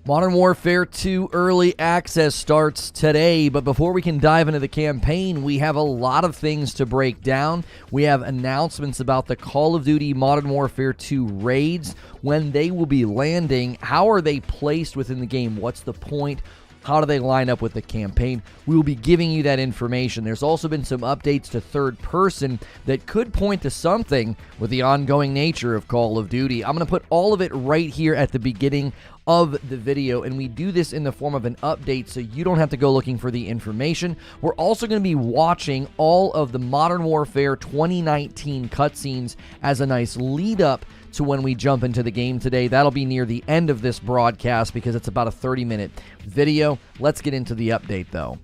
Modern Warfare 2 Early Access starts today, but before we can dive into the campaign, we have a lot of things to break down. We have announcements about the Call of Duty Modern Warfare 2 raids, when they will be landing, how are they placed within the game, what's the point, how do they line up with the campaign. We will be giving you that information. There's also been some updates to third person that could point to something with the ongoing nature of Call of Duty. I'm going to put all of it right here at the beginning of the video, and we do this in the form of an update so you don't have to go looking for the information. We're also going to be watching all of the Modern Warfare 2019 cutscenes as a nice lead up to when we jump into the game today. That'll be near the end of this broadcast because it's about a 30-minute video. Let's get into the update though.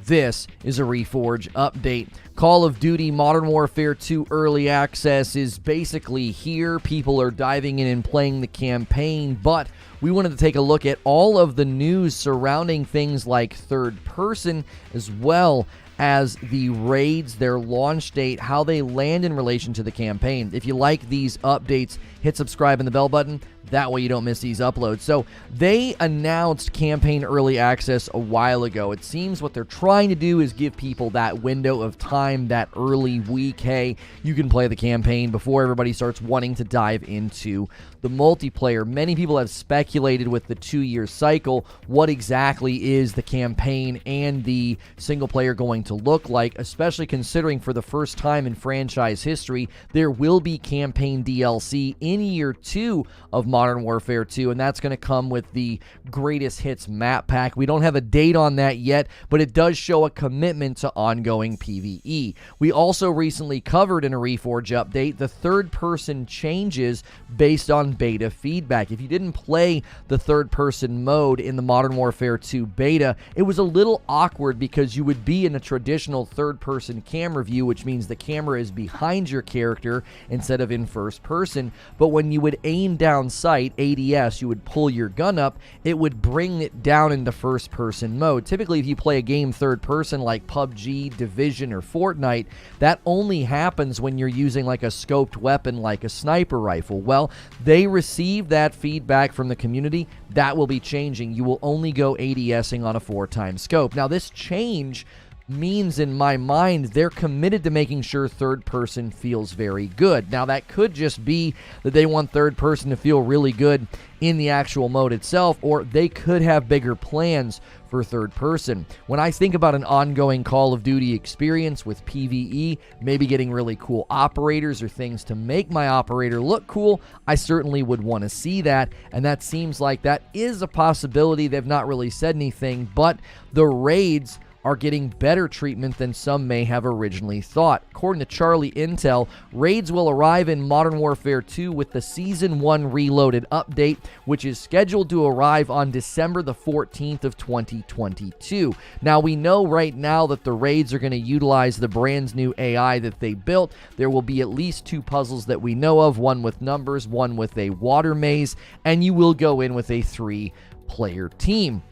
This is a Reforge update. Call of Duty Modern Warfare 2 Early Access is basically here. People are diving in and playing the campaign, but we wanted to take a look at all of the news surrounding things like third person, as well as the raids, their launch date, how they land in relation to the campaign. If you like these updates, hit subscribe and the bell button. That way you don't miss these uploads. So they announced campaign early access a while ago. It seems what they're trying to do is give people that window of time, that early week. Hey, you can play the campaign before everybody starts wanting to dive into the multiplayer. Many people have speculated with the 2-year cycle what exactly is the campaign and the single player going to look like, especially considering for the first time in franchise history, there will be campaign DLC in year 2 of Modern Warfare 2, and that's going to come with the Greatest Hits map pack. We don't have a date on that yet, but it does show a commitment to ongoing PvE. We also recently covered in a Reforge update the third-person changes based on beta feedback. If you didn't play the third-person mode in the Modern Warfare 2 beta, it was a little awkward because you would be in a traditional third-person camera view, which means the camera is behind your character instead of in first person, but when you would aim down sight, ADS, you would pull your gun up, it would bring it down into first person mode. Typically, if you play a game third person like PUBG, Division, or Fortnite, that only happens when you're using like a scoped weapon like a sniper rifle. Well, they received that feedback from the community. That will be changing. You will only go ADSing on a 4x scope. Now, this change means in my mind they're committed to making sure third person feels very good. Now that could just be that they want third person to feel really good in the actual mode itself, or they could have bigger plans for third person. When I think about an ongoing Call of Duty experience with PvE, maybe getting really cool operators or things to make my operator look cool, I certainly would want to see that, and that seems like that is a possibility. They've not really said anything, but the raids are getting better treatment than some may have originally thought. According to Charlie Intel, raids will arrive in Modern Warfare 2 with the Season 1 Reloaded update, which is scheduled to arrive on December the 14th of 2022. Now, we know right now that the raids are going to utilize the brand new AI that they built. There will be at least 2 puzzles that we know of, one with numbers, one with a water maze, and you will go in with a 3-player team.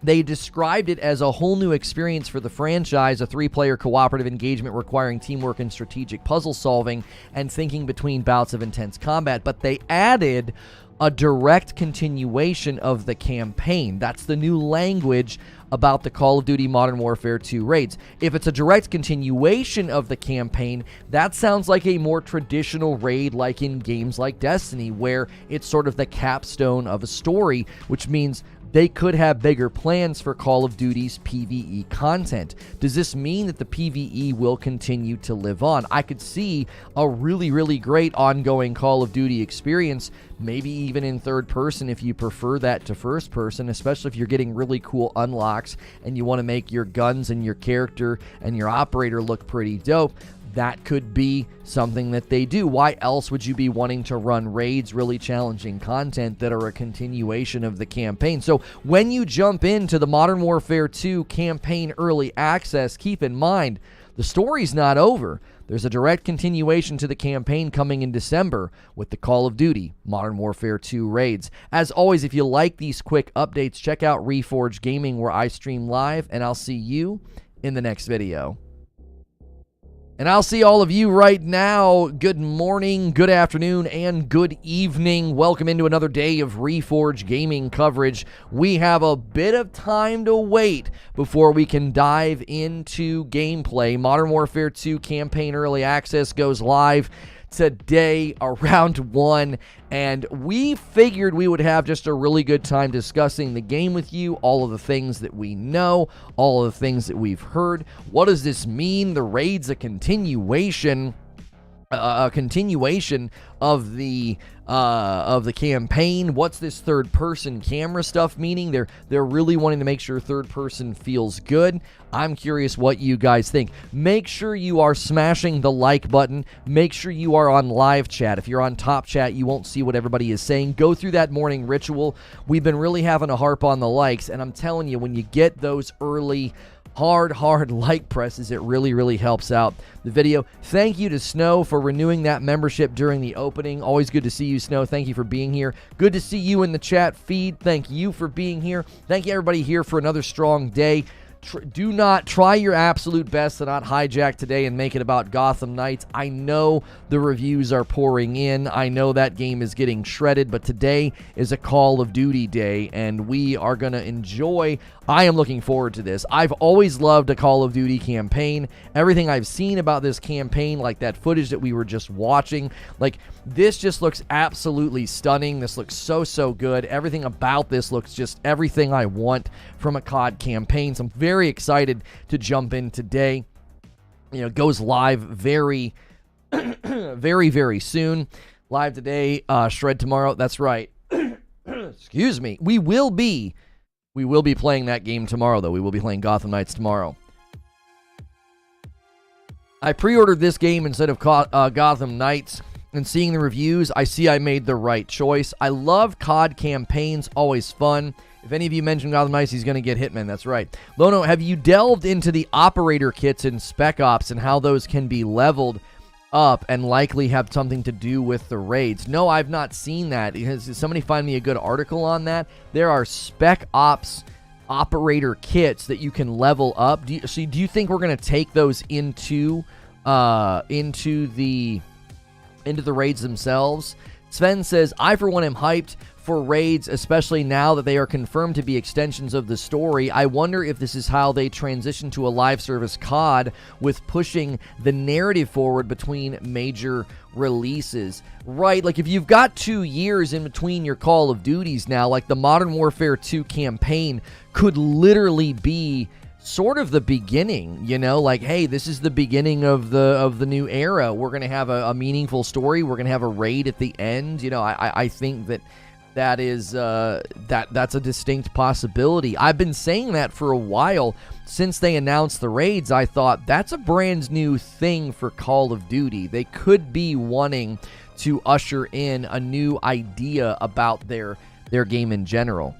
They described it as a whole new experience for the franchise, a 3-player cooperative engagement requiring teamwork and strategic puzzle solving and thinking between bouts of intense combat, but they added a direct continuation of the campaign. That's the new language about the Call of Duty Modern Warfare 2 raids. If it's a direct continuation of the campaign, that sounds like a more traditional raid like in games like Destiny, where it's sort of the capstone of a story, which means they could have bigger plans for Call of Duty's PvE content. Does this mean that the PvE will continue to live on? I could see a really, really great ongoing Call of Duty experience, maybe even in third person if you prefer that to first person, especially if you're getting really cool unlocks and you want to make your guns and your character and your operator look pretty dope. That could be something that they do. Why else would you be wanting to run raids, really challenging content that are a continuation of the campaign? So when you jump into the Modern Warfare 2 campaign early access, keep in mind, the story's not over. There's a direct continuation to the campaign coming in December with the Call of Duty Modern Warfare 2 raids. As always, if you like these quick updates, check out Reforge Gaming where I stream live, and I'll see you in the next video. And I'll see all of you right now. Good morning, good afternoon, and good evening. Welcome into another day of Reforge Gaming coverage. We have a bit of time to wait before we can dive into gameplay. Modern Warfare 2 Campaign Early Access goes live today around 1, and we figured we would have just a really good time discussing the game with you, all of the things that we know, all of the things that we've heard. What does this mean? The raid's a continuation of the campaign. What's this third person camera stuff meaning? They're really wanting to make sure third person feels good. I'm curious what you guys think. Make sure you are smashing the like button. Make sure you are on live chat. If you're on top chat, you won't see what everybody is saying. Go through that morning ritual. We've been really having a harp on the likes, and I'm telling you, when you get those early hard like presses, it really helps out the video. Thank you to Snow for renewing that membership during the opening. Always good to see you, Snow. Thank you for being here. Good to see you in the chat feed. Thank you for being here. Thank you, everybody, here for another strong day. Do not try your absolute best to not hijack today and make it about Gotham Knights. I know the reviews are pouring in. I know that game is getting shredded, but today is a Call of Duty day, and we are going to enjoy. I am looking forward to this. I've always loved a Call of Duty campaign. Everything I've seen about this campaign, like that footage that we were just watching, like this just looks absolutely stunning. This looks so good. Everything about this looks just everything I want from a COD campaign. So I'm very excited to jump in today. You know, it goes live very soon. Live today, shred tomorrow. That's right. Excuse me. We will be playing that game tomorrow, though. We will be playing Gotham Knights tomorrow. I pre-ordered this game instead of Gotham Knights, and seeing the reviews, I see I made the right choice. I love COD campaigns, always fun. If any of you mentioned Gotham Knights, he's going to get Hitman. That's right. Lono, have you delved into the operator kits in Spec Ops and how those can be leveled up and likely have something to do with the raids? No, I've not seen that. Has somebody find me a good article on that? There are Spec Ops operator kits that you can level up. Do you think we're going to take those into the raids themselves? Sven says, I for one am hyped for raids, especially now that they are confirmed to be extensions of the story. I wonder if this is how they transition to a live service COD with pushing the narrative forward between major releases. Right, like if you've got 2 years in between your Call of Duties now, like the Modern Warfare 2 campaign could literally be sort of the beginning, you know, like, hey, this is the beginning of the new era. We're going to have a meaningful story. We're going to have a raid at the end. You know, I think that is that's a distinct possibility. I've been saying that for a while. Since they announced the raids, I thought that's a brand new thing for Call of Duty. They could be wanting to usher in a new idea about their game in general.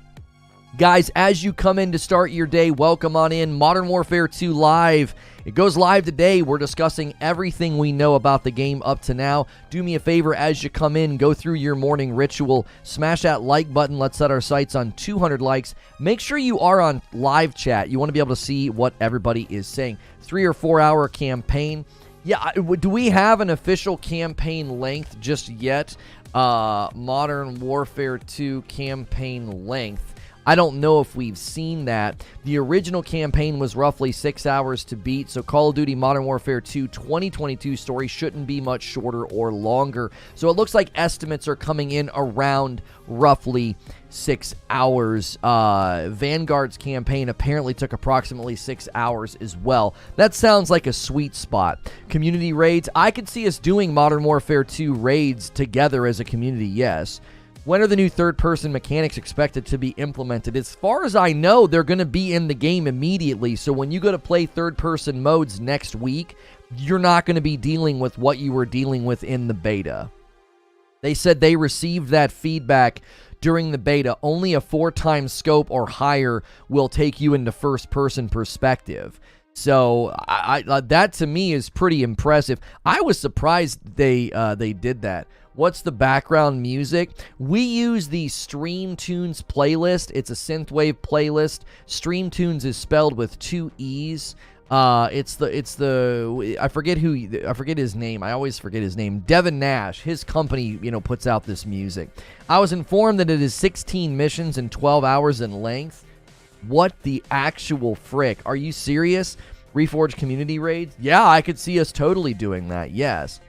Guys, as you come in to start your day, welcome on in. Modern Warfare 2 Live. It goes live today. We're discussing everything we know about the game up to now. Do me a favor as you come in, go through your morning ritual, smash that like button. Let's set our sights on 200 likes. Make sure you are on live chat. You want to be able to see what everybody is saying. 3 or 4 hour campaign. Yeah, do we have an official campaign length just yet? Modern Warfare 2 campaign length. I don't know if we've seen that. The original campaign was roughly 6 hours to beat, so Call of Duty Modern Warfare 2 2022 story shouldn't be much shorter or longer. So it looks like estimates are coming in around roughly 6 hours. Vanguard's campaign apparently took approximately 6 hours as well. That sounds like a sweet spot. Community raids. I could see us doing Modern Warfare 2 raids together as a community, yes. When are the new third-person mechanics expected to be implemented? As far as I know, they're going to be in the game immediately. So when you go to play third-person modes next week, you're not going to be dealing with what you were dealing with in the beta. They said they received that feedback during the beta. Only a 4-time scope or higher will take you into first-person perspective. So that to me is pretty impressive. I was surprised they did that. What's the background music? We use the Stream Tunes playlist. It's a synthwave playlist. Stream Tunes is spelled with 2 E's. It's the I forget his name. I always forget his name. Devin Nash. His company, puts out this music. I was informed that it is 16 missions and 12 hours in length. What the actual frick? Are you serious? Reforge community raids? Yeah, I could see us totally doing that. Yes.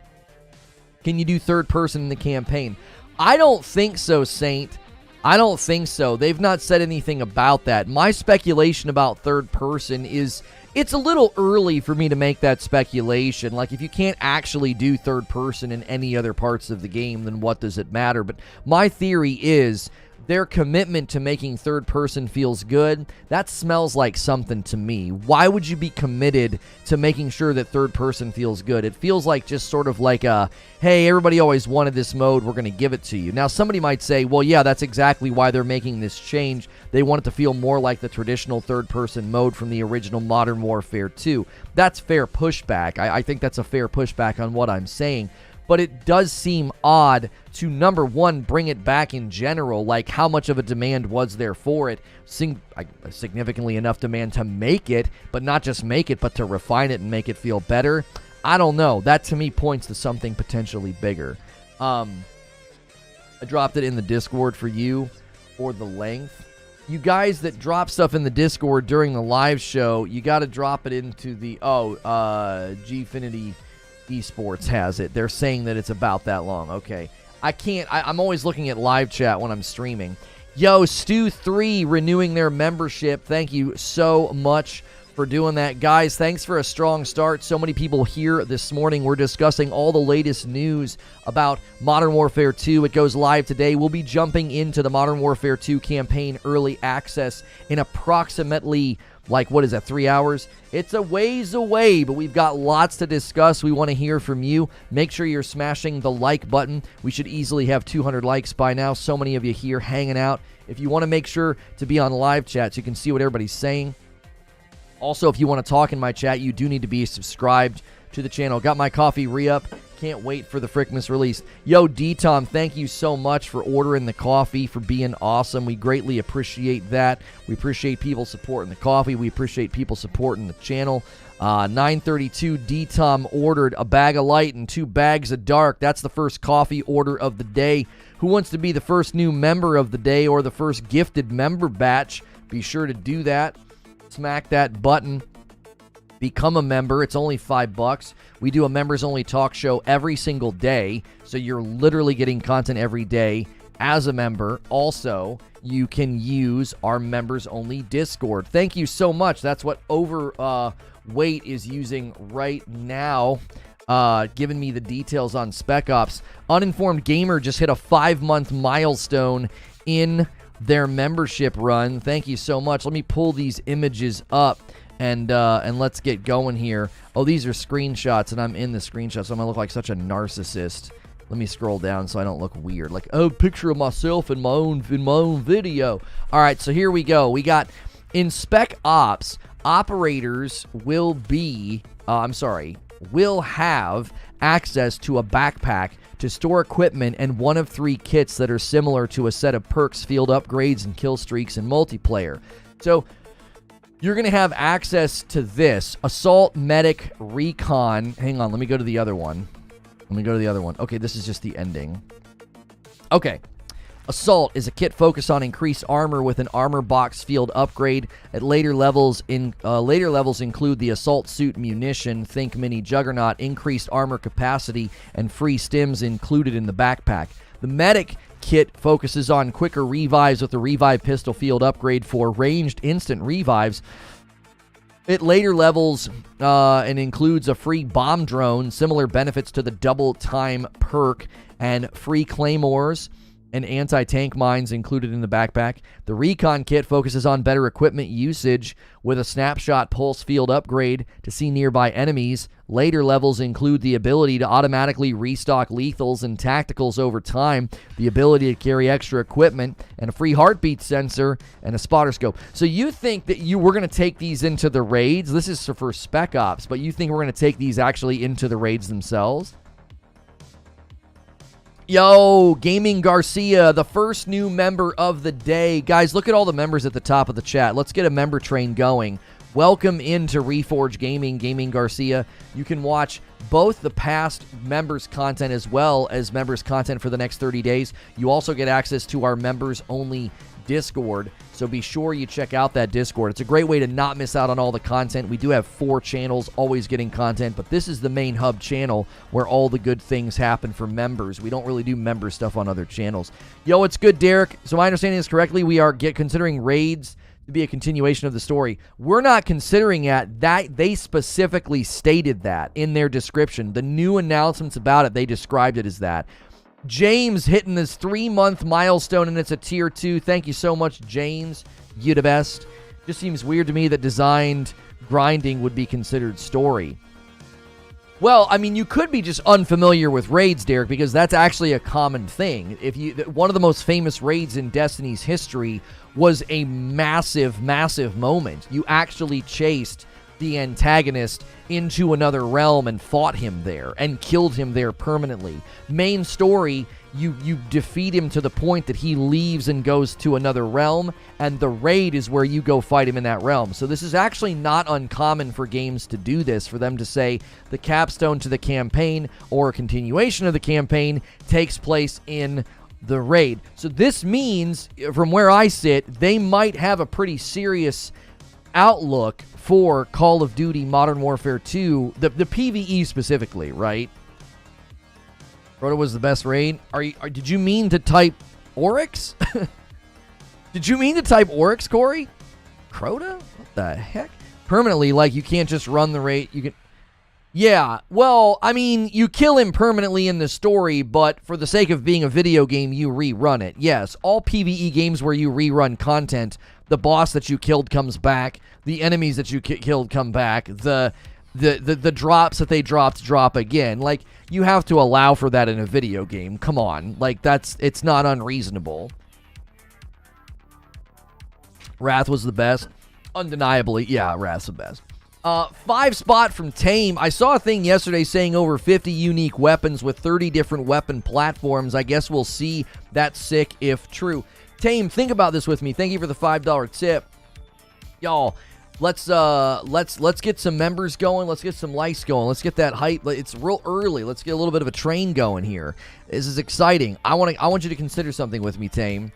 Can you do third person in the campaign? I don't think so, Saint. I don't think so. They've not said anything about that. My speculation about third person is it's a little early for me to make that speculation. Like, if you can't actually do third person in any other parts of the game, then what does it matter? But my theory is their commitment to making third person feels good. That smells like something to me. Why would you be committed to making sure that third person feels good? It feels like just sort of like a, hey, everybody always wanted this mode, we're going to give it to you. Now, somebody might say, well, yeah, that's exactly why they're making this change. They want it to feel more like the traditional third person mode from the original Modern Warfare 2. That's fair pushback. I think that's a fair pushback on what I'm saying. But it does seem odd to, number one, bring it back in general. Like, how much of a demand was there for it? Significantly enough demand to make it, but not just make it, but to refine it and make it feel better. I don't know. That, to me, points to something potentially bigger. I dropped it in the Discord for you for the length. You guys that drop stuff in the Discord during the live show, you got to drop it into the, Gfinity Esports has it. They're saying that it's about that long. Okay. I'm always looking at live chat when I'm streaming. Yo, Stu3 renewing their membership. Thank you so much for doing that. Guys, thanks for a strong start. So many people here this morning. We're discussing all the latest news about Modern Warfare 2. It goes live today. We'll be jumping into the Modern Warfare 2 campaign early access in approximately 3 hours? It's a ways away, but we've got lots to discuss. We want to hear from you. Make sure you're smashing the like button. We should easily have 200 likes by now. So many of you here hanging out. If you want to make sure to be on live chat so you can see what everybody's saying. Also, if you want to talk in my chat, you do need to be subscribed to the channel. Got my coffee re-up. Can't wait for the Frickmas release. Yo, D-Tom, thank you so much for ordering the coffee, for being awesome. We greatly appreciate that. We appreciate people supporting the coffee. We appreciate people supporting the channel. 932 D-Tom ordered a bag of light and 2 bags of dark. That's the first coffee order of the day. Who wants to be the first new member of the day or the first gifted member batch? Be sure to do that. Smack that button. Become a member. It's only $5. We do a members-only talk show every single day, so you're literally getting content every day as a member. Also, you can use our members-only Discord. Thank you so much. That's what Overweight is using right now, giving me the details on Spec Ops. Uninformed Gamer just hit a 5-month milestone in their membership run. Thank you so much. Let me pull these images up. And let's get going here. Oh, these are screenshots, and I'm in the screenshots, so I'm going to look like such a narcissist. Let me scroll down so I don't look weird. Like, oh, picture of myself in my own video. All right, so here we go. We got, in Spec Ops, operators will have access to a backpack to store equipment and one of 3 kits that are similar to a set of perks, field upgrades, and kill streaks in multiplayer. So you're going to have access to this. Assault, Medic, Recon. Hang on, let me go to the other one. Okay, this is just the ending. Okay. Assault is a kit focused on increased armor with an armor box field upgrade. At later levels include the assault suit munition, think mini juggernaut, increased armor capacity, and free stims included in the backpack. The Medic kit focuses on quicker revives with the revive pistol field upgrade for ranged instant revives. At later levels, and includes a free bomb drone, similar benefits to the double time perk, and free claymores and anti-tank mines included in the backpack. The Recon Kit focuses on better equipment usage with a snapshot pulse field upgrade to see nearby enemies. Later levels include the ability to automatically restock lethals and tacticals over time, the ability to carry extra equipment, and a free heartbeat sensor and a spotter scope. So you think that we're going to take these into the raids? This is for Spec Ops, but you think we're going to take these actually into the raids themselves? Yo, Gaming Garcia, the first new member of the day. Guys, look at all the members at the top of the chat. Let's get a member train going welcome into Reforge Gaming, Gaming Garcia. You can watch both the past members content as well as members content for the next 30 days. You also get access to our members-only Discord, so be sure you check out that Discord. It's a great way to not miss out on all the content. We do have 4 channels always getting content, but this is the main hub channel where all the good things happen for members. We don't really do member stuff on other channels. Yo, it's good, Derek. So my understanding is correctly, we are considering raids to be a continuation of the story. We're not considering that. They specifically stated that in their description. The new announcements about it, they described it as that. James hitting this 3-month milestone, and it's a tier 2. Thank you so much, James. You the best. Just seems weird to me that designed grinding would be considered story. Well, I mean, you could be just unfamiliar with raids, Derek, because that's actually a common thing. One of the most famous raids in Destiny's history was a massive, massive moment. You actually chased the antagonist into another realm and fought him there and killed him there permanently. Main story, you defeat him to the point that he leaves and goes to another realm, and the raid is where you go fight him in that realm. So this is actually not uncommon for games to do this, for them to say the capstone to the campaign or a continuation of the campaign takes place in the raid. So this means, from where I sit, they might have a pretty serious outlook for Call of Duty Modern Warfare 2, the PvE specifically, right? Crota was the best raid. Did you mean to type Oryx? Did you mean to type Oryx, Corey? Crota? What the heck? Permanently, like you can't just run the raid. You can. Yeah, well, I mean, you kill him permanently in the story, but for the sake of being a video game, you rerun it. Yes, all PvE games where you rerun content, the boss that you killed comes back, the enemies that you killed come back, the drops that they dropped drop again. Like, you have to allow for that in a video game. Come on. Like, it's not unreasonable. Wrath was the best. Undeniably, yeah, Wrath's the best. 5 spot from Tame. I saw a thing yesterday saying over 50 unique weapons with 30 different weapon platforms. I guess we'll see. That's sick if true. Tame, think about this with me. Thank you for the $5 tip. Y'all, let's get some members going. Let's get some likes going. Let's get that hype. It's real early. Let's get a little bit of a train going here. This is exciting. I want you to consider something with me, Tame.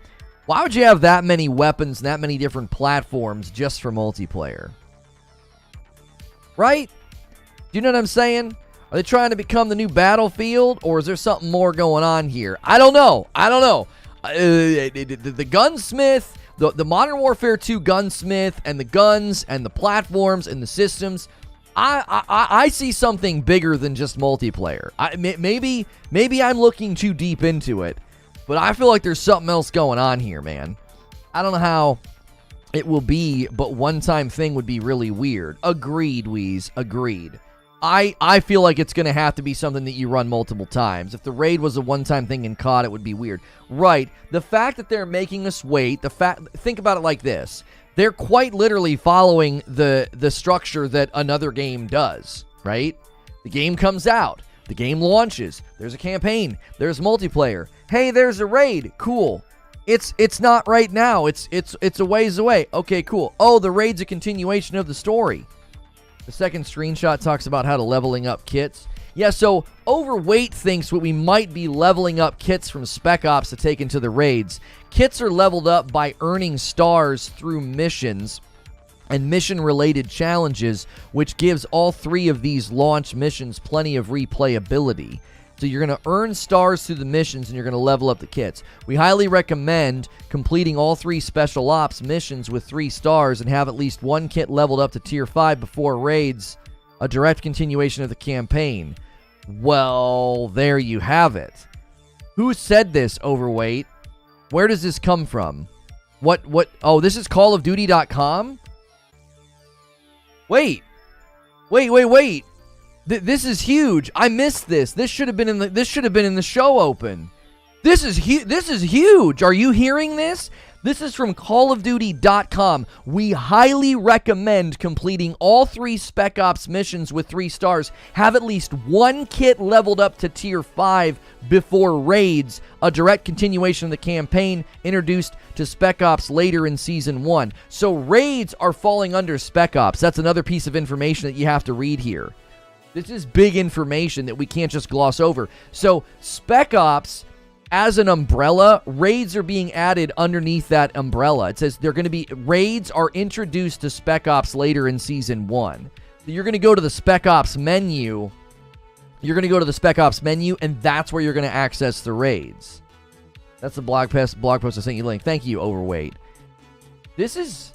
Why would you have that many weapons and that many different platforms just for multiplayer? Right? Do you know what I'm saying? Are they trying to become the new Battlefield, or is there something more going on here? I don't know. The gunsmith, the Modern Warfare 2 gunsmith, and the guns, and the platforms, and the systems, I see something bigger than just multiplayer. Maybe I'm looking too deep into it, but I feel like there's something else going on here, man. I don't know how it will be, but one-time thing would be really weird. Agreed, Weez. Agreed. I feel like it's going to have to be something that you run multiple times. If the raid was a one-time thing in COD, it would be weird. Right. The fact that they're making us wait, think about it like this. They're quite literally following the structure that another game does, right? The game comes out. The game launches. There's a campaign. There's multiplayer. Hey, there's a raid. Cool. It's not right now. It's a ways away. Okay, cool. Oh, the raid's a continuation of the story. The second screenshot talks about how to leveling up kits. Yeah, so Overweight thinks we might be leveling up kits from Spec Ops to take into the raids. Kits are leveled up by earning stars through missions and mission-related challenges, which gives all 3 of these launch missions plenty of replayability. So you're going to earn stars through the missions, and you're going to level up the kits. We highly recommend completing all 3 special ops missions with 3 stars and have at least 1 kit leveled up to tier 5 before raids, a direct continuation of the campaign. Well, there you have it. Who said this, Overweight? Where does this come from? What? Oh, this is callofduty.com? Wait. This is huge. I missed this. This should have been in the show open. This is huge. Are you hearing this? This is from callofduty.com. We highly recommend completing all 3 Spec Ops missions with 3 stars. Have at least 1 kit leveled up to tier 5 before raids, a direct continuation of the campaign introduced to Spec Ops later in Season 1. So raids are falling under Spec Ops. That's another piece of information that you have to read here. This is big information that we can't just gloss over. So Spec Ops, as an umbrella, raids are being added underneath that umbrella. It says they're going to be, raids are introduced to Spec Ops later in Season 1. So you're going to go to the Spec Ops menu. You're going to go to the Spec Ops menu, and that's where you're going to access the raids. That's the blog post I sent you link. Thank you, Overweight. This is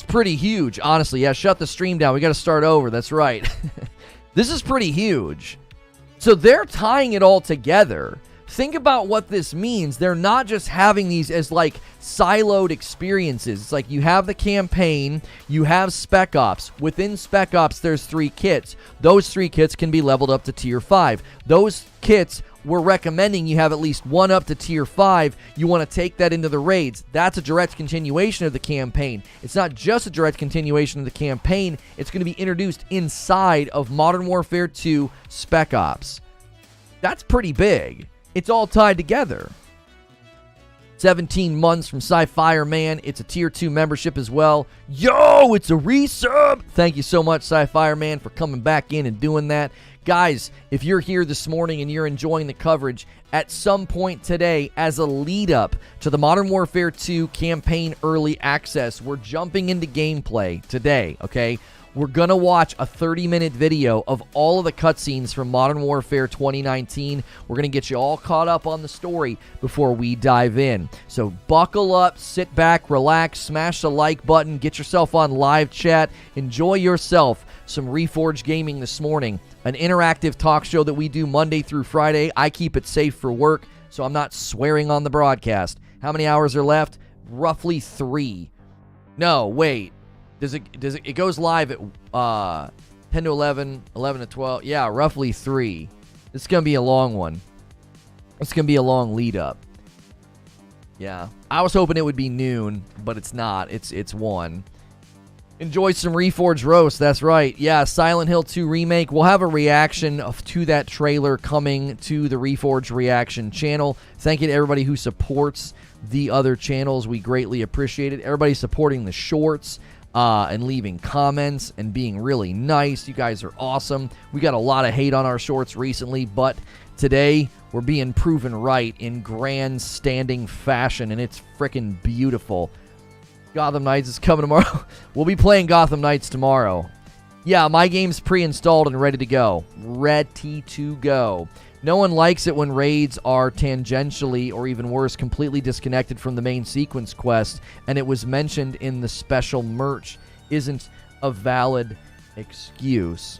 pretty huge, honestly. Yeah, shut the stream down. We got to start over. That's right. This is pretty huge. So they're tying it all together. Think about what this means. They're not just having these as like siloed experiences. It's like you have the campaign, you have Spec Ops. Within Spec Ops, there's 3 kits. Those 3 kits can be leveled up to tier 5. Those kits, we're recommending you have at least 1 up to tier 5. You want to take that into the raids. That's a direct continuation of the campaign. It's not just a direct continuation of the campaign. It's going to be introduced inside of Modern Warfare 2 Spec Ops. That's pretty big. It's all tied together. 17 months from Sci-Fireman. It's a tier 2 membership as well. Yo, it's a resub. Thank you so much, Sci-Fireman, for coming back in and doing that. Guys, if you're here this morning and you're enjoying the coverage, at some point today, as a lead up to the Modern Warfare 2 campaign early access, we're jumping into gameplay today, okay? We're going to watch a 30-minute video of all of the cutscenes from Modern Warfare 2019. We're going to get you all caught up on the story before we dive in. So buckle up, sit back, relax, smash the like button, get yourself on live chat, enjoy yourself some Reforge Gaming this morning, an interactive talk show that we do Monday through Friday. I keep it safe for work, so I'm not swearing on the broadcast. How many hours are left? Roughly 3. No, wait. It goes live at 10 to 11, 11 to 12. Yeah, roughly 3. This is going to be a long one. It's going to be a long lead up. Yeah. I was hoping it would be noon, but it's not. It's 1. Enjoy some Reforge Roast. That's right. Yeah, Silent Hill 2 Remake. We'll have a reaction to that trailer coming to the Reforge Reaction channel. Thank you to everybody who supports the other channels. We greatly appreciate it. Everybody supporting the shorts. And leaving comments and being really nice. You guys are awesome. We got a lot of hate on our shorts recently, but today we're being proven right in grandstanding fashion, and it's freaking beautiful. Gotham Knights is coming tomorrow. We'll be playing Gotham Knights tomorrow. Yeah, my game's pre-installed and ready to go. Ready to go. No one likes it when raids are tangentially, or even worse, completely disconnected from the main sequence quest, and it was mentioned in the special merch isn't a valid excuse.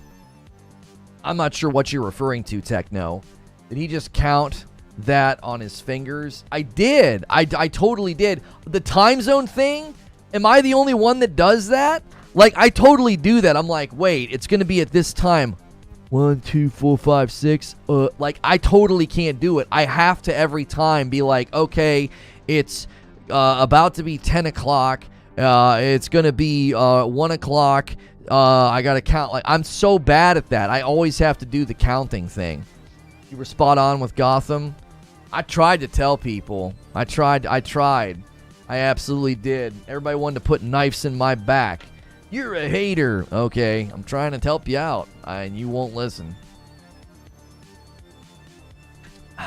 I'm not sure what you're referring to, Techno. Did he just count that on his fingers? I did. I totally did. The time zone thing? Am I the only one that does that? Like, I totally do that. I'm like, wait, it's going to be at this time. 1, 2, 4, 5, 6. Like, I totally can't do it. I have to every time be like, okay, it's about to be 10 o'clock. It's going to be 1 o'clock. I got to count. Like, I'm so bad at that. I always have to do the counting thing. You were spot on with Gotham. I tried to tell people. I tried. I absolutely did. Everybody wanted to put knives in my back. You're a hater. Okay, I'm trying to help you out, and you won't listen.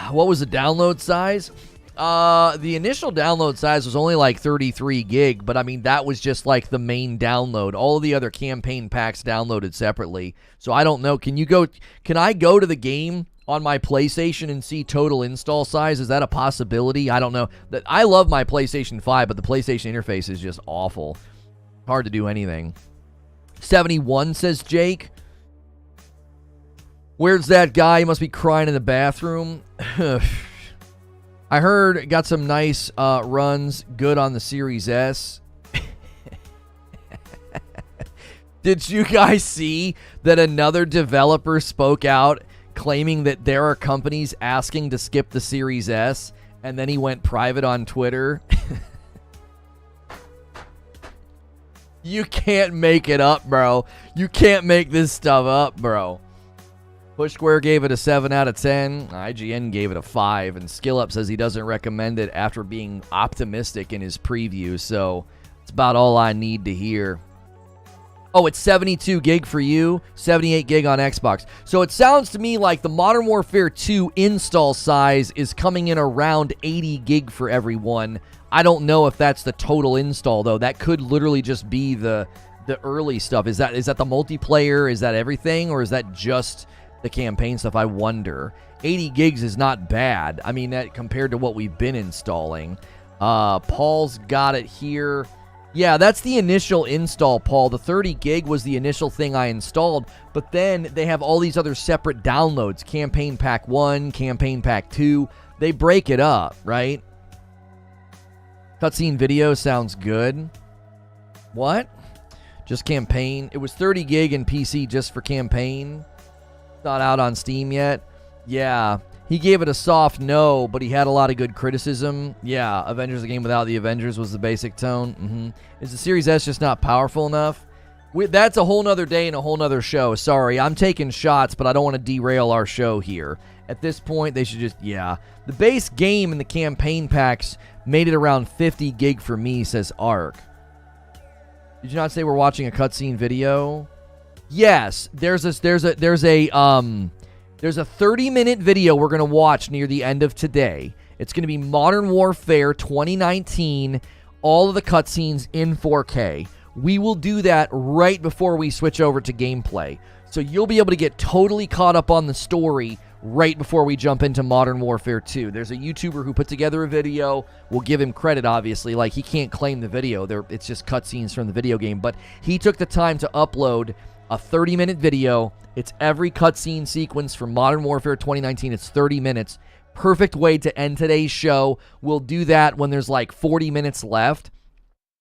What was the download size? The initial download size was only like 33 gig, but I mean, that was just like the main download. All of the other campaign packs downloaded separately. So I don't know. Can I go to the game on my PlayStation and see total install size? Is that a possibility? I don't know. I love my PlayStation 5, but the PlayStation interface is just awful. Hard to do anything. 71 says Jake. Where's that guy? He must be crying in the bathroom. I heard got some nice runs. Good on the Series S. Did you guys see that another developer spoke out claiming that there are companies asking to skip the Series S, and then he went private on Twitter? You can't make it up, bro. You can't make this stuff up, bro. Push Square gave it a 7 out of 10. IGN gave it a 5. And SkillUp says he doesn't recommend it after being optimistic in his preview. So it's about all I need to hear. Oh, it's 72 gig for you, 78 gig on Xbox. So it sounds to me like the Modern Warfare 2 install size is coming in around 80 gig for everyone. I don't know if that's the total install, though. That could literally just be the early stuff. Is that the multiplayer? Is that everything? Or is that just the campaign stuff? I wonder. 80 gigs is not bad. I mean, that compared to what we've been installing. Paul's got it here. Yeah, that's the initial install, Paul. The 30 gig was the initial thing I installed, but then they have all these other separate downloads. Campaign Pack 1, Campaign Pack 2. They break it up, right? Cutscene video sounds good. What? Just campaign? It was 30 gig in PC just for campaign. Not out on Steam yet. Yeah. He gave it a soft no, but he had a lot of good criticism. Yeah, Avengers, the game without the Avengers was the basic tone. Is the Series S just not powerful enough? That's a whole nother day and a whole nother show. Sorry, I'm taking shots, but I don't want to derail our show here. At this point, they should just, yeah. The base game and the campaign packs made it around 50 gig for me, says Ark. Did you not say we're watching a cutscene video? Yes, there's a 30-minute video we're going to watch near the end of today. It's going to be Modern Warfare 2019, all of the cutscenes in 4K. We will do that right before we switch over to gameplay. So you'll be able to get totally caught up on the story right before we jump into Modern Warfare 2. There's a YouTuber who put together a video. We'll give him credit, obviously. Like, he can't claim the video. It's just cutscenes from the video game. But he took the time to upload a 30-minute video. It's every cutscene sequence from Modern Warfare 2019. It's 30 minutes. Perfect way to end today's show. We'll do that when there's like 40 minutes left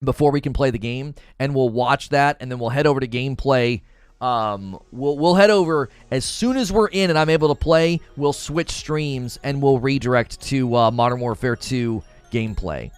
before we can play the game. And we'll watch that, and then we'll head over to gameplay. We'll head over as soon as we're in and I'm able to play. We'll switch streams and we'll redirect to Modern Warfare 2 gameplay.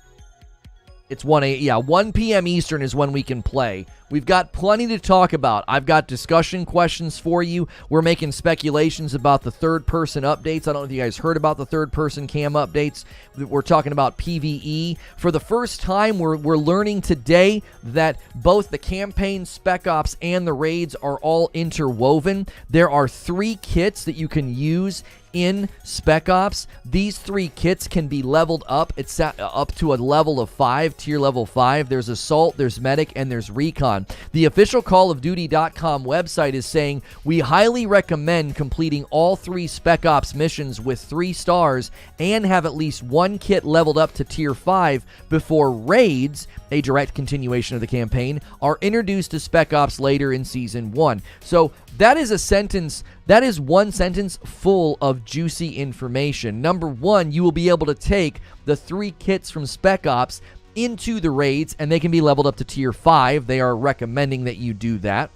It's 1 p.m. Eastern is when we can play. We've got plenty to talk about. I've got discussion questions for you. We're making speculations about the third-person updates. I don't know if you guys heard about the third-person cam updates. We're talking about PvE. For the first time, we're learning today that both the campaign, Spec Ops, and the raids are all interwoven. There are 3 kits that you can use in Spec Ops. These 3 kits can be leveled up. It's up to a level of 5, tier level 5. There's Assault, there's Medic, and there's Recon. The official CallOfDuty.com website is saying, we highly recommend completing all 3 Spec Ops missions with 3 stars and have at least 1 kit leveled up to tier 5 before raids, a direct continuation of the campaign, are introduced to Spec Ops later in Season 1. So that is a sentence, that is one sentence full of juicy information. Number 1, you will be able to take the 3 kits from Spec Ops into the raids, and they can be leveled up to tier 5. They are recommending that you do that.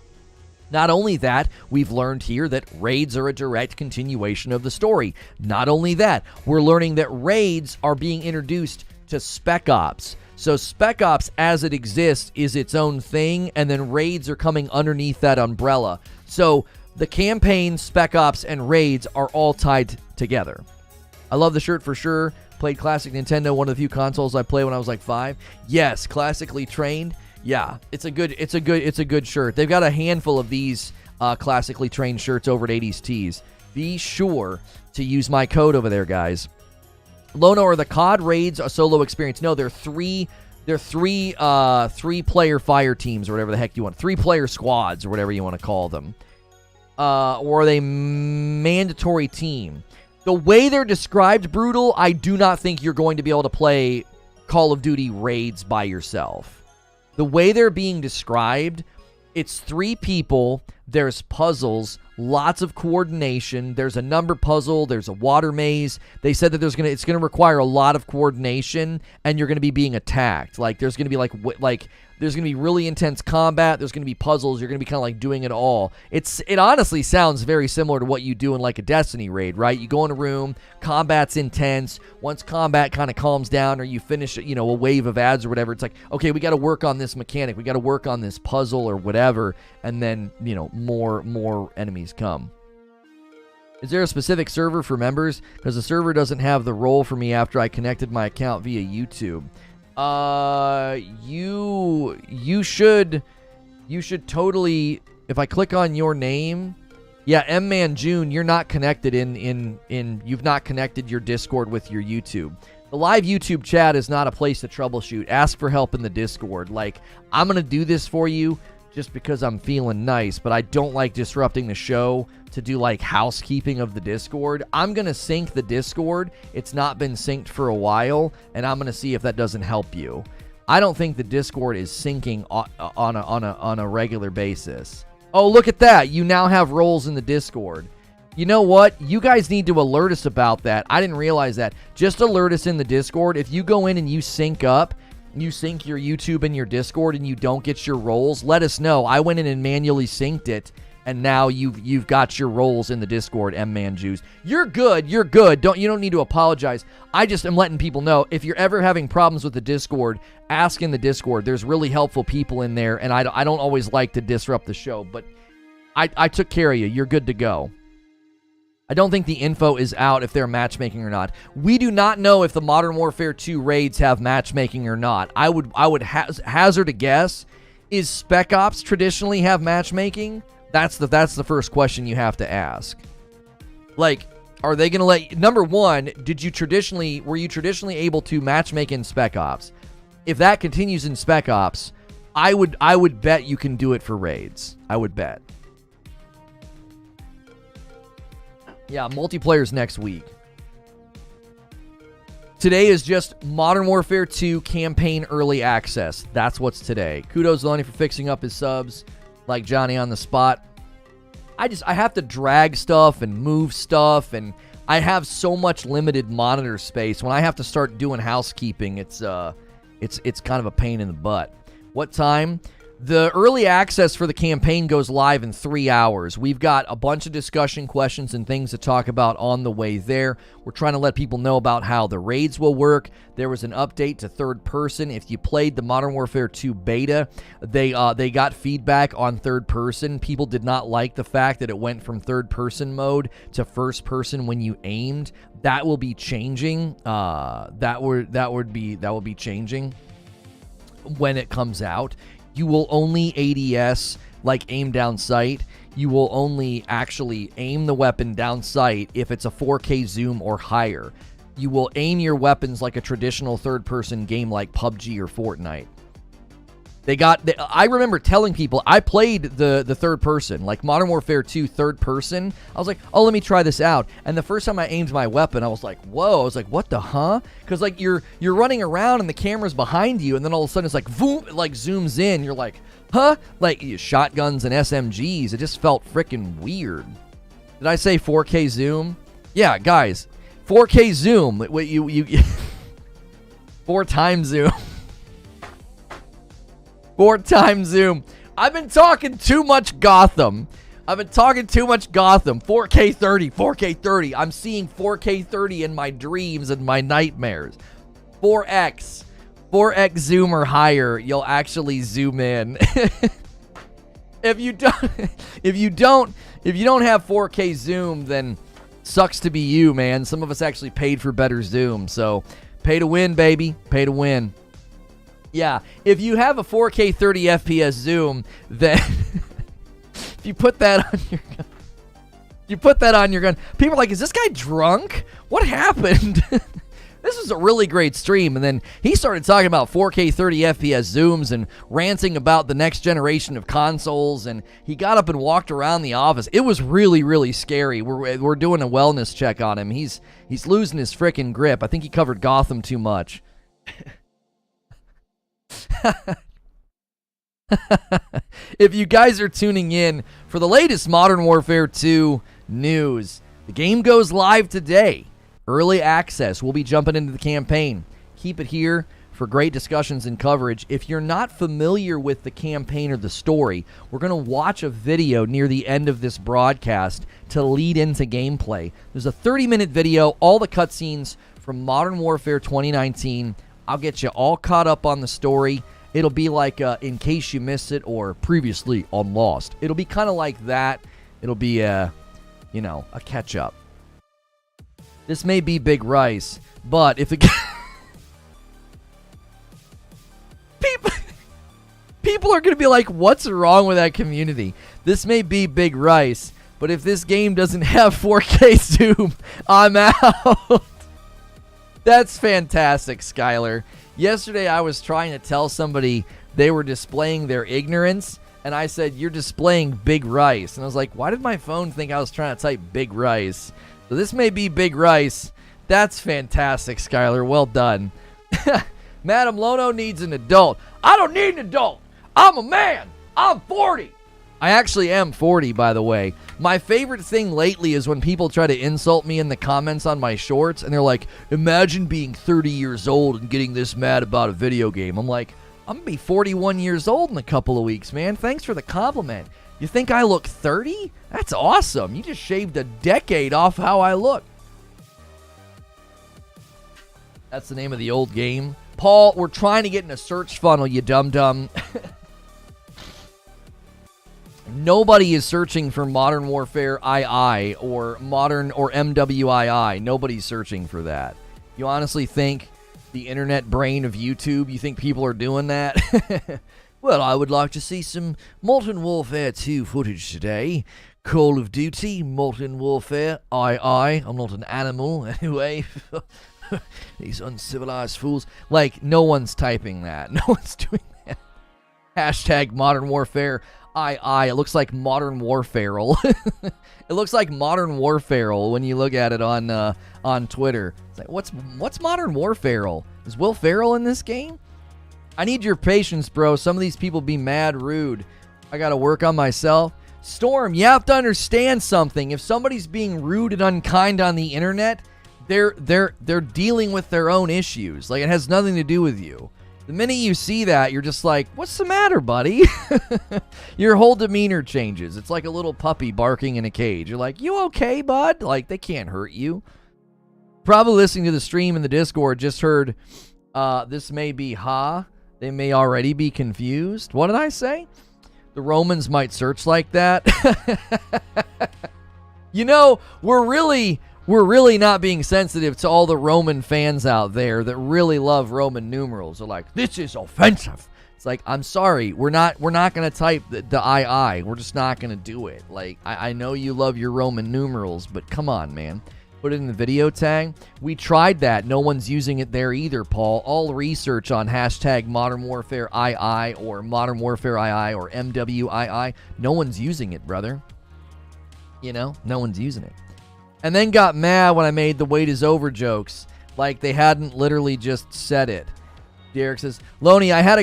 Not only that, we've learned here that raids are a direct continuation of the story. Not only that, we're learning that raids are being introduced to Spec Ops. So Spec Ops as it exists is its own thing, and then raids are coming underneath that umbrella. So the campaign, Spec Ops, and raids are all tied together. I love the shirt for sure. Played classic Nintendo, one of the few consoles I played when I was like 5. Yes, classically trained. Yeah, it's a good shirt. They've got a handful of these classically trained shirts over at 80s Tees. Be sure to use my code over there, guys. Lono, are the COD raids a solo experience? No, they're three player fire teams or whatever the heck you want. 3-player squads or whatever you want to call them. Or are they mandatory team? The way they're described, Brutal, I do not think you're going to be able to play Call of Duty raids by yourself. The way they're being described, it's 3 people There's puzzles, lots of coordination. There's a number puzzle. There's a water maze. They said that it's gonna require a lot of coordination, and you're gonna be being attacked. Like there's gonna be there's going to be really intense combat. There's going to be puzzles. You're going to be kind of like doing it all. It honestly sounds very similar to what you do in like a Destiny raid, right? You go in a room, combat's intense. Once combat kind of calms down or you finish, a wave of ads or whatever, it's like, okay, we got to work on this mechanic. We got to work on this puzzle or whatever. And then, more enemies come. Is there a specific server for members? Because the server doesn't have the role for me after I connected my account via YouTube. You should totally, if I click on your name, yeah, M-Man June, you're not connected you've not connected your Discord with your YouTube. The live YouTube chat is not a place to troubleshoot. Ask for help in the Discord. Like, I'm going to do this for you just because I'm feeling nice, but I don't like disrupting the show to do like housekeeping of the Discord. I'm going to sync the Discord. It's not been synced for a while, and I'm going to see if that doesn't help you. I don't think the Discord is syncing on a regular basis. Oh, look at that. You now have roles in the Discord. You know what? You guys need to alert us about that. I didn't realize that. Just alert us in the Discord. If you go in and you sync up, you sync your YouTube and your Discord and you don't get your roles, let us know. I went in and manually synced it, and now you've got your roles in the Discord, M-Man Jews. You're good. You're good. You don't need to apologize. I just am letting people know, if you're ever having problems with the Discord, ask in the Discord. There's really helpful people in there, and I don't always like to disrupt the show, but I took care of you. You're good to go. I don't think the info is out if they're matchmaking or not. We do not know if the Modern Warfare 2 raids have matchmaking or not. I would hazard a guess. Is Spec Ops traditionally have matchmaking? That's the first question you have to ask. Like, are they going to let... Number one, were you traditionally able to matchmake in Spec Ops? If that continues in Spec Ops, I would bet you can do it for raids. I would bet. Yeah, multiplayer's next week. Today is just Modern Warfare 2 campaign early access. That's what's today. Kudos to Lonnie for fixing up his subs like Johnny on the spot. I have to drag stuff and move stuff, and I have so much limited monitor space. When I have to start doing housekeeping, it's kind of a pain in the butt. What time? The early access for the campaign goes live in 3 hours. We've got a bunch of discussion questions and things to talk about on the way there. We're trying to let people know about how the raids will work. There was an update to third person. If you played the Modern Warfare 2 beta, they got feedback on third person. People did not like the fact that it went from third person mode to first person when you aimed. That will be changing. That will be changing when it comes out. You will only ADS, like aim down sight. You will only actually aim the weapon down sight if it's a 4K zoom or higher. You will aim your weapons like a traditional third-person game like PUBG or Fortnite. I remember telling people, I played the third person, like Modern Warfare 2 third person. I was like, oh, let me try this out. And the first time I aimed my weapon, I was like, whoa. I was like, what the huh? Because like you're running around and the camera's behind you, and then all of a sudden it's like, boom, it like zooms in. You're like, huh? Like shotguns and SMGs. It just felt freaking weird. Did I say 4K zoom? Yeah, guys, 4K zoom. Wait, you 4 times zoom. 4 times zoom. I've been talking too much Gotham. 4K 30, 4K 30. I'm seeing 4K 30 in my dreams and my nightmares. 4X zoom or higher, you'll actually zoom in. If you don't have 4K zoom, then sucks to be you, man. Some of us actually paid for better zoom, so pay to win, baby. Pay to win. Yeah, if you have a 4K 30 FPS zoom, then if you put that on your gun, people are like, is this guy drunk? What happened? This was a really great stream, and then he started talking about 4K 30 FPS zooms and ranting about the next generation of consoles, and he got up and walked around the office. It was really, really scary. We're doing a wellness check on him. He's losing his frickin' grip. I think he covered Gotham too much. If you guys are tuning in for the latest Modern Warfare 2 news, the game goes live today. Early access. We'll be jumping into the campaign. Keep it here for great discussions and coverage. If you're not familiar with the campaign or the story, we're going to watch a video near the end of this broadcast to lead into gameplay. There's a 30-minute video, all the cutscenes from Modern Warfare 2019. I'll get you all caught up on the story. It'll be like In Case You Missed It or Previously on Lost. It'll be kind of like that. It'll be a catch-up. This may be Big Rice, but if it... People are going to be like, what's wrong with that community? This may be Big Rice, but if this game doesn't have 4K zoom, I'm out. That's fantastic, Skylar. Yesterday, I was trying to tell somebody they were displaying their ignorance, and I said, you're displaying Big Rice. And I was like, why did my phone think I was trying to type Big Rice? So this may be Big Rice. That's fantastic, Skylar. Well done. Madam Lono needs an adult. I don't need an adult. I'm a man. I'm 40. I actually am 40, by the way. My favorite thing lately is when people try to insult me in the comments on my shorts, and they're like, imagine being 30 years old and getting this mad about a video game. I'm like, I'm going to be 41 years old in a couple of weeks, man. Thanks for the compliment. You think I look 30? That's awesome. You just shaved a decade off how I look. That's the name of the old game. Paul, we're trying to get in a search funnel, you dum-dum. Nobody is searching for Modern Warfare II or Modern or MWII. Nobody's searching for that. You honestly think the internet brain of YouTube, you think people are doing that? Well, I would like to see some Modern Warfare 2 footage today. Call of Duty, Modern Warfare II. I'm not an animal anyway. These uncivilized fools. Like, no one's typing that. No one's doing that. Hashtag Modern Warfare II. It looks like Modern Warfarel. It looks like Modern Warfarel when you look at it on Twitter. It's like, what's Modern Warfarel? Is Will Ferrell in this game? I need your patience, bro. Some of these people be mad rude. I gotta work on myself. Storm, you have to understand something. If somebody's being rude and unkind on the internet, they're dealing with their own issues. Like, it has nothing to do with you. The minute you see that, you're just like, what's the matter, buddy? Your whole demeanor changes. It's like a little puppy barking in a cage. You're like, you okay, bud? Like, they can't hurt you. Probably listening to the stream in the Discord just heard, this may be ha. They may already be confused. What did I say? The Romans might search like that. You know, we're really not being sensitive to all the Roman fans out there that really love Roman numerals. They're like, this is offensive. It's like, I'm sorry, we're not going to type the II. We're just not going to do it. Like, I know you love your Roman numerals, but come on, man. Put it in the video tag. We tried that. No one's using it there either, Paul. All research on hashtag Modern Warfare II or Modern Warfare II or MWII, no one's using it, brother. You know, no one's using it. And then got mad when I made the wait is over jokes, like they hadn't literally just said it. Derek says, Loney, I had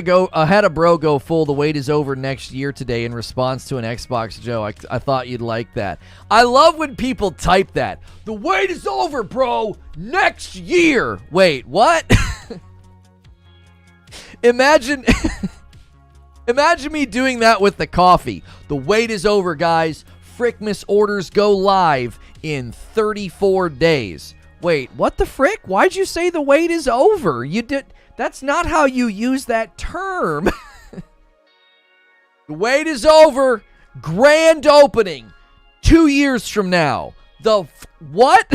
a bro go full the wait is over next year today in response to an Xbox joke. I thought you'd like that. I love when people type that. The wait is over, bro. Next year. Wait, what? Imagine me doing that with the coffee. The wait is over, guys. Frickmas orders go live in 34 days. Wait, what the frick? Why'd you say the wait is over? That's not how you use that term. The wait is over. Grand opening 2 years from now. What?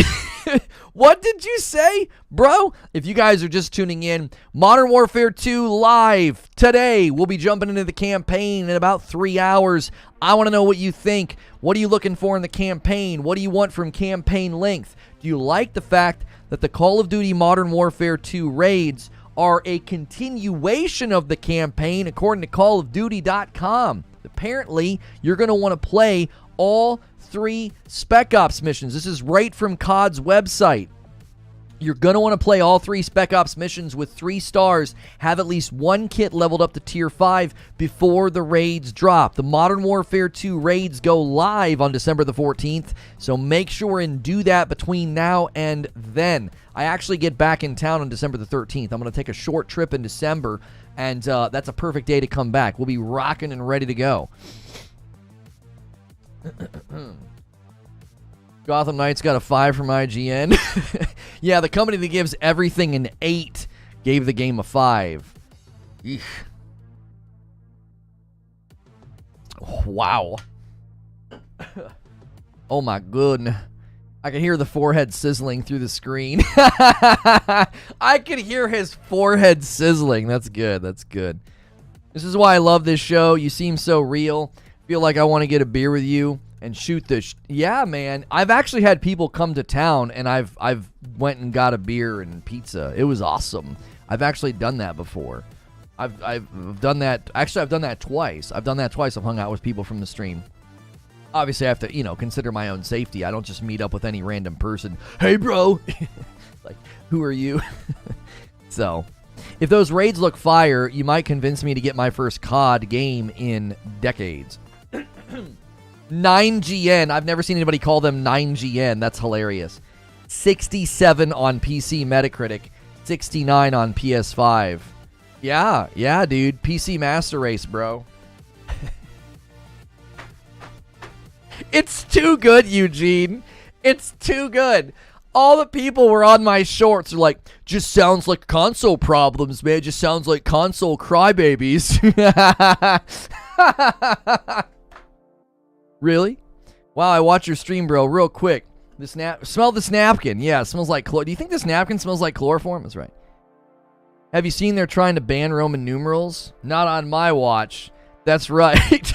What did you say, bro? If you guys are just tuning in, Modern Warfare 2 live today. We'll be jumping into the campaign in about 3 hours. I want to know what you think. What are you looking for in the campaign? What do you want from campaign length? Do you like the fact that the Call of Duty Modern Warfare 2 raids are a continuation of the campaign according to callofduty.com? Apparently, you're going to want to play all 3 Spec Ops missions. This is right from COD's website. You're going to want to play all 3 Spec Ops missions with 3 stars, have at least 1 kit leveled up to Tier 5 before the raids drop. The Modern Warfare 2 raids go live on December the 14th, so make sure and do that between now and then. I actually get back in town on December the 13th. I'm going to take a short trip in December, and that's a perfect day to come back. We'll be rocking and ready to go. Gotham Knights got a 5 from IGN. Yeah, the company that gives everything an 8 gave the game a 5. Eesh. Wow. Oh my goodness. I can hear the forehead sizzling through the screen. I can hear his forehead sizzling. That's good. That's good. This is why I love this show. You seem so real. Feel like I want to get a beer with you and shoot this. Yeah, man. I've actually had people come to town, and I've went and got a beer and pizza. It was awesome. I've actually done that before. I've done that. Actually, I've done that twice. I've hung out with people from the stream. Obviously, I have to, consider my own safety. I don't just meet up with any random person. Hey, bro. Like, who are you? So, if those raids look fire, you might convince me to get my first COD game in decades. 9GN. I've never seen anybody call them 9GN. That's hilarious. 67 on PC Metacritic. 69 on PS5. Yeah, dude. PC Master Race, bro. It's too good, Eugene. It's too good. All the people were on my shorts are like, just sounds like console problems, man. Just sounds like console crybabies. Really? Wow, I watched your stream, bro, real quick. Smell this napkin. Yeah, it smells like do you think this napkin smells like chloroform? That's right. Have you seen they're trying to ban Roman numerals? Not on my watch. That's right.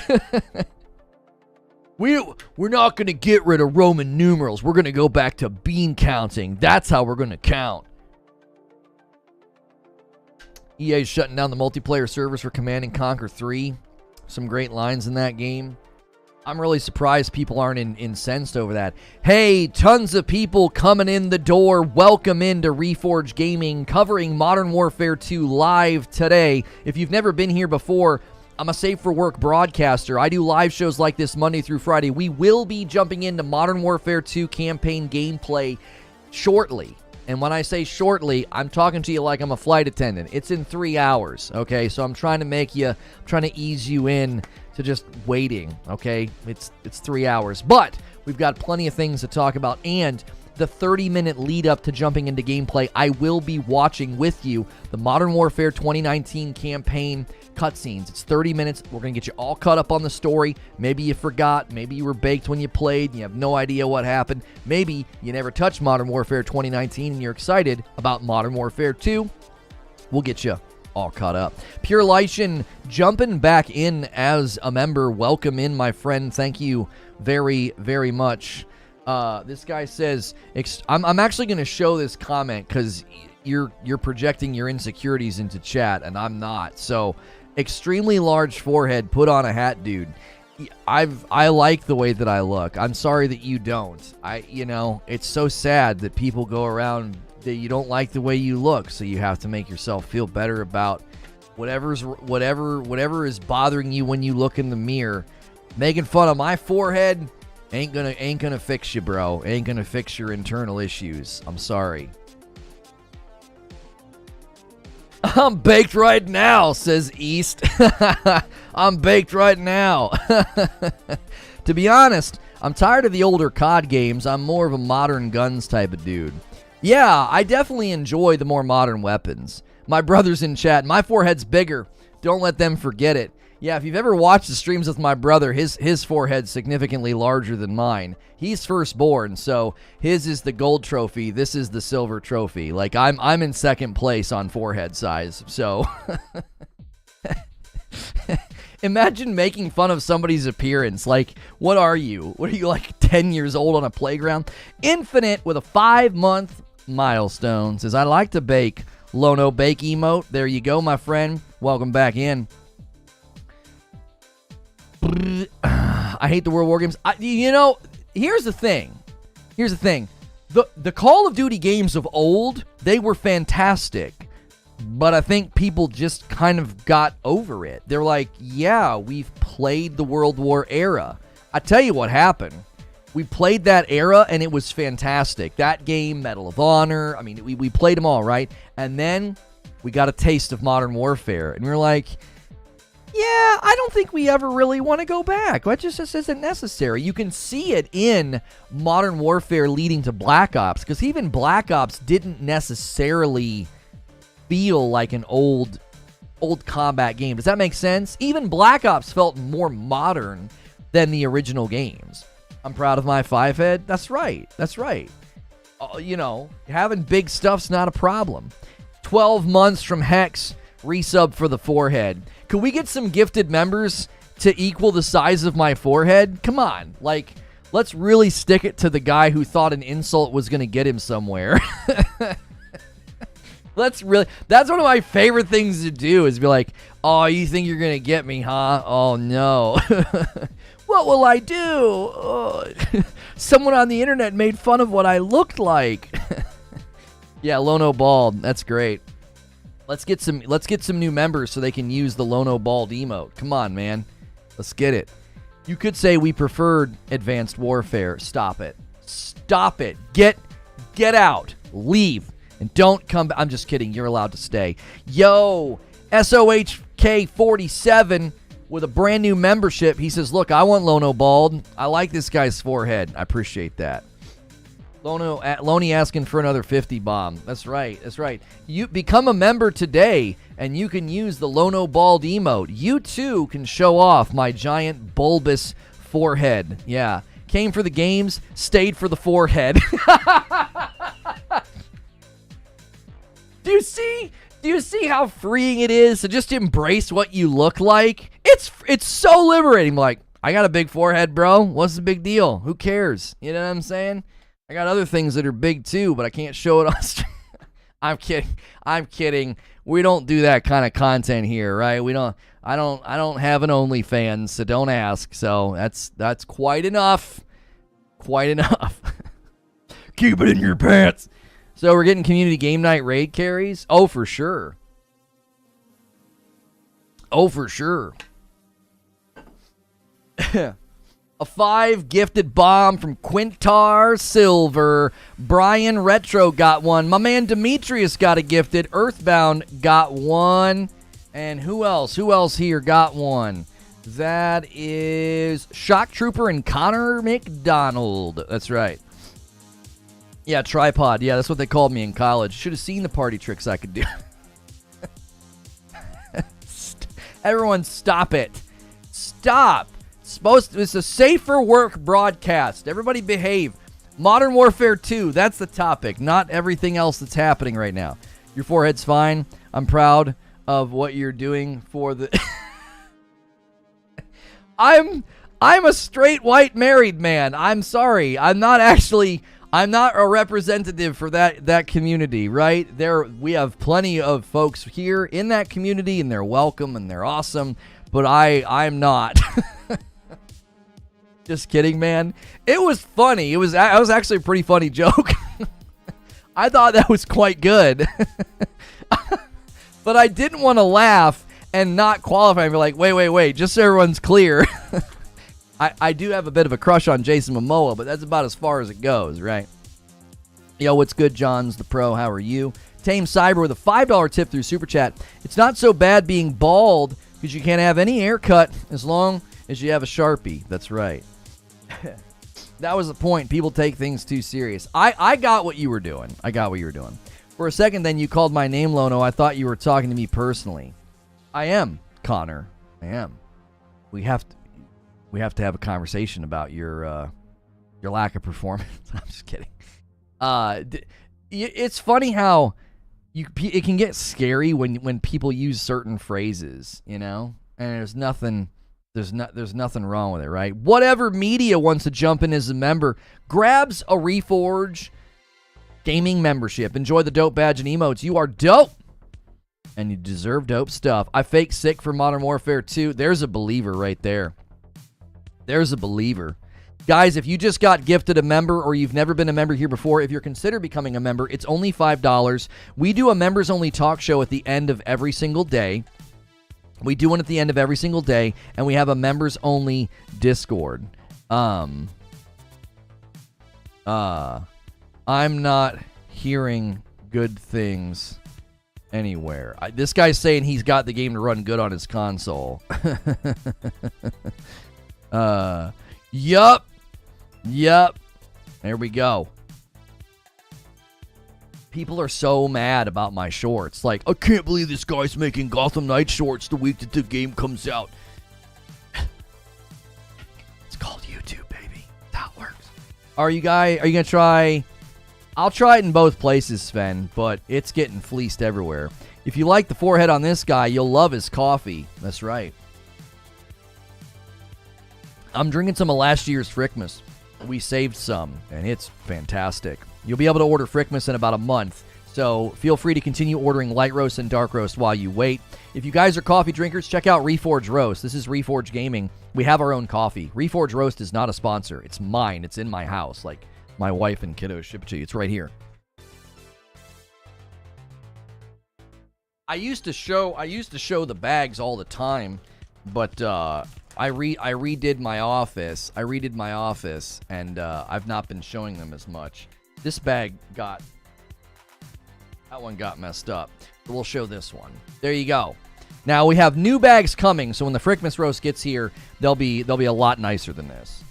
We're not going to get rid of Roman numerals. We're going to go back to bean counting. That's how we're going to count. EA's shutting down the multiplayer servers for Command & Conquer 3. Some great lines in that game. I'm really surprised people aren't incensed over that. Hey, tons of people coming in the door. Welcome into Reforge Gaming, covering Modern Warfare 2 live today. If you've never been here before, I'm a safe-for-work broadcaster. I do live shows like this Monday through Friday. We will be jumping into Modern Warfare 2 campaign gameplay shortly. And when I say shortly, I'm talking to you like I'm a flight attendant. It's in 3 hours, okay? So I'm trying to ease you in to just waiting, okay? It's 3 hours. But we've got plenty of things to talk about, and the 30-minute lead up to jumping into gameplay, I will be watching with you the Modern Warfare 2019 campaign cutscenes. It's 30 minutes. We're going to get you all caught up on the story. Maybe you forgot. Maybe you were baked when you played and you have no idea what happened. Maybe you never touched Modern Warfare 2019 and you're excited about Modern Warfare 2. We'll get you all caught up. Pure Lycian jumping back in as a member. Welcome in, my friend. Thank you very, very much. This guy says, I'm actually going to show this comment because you're projecting your insecurities into chat, and I'm not. So, extremely large forehead, put on a hat, dude. I like the way that I look. I'm sorry that you don't. It's so sad that people go around that you don't like the way you look, so you have to make yourself feel better about whatever is bothering you when you look in the mirror. Making fun of my forehead ain't gonna fix you, bro. Ain't gonna fix your internal issues. I'm sorry. I'm baked right now, says East. I'm baked right now. To be honest, I'm tired of the older COD games. I'm more of a modern guns type of dude. Yeah, I definitely enjoy the more modern weapons. My brother's in chat. My forehead's bigger. Don't let them forget it. Yeah, if you've ever watched the streams with my brother, his forehead's significantly larger than mine. He's firstborn, so his is the gold trophy. This is the silver trophy. Like, I'm in second place on forehead size, so... Imagine making fun of somebody's appearance. Like, what are you? What are you, like 10 years old on a playground? Infinite with a 5-month milestone says, I like to bake. Lono bake emote. There you go, my friend. Welcome back in. I hate the World War games. Here's the thing. The Call of Duty games of old, they were fantastic. But I think people just kind of got over it. They're like, yeah, we've played the World War era. I tell you what happened. We played that era, and it was fantastic. That game, Medal of Honor, I mean, we played them all, right? And then we got a taste of Modern Warfare, and we were like, yeah, I don't think we ever really want to go back. That just isn't necessary. You can see it in Modern Warfare leading to Black Ops, because even Black Ops didn't necessarily feel like an old combat game. Does that make sense? Even Black Ops felt more modern than the original games. I'm proud of my 5-head. That's right. Having big stuff's not a problem. 12 months from Hex, resub for the 4-head. Could we get some gifted members to equal the size of my 4-head? Come on. Let's really stick it to the guy who thought an insult was going to get him somewhere. That's one of my favorite things to do is be like, oh, you think you're going to get me, huh? Oh, no. What will I do? Oh. Someone on the internet made fun of what I looked like. Yeah, Lono bald. That's great. Let's get some new members so they can use the Lono bald emote. Come on, man. Let's get it. You could say we preferred Advanced Warfare. Stop it. Stop it. Get out. Leave. And don't come back. I'm just kidding. You're allowed to stay. Yo, SOHK47 with a brand new membership. He says, look, I want Lono bald. I like this guy's 4-head. I appreciate that. Loney asking for another 50 bomb. That's right. You become a member today, and you can use the Lono bald emote. You, too, can show off my giant bulbous 4-head. Yeah. Came for the games, stayed for the 4-head. Do you see how freeing it is to just embrace what you look like? It's so liberating. Like, I got a big 4-head, bro. What's the big deal? Who cares? You know what I'm saying? I got other things that are big too, but I can't show it on stream. I'm kidding. We don't do that kind of content here, right? I don't have an OnlyFans, so don't ask. So that's quite enough. Keep it in your pants. So we're getting community game night raid carries? Oh, for sure. A 5 gifted bomb from Quintar Silver. Brian Retro got one. My man Demetrius got a gifted. Earthbound got one. And who else? Who else here got one? That is Shock Trooper and Connor McDonald. That's right. Yeah, tripod. Yeah, that's what they called me in college. Should have seen the party tricks I could do. Everyone stop it. Stop. It's a safer work broadcast. Everybody behave. Modern Warfare 2, that's the topic, not everything else that's happening right now. Your 4-head's fine. I'm proud of what you're doing for the... I'm a straight white married man. I'm sorry. I'm not a representative for that community, right? We have plenty of folks here in that community, and they're welcome and they're awesome, but I'm not. Just kidding, man. It was funny. It was actually a pretty funny joke. I thought that was quite good. But I didn't want to laugh and not qualify and be like, wait, just so everyone's clear. I do have a bit of a crush on Jason Momoa, but that's about as far as it goes, right? Yo, what's good, John's the Pro? How are you? Tame Cyber with a $5 tip through Super Chat. It's not so bad being bald because you can't have any haircut as long as you have a Sharpie. That's right. That was the point. People take things too serious. I got what you were doing. For a second, then, you called my name, Lono. I thought you were talking to me personally. I am, Connor. I am. We have to have a conversation about your lack of performance. I'm just kidding. It's funny how it can get scary when people use certain phrases, you know? And there's nothing wrong with it, right? Whatever media wants to jump in as a member grabs a Reforge Gaming membership. Enjoy the dope badge and emotes. You are dope, and you deserve dope stuff. I fake sick for Modern Warfare 2. There's a believer right there. There's a believer. Guys, if you just got gifted a member or you've never been a member here before, if you're considering becoming a member, it's only $5. We do a members-only talk show at the end of every single day. We do one at the end of every single day, and we have a members-only Discord. I'm not hearing good things anywhere. This guy's saying he's got the game to run good on his console. Yup. There we go. People are so mad about my shorts. Like, I can't believe this guy's making Gotham Knight shorts the week that the game comes out. It's called YouTube, baby. That works. Are you going to try? I'll try it in both places, Sven, but it's getting fleeced everywhere. If you like the forehead on this guy, you'll love his coffee. That's right. I'm drinking some of last year's Frickmas. We saved some, and it's fantastic. You'll be able to order Frickmas in about a month, so feel free to continue ordering light roast and dark roast while you wait. If you guys are coffee drinkers, check out Reforge Roast. This is Reforge Gaming. We have our own coffee. Reforge Roast is not a sponsor. It's mine. It's in my house. Like, my wife and kiddos ship it to you. It's right here. I used to show the bags all the time, but I redid my office. And I've not been showing them as much. This bag that one got messed up. So we'll show this one. There you go. Now we have new bags coming, so when the Frickmas roast gets here, they'll be a lot nicer than this.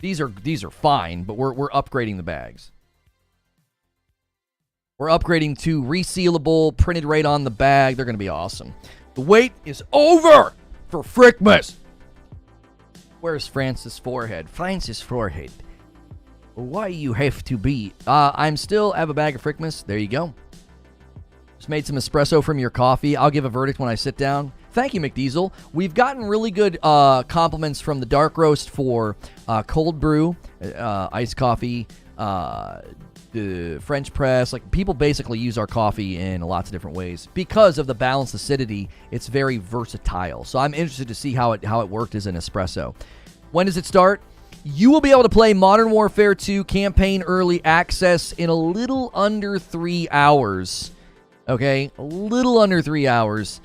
These are fine, but we're upgrading the bags. We're upgrading to resealable, printed right on the bag. They're going to be awesome. The wait is over for Frickmas. Where's Francis' forehead? Francis' forehead. Why you have to be? I'm still have a bag of Frickmas. There you go. Just made some espresso from your coffee. I'll give a verdict when I sit down. Thank you, McDiesel. We've gotten really good compliments from the dark roast for cold brew, iced coffee, the French press. Like, people basically use our coffee in lots of different ways because of the balanced acidity. It's very versatile. So I'm interested to see how it worked as an espresso. When does it start? You will be able to play Modern Warfare 2 Campaign Early Access in a little under 3 hours. Okay? A little under 3 hours.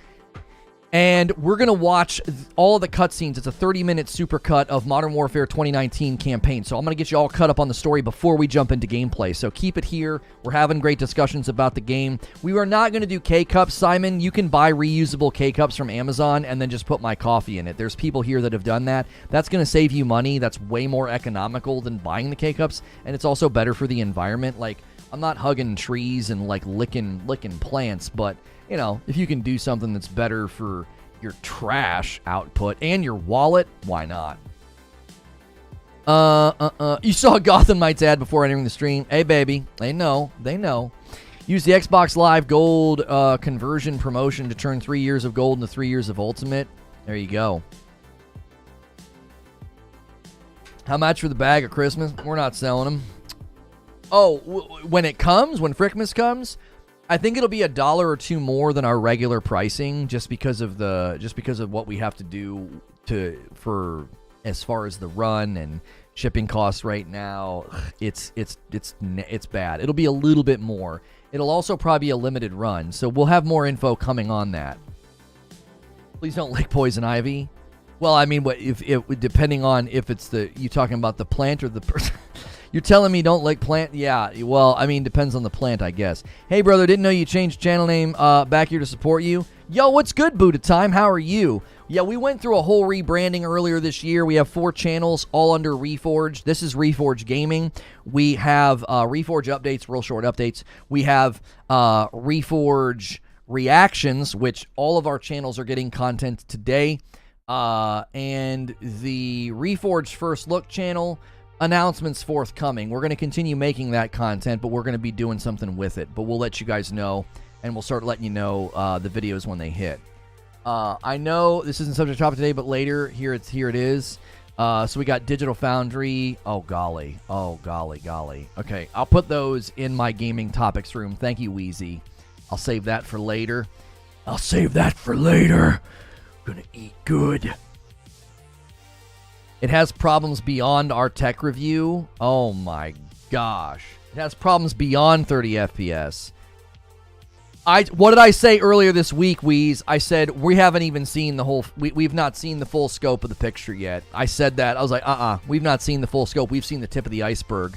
And we're going to watch all the cutscenes. It's a 30-minute supercut of Modern Warfare 2019 campaign. So I'm going to get you all cut up on the story before we jump into gameplay. So keep it here. We're having great discussions about the game. We are not going to do K-Cups, Simon. You can buy reusable K-Cups from Amazon and then just put my coffee in it. There's people here that have done that. That's going to save you money. That's way more economical than buying the K-Cups. And it's also better for the environment. Like, I'm not hugging trees and, like, licking plants, but, you know, if you can do something that's better for your trash output and your wallet, why not? You saw Gotham Knights ad before entering the stream. Hey, baby. They know. Use the Xbox Live Gold conversion promotion to turn 3 years of Gold into 3 years of Ultimate. There you go. How much for the bag of Christmas? We're not selling them. Oh, when Frickmas comes, I think it'll be $1 or $2 more than our regular pricing, just because of what we have to do for as far as the run and shipping costs right now. It's bad. It'll be a little bit more. It'll also probably be a limited run, so we'll have more info coming on that. Please don't lick poison ivy. Well, I mean, if depending on if it's you talking about the plant or the person. You're telling me don't lick plant? Yeah, well, I mean, depends on the plant, I guess. Hey, brother, didn't know you changed channel name back here to support you. Yo, what's good, Buddha Time? How are you? Yeah, we went through a whole rebranding earlier this year. We have 4 channels, all under Reforge. This is Reforge Gaming. We have Reforge updates, real short updates. We have Reforge Reactions, which all of our channels are getting content today. And the Reforge First Look channel, announcements forthcoming. We're going to continue making that content, but we're going to be doing something with it. But we'll let you guys know, and we'll start letting you know the videos when they hit. I know this isn't subject topic today, but later, here it is. So we got Digital Foundry. Oh, golly. Okay, I'll put those in my gaming topics room. Thank you, Wheezy. I'll save that for later. Gonna eat good. It has problems beyond our tech review. Oh my gosh. It has problems beyond 30 FPS. What did I say earlier this week, Wheeze? I said we haven't even seen the whole... We've not seen the full scope of the picture yet. I said that. I was like, we've not seen the full scope. We've seen the tip of the iceberg.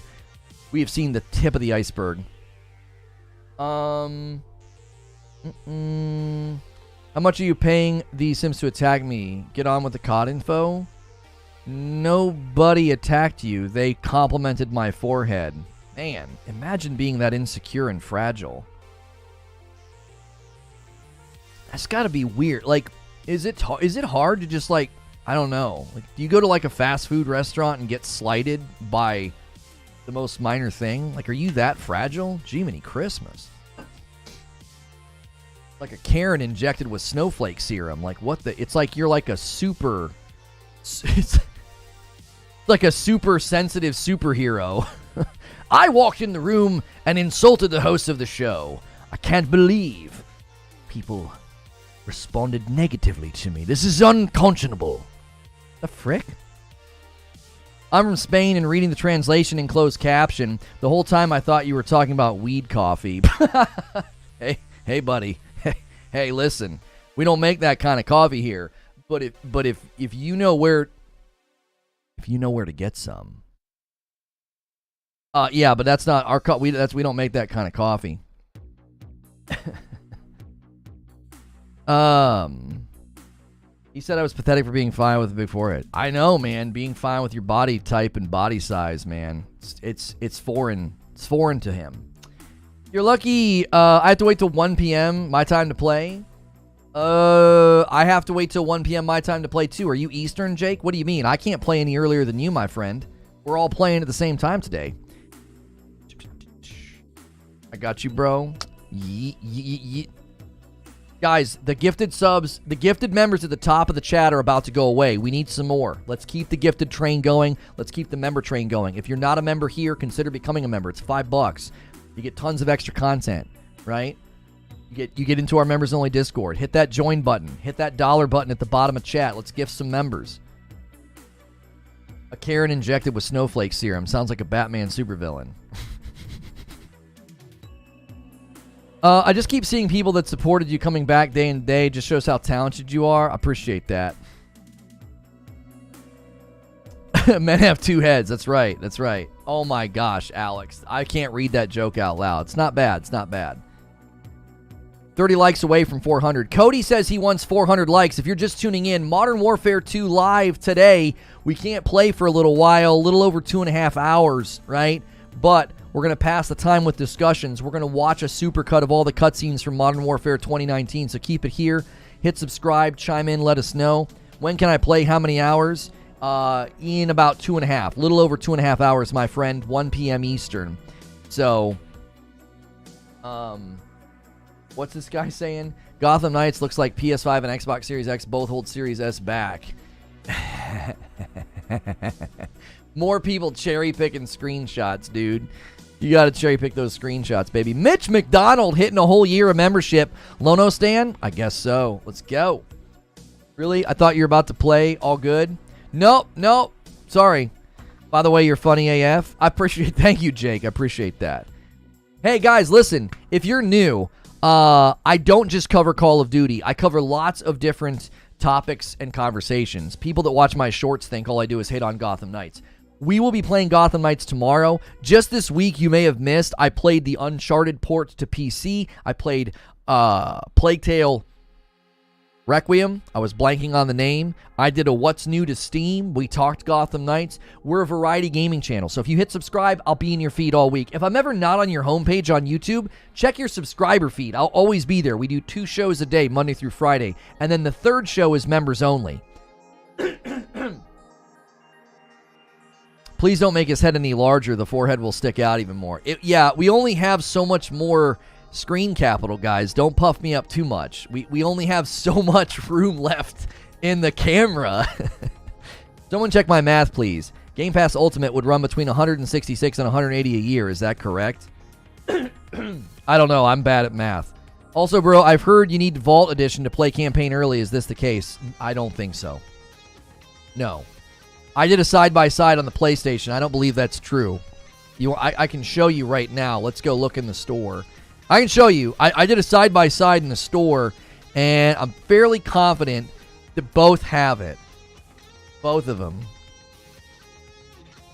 We have seen the tip of the iceberg. How much are you paying these Sims to attack me? Get on with the COD info? Nobody attacked you. They complimented my forehead. Man, imagine being that insecure and fragile. That's got to be weird. Like, is it hard to just, like, I don't know. Like, do you go to, like, a fast food restaurant and get slighted by the most minor thing? Like, are you that fragile? Jiminy Christmas. Like a Karen injected with snowflake serum. Like, what the... It's like you're like a super... It's like a super sensitive superhero. I walked in the room and insulted the host of the show. I can't believe people responded negatively to me. This is unconscionable. The frick? I'm from Spain and reading the translation in closed caption. The whole time I thought you were talking about weed coffee. Hey, buddy. Hey, listen. We don't make that kind of coffee here. But if you know where to get some. Yeah, but that's not our we don't make that kind of coffee. He said I was pathetic for being fine with it before it. I know, man. Being fine with your body type and body size, man. It's foreign. It's foreign to him. You're lucky. I have to wait till 1 p.m. my time to play. I have to wait till 1 p.m. my time to play too. Are you Eastern, Jake? What do you mean? I can't play any earlier than you, my friend. We're all playing at the same time today. I got you, bro. Guys, the gifted subs, the gifted members at the top of the chat are about to go away. We need some more. Let's keep the gifted train going. Let's keep the member train going. If you're not a member here, consider becoming a member. It's $5. You get tons of extra content, right? You get into our members only Discord. Hit that join button. Hit that dollar button at the bottom of chat. Let's gift some members. A Karen injected with snowflake serum. Sounds like a Batman supervillain. I just keep seeing people that supported you coming back day and day. Just shows how talented you are. I appreciate that. Men have two heads. That's right. That's right. Oh my gosh, Alex. I can't read that joke out loud. It's not bad. It's not bad. 30 likes away from 400. Cody says he wants 400 likes. If you're just tuning in, Modern Warfare 2 live today. We can't play for a little while, a little over 2.5 hours, right? But we're going to pass the time with discussions. We're going to watch a supercut of all the cutscenes from Modern Warfare 2019. So keep it here. Hit subscribe. Chime in. Let us know. When can I play? How many hours? In about 2.5. A little over 2.5 hours, my friend. 1 p.m. Eastern. So, what's this guy saying? Gotham Knights looks like PS5 and Xbox Series X both hold Series S back. More people cherry picking screenshots, dude. You got to cherry pick those screenshots, baby. Mitch McDonald hitting a whole year of membership. Lono Stan? I guess so. Let's go. Really? I thought you were about to play. All good? Nope. Sorry. By the way, you're funny AF. Thank you, Jake. I appreciate that. Hey, guys, listen. If you're new, I don't just cover Call of Duty. I cover lots of different topics and conversations. People that watch my shorts think all I do is hate on Gotham Knights. We will be playing Gotham Knights tomorrow. Just this week, you may have missed, I played the Uncharted port to PC. I played Plague Tale Requiem. I was blanking on the name. I did a What's New to Steam. We talked Gotham Knights. We're a variety gaming channel. So if you hit subscribe, I'll be in your feed all week. If I'm ever not on your homepage on YouTube, check your subscriber feed. I'll always be there. We do 2 shows a day, Monday through Friday. And then the 3rd show is members only. Please don't make his head any larger. The forehead will stick out even more. Yeah, we only have so much more screen capital, guys. Don't puff me up too much. We only have so much room left in the camera. Someone check my math, please. Game Pass Ultimate would run between 166 and 180 a year. Is that correct? I don't know. I'm bad at math. Also, bro, I've heard you need Vault Edition to play campaign early. Is this the case? I don't think so. No. I did a side-by-side on the PlayStation. I don't believe that's true. I can show you right now. Let's go look in the store. I can show you. I did a side-by-side in the store, and I'm fairly confident that both have it. Both of them.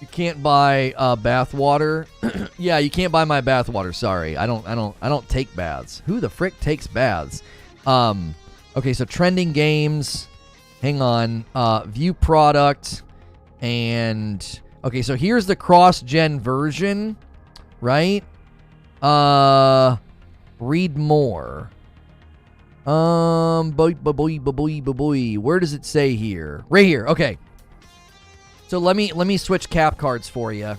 You can't buy bath water. Yeah, you can't buy my bath water. Sorry, I don't take baths. Who the frick takes baths? Okay, so trending games. Hang on. View product. And okay, so here's the cross-gen version, right? Read more. Where does it say here? Right here. Okay. So let me switch cap cards for you.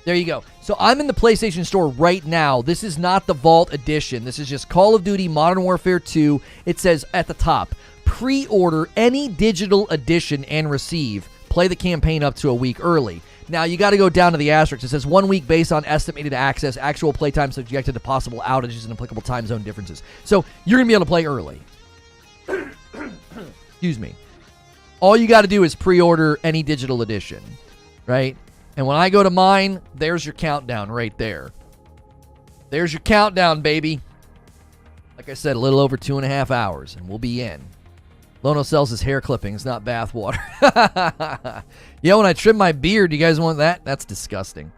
There you go. So I'm in the PlayStation Store right now. This is not the Vault Edition. This is just Call of Duty Modern Warfare 2. It says at the top, pre-order any digital edition and receive. Play the campaign up to a week early. Now, you got to go down to the asterisk. It says 1 week based on estimated access, actual playtime subjected to possible outages and applicable time zone differences. So, you're going to be able to play early. Excuse me. All you got to do is pre-order any digital edition, right? And when I go to mine, there's your countdown right there. There's your countdown, baby. Like I said, a little over 2.5 hours, and we'll be in. Lono sells his hair clippings, not bath water. Yeah, when I trim my beard, you guys want that? That's disgusting.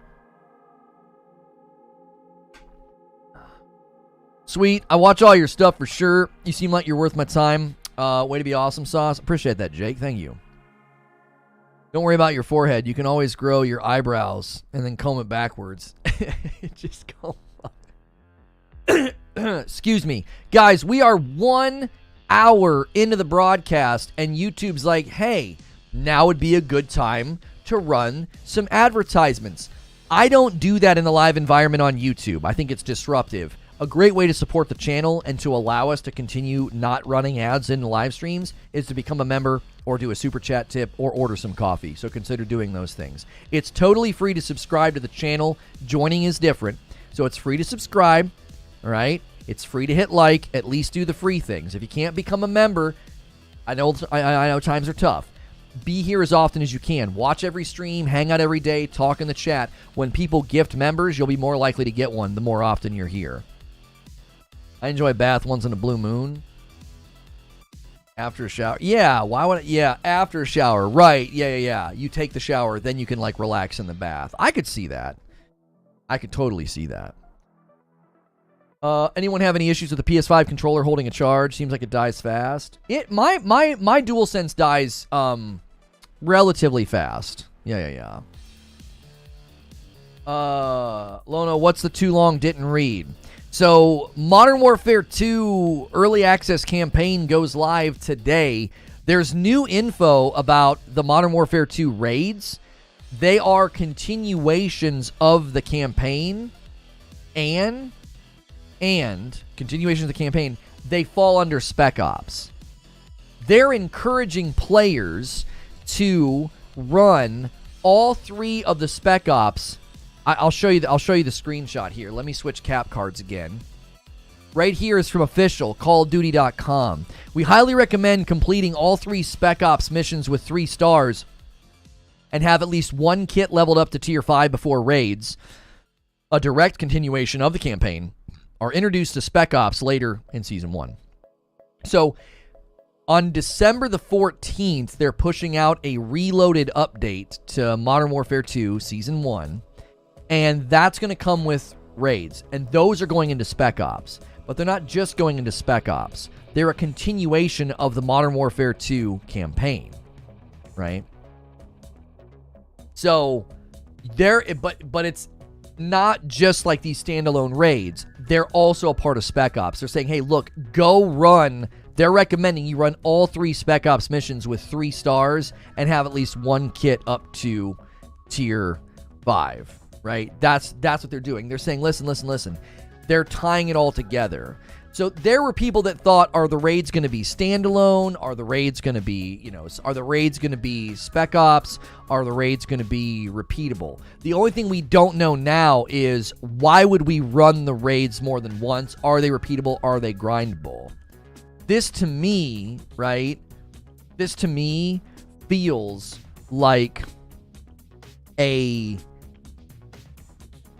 Sweet. I watch all your stuff for sure. You seem like you're worth my time. Way to be awesome, Sauce. Appreciate that, Jake. Thank you. Don't worry about your forehead. You can always grow your eyebrows and then comb it backwards. Just comb up. Excuse me. Guys, we are 1 hour into the broadcast, and YouTube's like, hey, now would be a good time to run some advertisements. I don't do that in the live environment on YouTube. I think it's disruptive. A great way to support the channel and to allow us to continue not running ads in the live streams is to become a member or do a super chat tip or order some coffee. So consider doing those things. It's totally free to subscribe to the channel. Joining is different. So it's free to subscribe, all right? It's free to hit like. At least do the free things. If you can't become a member, I know times are tough. Be here as often as you can. Watch every stream, hang out every day, talk in the chat. When people gift members, you'll be more likely to get one the more often you're here. I enjoy bath once in a blue moon. After a shower. Yeah, why would yeah, after a shower. Right. Yeah. You take the shower, then you can like relax in the bath. I could see that. I could totally see that. Anyone have any issues with the PS5 controller holding a charge? Seems like it dies fast. My DualSense dies relatively fast. Yeah. Lono, what's the too long didn't read? So, Modern Warfare 2 Early Access campaign goes live today. There's new info about the Modern Warfare 2 raids. They are continuations of the campaign, and continuations of the campaign, they fall under Spec Ops. They're encouraging players to run all 3 of the Spec Ops. I'll show you the screenshot here. Let me switch cap cards again. Right here is from official CallOfDuty.com. We highly recommend completing all 3 Spec Ops missions with 3 stars and have at least 1 kit leveled up to tier 5 before raids. A direct continuation of the campaign are introduced to Spec Ops later in Season 1. So, on December the 14th, they're pushing out a reloaded update to Modern Warfare 2 Season 1. And that's going to come with raids. And those are going into Spec Ops. But they're not just going into Spec Ops. They're a continuation of the Modern Warfare 2 campaign. Right? So, but it's not just like these standalone raids. They're also a part of Spec Ops. They're saying, hey, look, go run. They're recommending you run all 3 Spec Ops missions with 3 stars and have at least 1 kit up to tier 5. Right? That's what they're doing. They're saying, listen. They're tying it all together. So there were people that thought, are the raids going to be standalone? Are the raids going to be, are the raids going to be Spec Ops? Are the raids going to be repeatable? The only thing we don't know now is, why would we run the raids more than once? Are they repeatable? Are they grindable? This to me, right? This to me feels like a...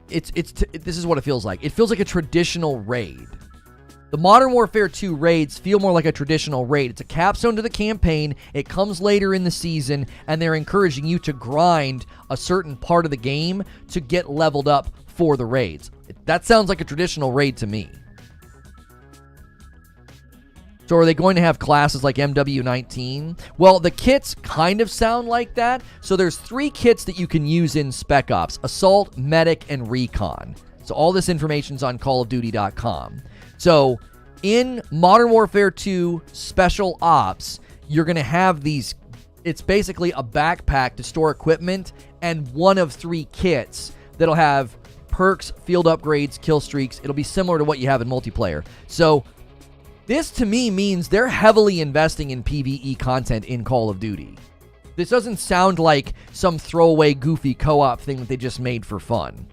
This is what it feels like. It feels like a traditional raid. The Modern Warfare 2 raids feel more like a traditional raid. It's a capstone to the campaign. It comes later in the season, and they're encouraging you to grind a certain part of the game to get leveled up for the raids. That sounds like a traditional raid to me. So are they going to have classes like MW19? Well, the kits kind of sound like that. So there's 3 kits that you can use in Spec Ops: Assault, Medic, and Recon. So all this information's on callofduty.com. So in Modern Warfare 2 Special Ops, you're going to have these... It's basically a backpack to store equipment and one of 3 kits that'll have perks, field upgrades, kill streaks. It'll be similar to what you have in multiplayer. So this to me means they're heavily investing in PvE content in Call of Duty. This doesn't sound like some throwaway goofy co-op thing that they just made for fun.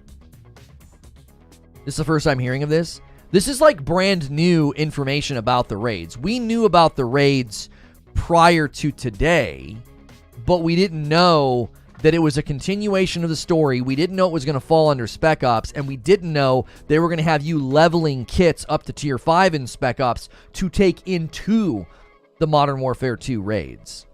This is the first time hearing of this. This is like brand new information about the raids. We knew about the raids prior to today, but we didn't know that it was a continuation of the story. We didn't know it was going to fall under Spec Ops, and we didn't know they were going to have you leveling kits up to Tier 5 in Spec Ops to take into the Modern Warfare 2 raids.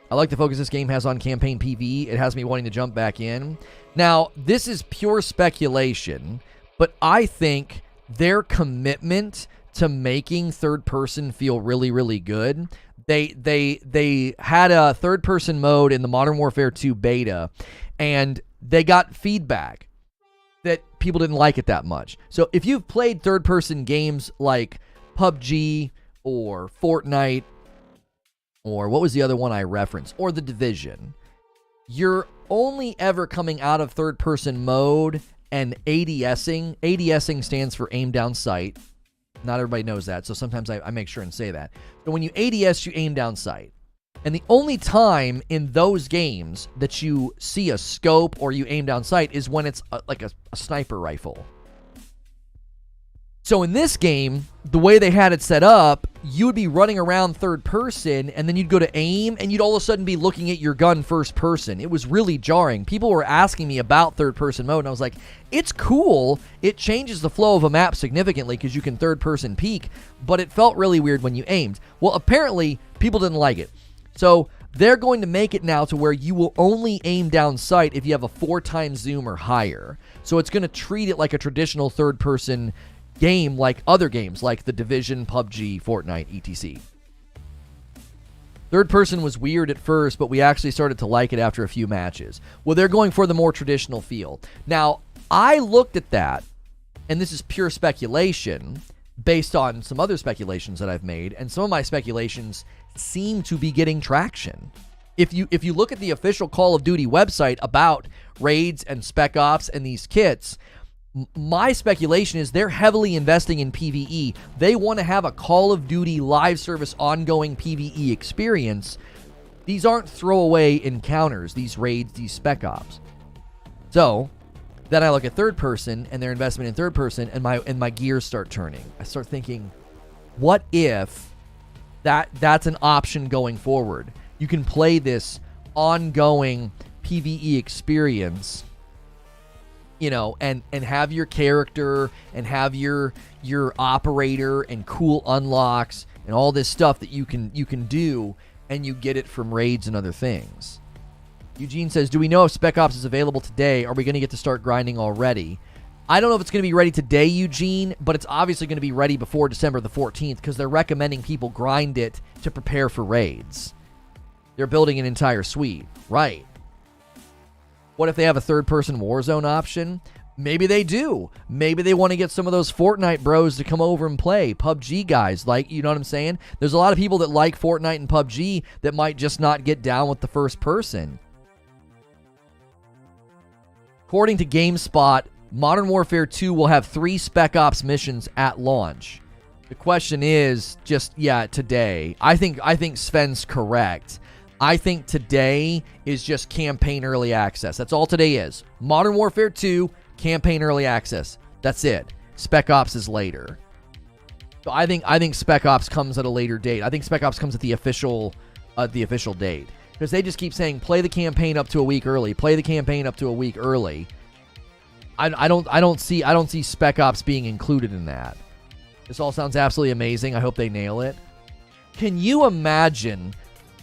I like the focus this game has on campaign PvE. It has me wanting to jump back in. Now, this is pure speculation, but I think their commitment to making third person feel really, really good. They had a third person mode in the Modern Warfare 2 beta, and they got feedback that people didn't like it that much. So if you've played third person games like PUBG or Fortnite, or what was the other one I referenced, or The Division, you're only ever coming out of third person mode and ADSing. ADSing stands for aim down sight. Not everybody knows that, so sometimes I make sure and say that. But when you ADS, you aim down sight. And the only time in those games that you see a scope or you aim down sight is when it's like a sniper rifle. So in this game, the way they had it set up, you would be running around third person, and then you'd go to aim, and you'd all of a sudden be looking at your gun first person. It was really jarring. People were asking me about third person mode, and I was like, it's cool. It changes the flow of a map significantly because you can third person peek, but it felt really weird when you aimed. Well, apparently, people didn't like it. So they're going to make it now to where you will only aim down sight if you have a 4x zoom or higher. So it's going to treat it like a traditional third person game, like other games like The Division, PUBG, Fortnite, etc. Third person was weird at first, but we actually started to like it after a few matches. Well, they're going for the more traditional feel. Now, I looked at that, and this is pure speculation based on some other speculations that I've made, and some of my speculations seem to be getting traction. If you look at the official Call of Duty website about raids and Spec Ops and these kits, my speculation is they're heavily investing in PvE. They want to have a Call of Duty live service ongoing PvE experience. These aren't throwaway encounters, these raids, these Spec Ops. So then I look at third person and their investment in third person, and my gears start turning. I start thinking, what if that's an option going forward? You can play this ongoing PvE experience, you know, and have your character and have your operator and cool unlocks and all this stuff that you can do, and you get it from raids and other things. Eugene says, do we know if Spec Ops is available today? Are we going to get to start grinding already? I don't know if it's going to be ready today, Eugene, but it's obviously going to be ready before December the 14th because they're recommending people grind it to prepare for raids. They're building an entire suite. Right. What if they have a third-person Warzone option? Maybe they do. Maybe they want to get some of those Fortnite bros to come over and play. PUBG guys, like, you know what I'm saying? There's a lot of people that like Fortnite and PUBG that might just not get down with the first person. According to GameSpot, Modern Warfare 2 will have 3 Spec Ops missions at launch. The question is just, today. I think Sven's correct. I think today is just campaign early access. That's all today is. Modern Warfare 2, campaign early access. That's it. Spec Ops is later. So I think Spec Ops comes at a later date. I think Spec Ops comes at the official date. Because they just keep saying, play the campaign up to a week early. Play the campaign up to a week early. I don't see Spec Ops being included in that. This all sounds absolutely amazing. I hope they nail it. Can you imagine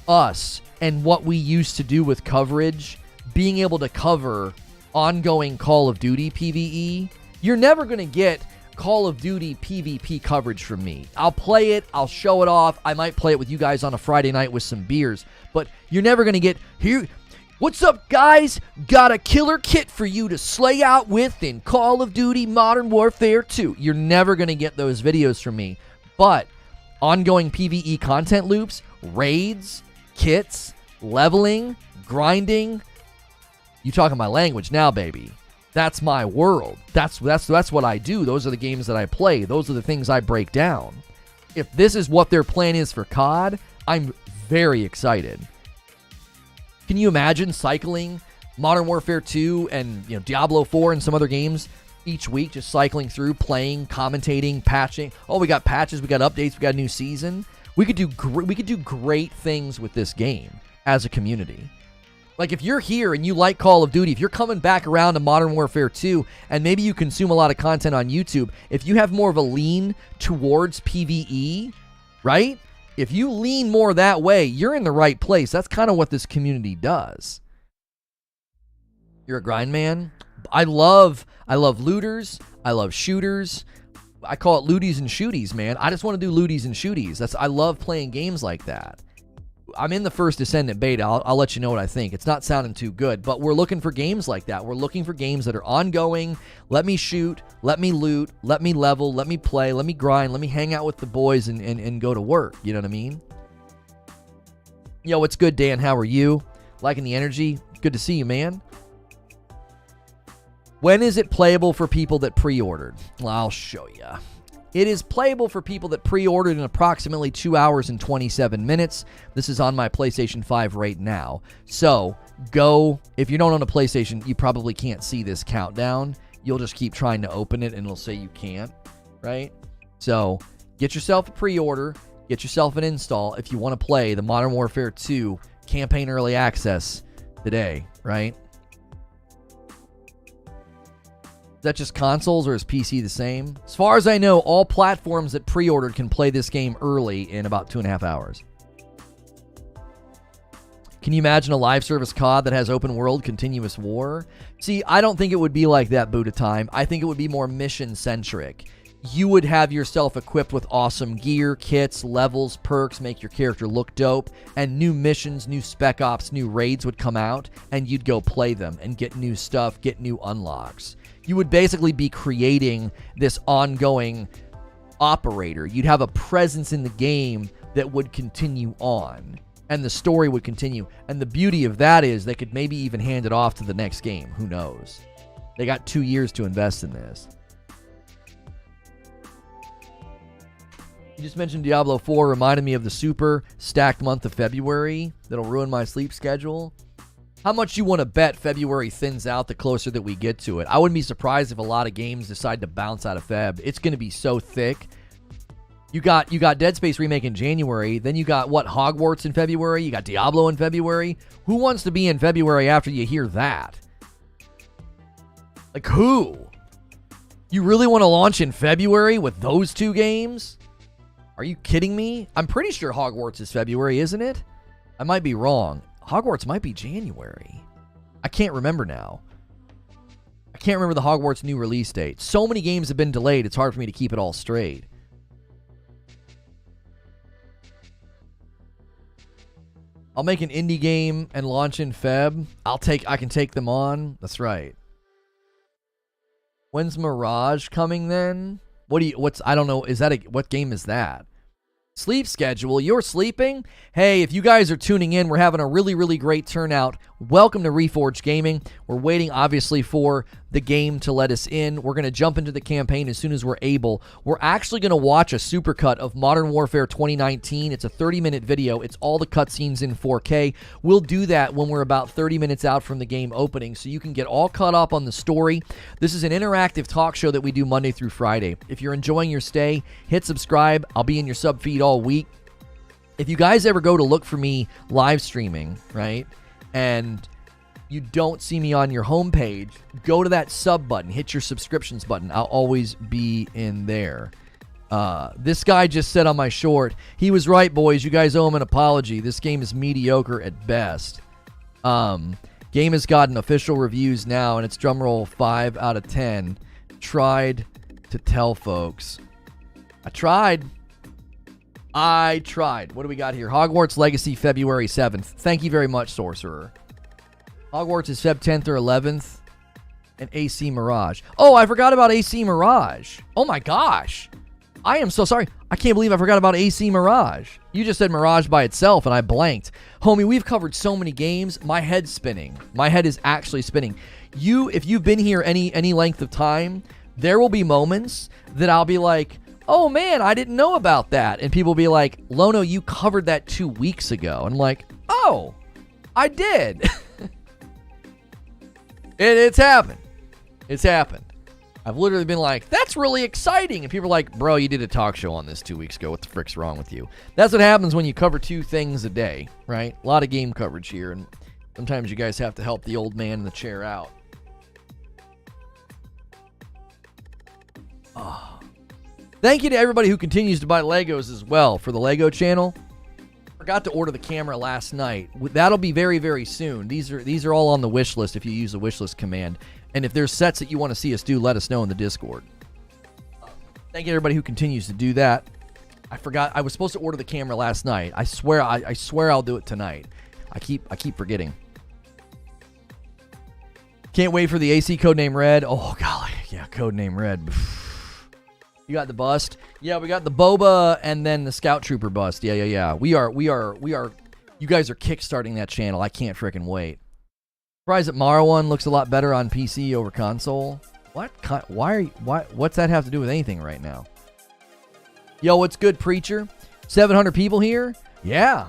us and what we used to do with coverage being able to cover ongoing Call of Duty PvE? You're never going to get Call of Duty PvP coverage from me. I'll play it. I'll show it off. I might play it with you guys on a Friday night with some beers. But you're never going to get, here, what's up, guys? Got a killer kit for you to slay out with in Call of Duty Modern Warfare 2. You're never going to get those videos from me. But ongoing PvE content loops, raids, kits, leveling, grinding. You talking my language now, baby. That's my world. That's what I do. Those are the games that I play. Those are the things I break down. If this is what their plan is for COD, I'm very excited. Can you imagine cycling Modern Warfare 2 and Diablo 4 and some other games each week, just cycling through, playing, commentating, patching? Oh, we got patches, we got updates, we got a new season. We could do great things with this game as a community. Like, if you're here and you like Call of Duty, if you're coming back around to Modern Warfare 2, and maybe you consume a lot of content on YouTube, if you have more of a lean towards PvE, right? If you lean more that way, you're in the right place. That's kind of what this community does. You're a grind man? I love looters. I love shooters. I call it looties and shooties, man. I just want to do looties and shooties. I love playing games like that. I'm in the first Descendant beta. I'll let you know what I think. It's not sounding too good, but we're looking for games like that. We're looking for games that are ongoing. Let me shoot, let me loot, let me level, let me play, let me grind, let me hang out with the boys and go to work. You know what I mean? Yo, what's good, Dan? How are you? Liking the energy? Good to see you, man. When is it playable for people that pre-ordered? Well, I'll show you. It is playable for people that pre-ordered in approximately 2 hours and 27 minutes. This is on my PlayStation 5 right now. So, go. If you don't own a PlayStation, you probably can't see this countdown. You'll just keep trying to open it, and it'll say you can't, right? So, get yourself a pre-order. Get yourself an install if you want to play the Modern Warfare 2 Campaign Early Access today, right? Is that just consoles, or is PC the same? As far as I know, all platforms that pre-ordered can play this game early in about 2.5 hours. Can you imagine a live service COD that has open world continuous war? See, I don't think it would be like that, Buddha Time. I think it would be more mission-centric. You would have yourself equipped with awesome gear, kits, levels, perks, make your character look dope, and new missions, new spec ops, new raids would come out, and you'd go play them and get new stuff, get new unlocks. You would basically be creating this ongoing operator. You'd have a presence in the game that would continue on, and the story would continue. And the beauty of that is they could maybe even hand it off to the next game. Who knows? They got 2 years to invest in this. You just mentioned Diablo 4 reminded me of the super stacked month of February that'll ruin my sleep schedule. How much you want to bet February thins out the closer that we get to it? I wouldn't be surprised if a lot of games decide to bounce out of Feb. It's going to be so thick. You got Dead Space Remake in January. Then you got, Hogwarts in February. You got Diablo in February. Who wants to be in February after you hear that? Like, who? You really want to launch in February with those two games? Are you kidding me? I'm pretty sure Hogwarts is February, isn't it? I might be wrong. Hogwarts might be January. I can't remember now. I can't remember the Hogwarts new release date. So many games have been delayed, it's hard for me to keep it all straight. I'll make an indie game and launch in Feb. I can take them on. That's right. When's Mirage coming then? I don't know. What game is that? Sleep schedule. You're sleeping? Hey, if you guys are tuning in, we're having a really, really great turnout. Welcome to Reforge Gaming. We're waiting, obviously, for the game to let us in. We're going to jump into the campaign as soon as we're able. We're actually going to watch a supercut of Modern Warfare 2019. It's a 30-minute video. It's all the cutscenes in 4K. We'll do that when we're about 30 minutes out from the game opening, so you can get all caught up on the story. This is an interactive talk show that we do Monday through Friday. If you're enjoying your stay, hit subscribe. I'll be in your sub feed all week. if you guys ever go to look for me live streaming, right, and you don't see me on your homepage, go to that sub button, hit your subscriptions button. I'll always be in there. This guy just said on my short, he was right, boys. You guys owe him an apology. This game is mediocre at best. Game has gotten official reviews now, and it's drumroll 5 out of 10. Tried to tell folks. I tried. What do we got here? Hogwarts Legacy, February 7th. Thank you very much, Sorcerer. Hogwarts is Feb 10th or 11th. And AC Mirage. Oh, I forgot about AC Mirage. Oh my gosh. I am so sorry. I can't believe I forgot about AC Mirage. You just said Mirage by itself, and I blanked. Homie, we've covered so many games. My head's spinning. My head is actually spinning. If you've been here any length of time, there will be moments that I'll be like, oh man, I didn't know about that. And people will be like, Lono, you covered that 2 weeks ago. And I'm like, oh, I did. It's happened. It's happened. I've literally been like, that's really exciting. And people are like, bro, you did a talk show on this 2 weeks ago. What the frick's wrong with you? That's what happens when you cover 2 things a day, right? A lot of game coverage here. And sometimes you guys have to help the old man in the chair out. Oh. Thank you to everybody who continues to buy Legos as well for the Lego channel. Forgot to order the camera last night. That'll be very, very soon. These are all on the wish list if you use the wish list command. And if there's sets that you want to see us do, let us know in the Discord. Thank you to everybody who continues to do that. I forgot. I was supposed to order the camera last night. I swear I'll do it tonight. I keep forgetting. Can't wait for the AC Codename Red. Oh, golly. Yeah, Codename Red. You got the bust? Yeah, we got the Boba and then the Scout Trooper bust. Yeah. We are. You guys are kickstarting that channel. I can't freaking wait. Surprised that Marwan looks a lot better on PC over console. What? What's that have to do with anything right now? Yo, what's good, Preacher? 700 people here? Yeah.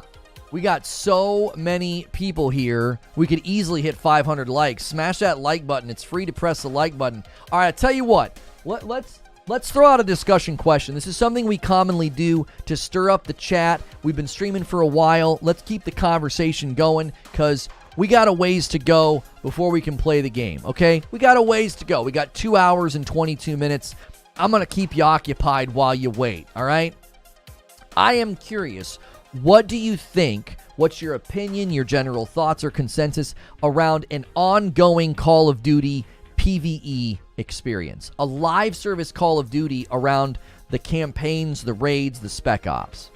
We got so many people here. We could easily hit 500 likes. Smash that like button. It's free to press the like button. All right, I tell you what. Let's throw out a discussion question. This is something we commonly do to stir up the chat. We've been streaming for a while. Let's keep the conversation going because we got a ways to go before we can play the game, okay? We got a ways to go. We got 2 hours and 22 minutes. I'm going to keep you occupied while you wait, all right? I am curious, what do you think, what's your opinion, your general thoughts or consensus around an ongoing Call of Duty PvE experience? A live service Call of Duty around the campaigns, the raids, the spec ops.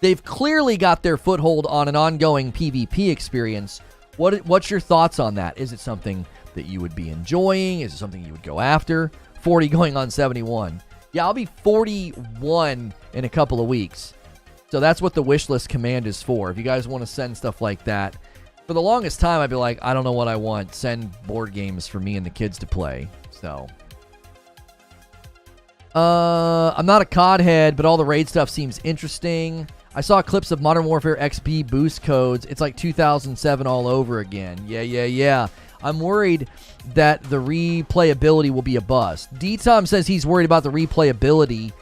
They've clearly got their foothold on an ongoing PvP experience. What's your thoughts on that? Is it something that you would be enjoying? Is it something you would go after? 40 going on 71. Yeah, I'll be 41 in a couple of weeks. So that's what the wishlist command is for. If you guys want to send stuff like that. For the longest time, I'd be like, I don't know what I want. Send board games for me and the kids to play. So I'm not a COD head, but all the raid stuff seems interesting. I saw clips of Modern Warfare XP boost codes. It's like 2007 all over again. Yeah. I'm worried that the replayability will be a bust. D-Tom says he's worried about the replayability.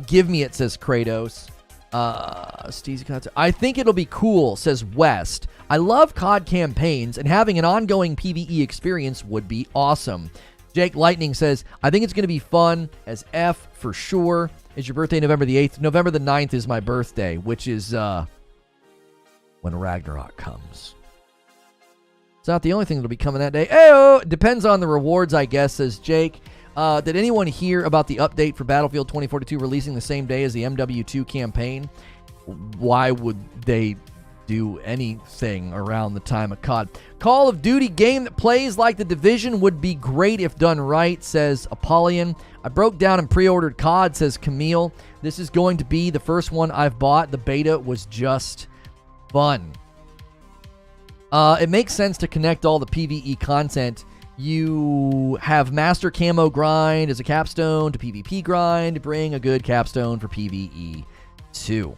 Give me it, says Kratos. I think it'll be cool, says West. I love COD campaigns, and having an ongoing PvE experience would be awesome. Jake Lightning says, I think it's going to be fun as F for sure. Is your birthday November the 8th? November the 9th is my birthday, which is when Ragnarok comes. It's not the only thing that'll be coming that day. Ayo! Depends on the rewards, I guess, says Jake. Did anyone hear about the update for Battlefield 2042 releasing the same day as the MW2 campaign? Why would they do anything around the time of COD? Call of Duty game that plays like the Division would be great if done right, says Apollyon. I broke down and pre-ordered COD, says Camille. This is going to be the first one I've bought. The beta was just fun. It makes sense to connect all the PvE content. You have Master Camo grind as a capstone to PvP grind. Bring a good capstone for PvE too.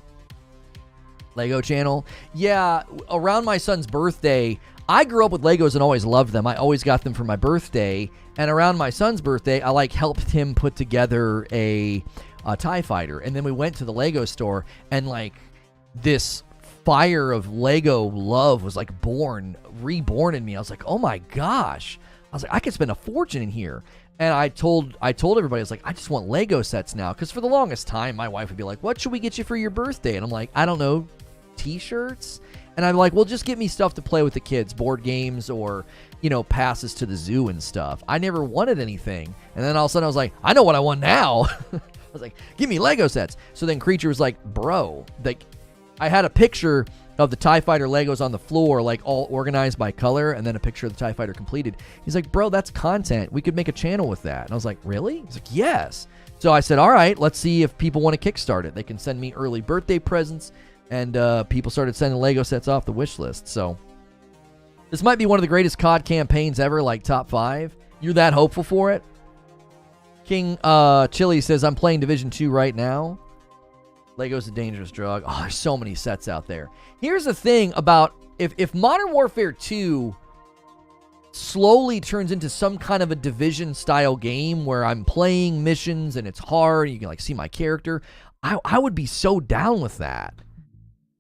Lego channel. Yeah, around my son's birthday, I grew up with Legos and always loved them. I always got them for my birthday. And around my son's birthday, I helped him put together a TIE fighter. And then we went to the Lego store and this fire of Lego love was like reborn in me. I was like, oh my gosh. I was like, I could spend a fortune in here. And I told everybody, I was like, I just want Lego sets now. Because for the longest time, my wife would be like, what should we get you for your birthday? And I'm like, I don't know, t-shirts? And I'm like, well, just get me stuff to play with the kids, board games or, passes to the zoo and stuff. I never wanted anything. And then all of a sudden I was like, I know what I want now. I was like, give me Lego sets. So then Creature was like, bro, like, I had a picture of the TIE Fighter Legos on the floor, like all organized by color, and then a picture of the TIE Fighter completed. He's like, bro, that's content. We could make a channel with that. And I was like, really? He's like, yes. So I said, all right, let's see if people want to kickstart it. They can send me early birthday presents, and people started sending Lego sets off the wish list. So this might be one of the greatest COD campaigns ever, like top 5. You're that hopeful for it? King Chili says, I'm playing Division 2 right now. Lego's a dangerous drug. Oh, there's so many sets out there. Here's the thing about if Modern Warfare 2 slowly turns into some kind of a Division style game where I'm playing missions and it's hard, you can like see my character, I would be so down with that.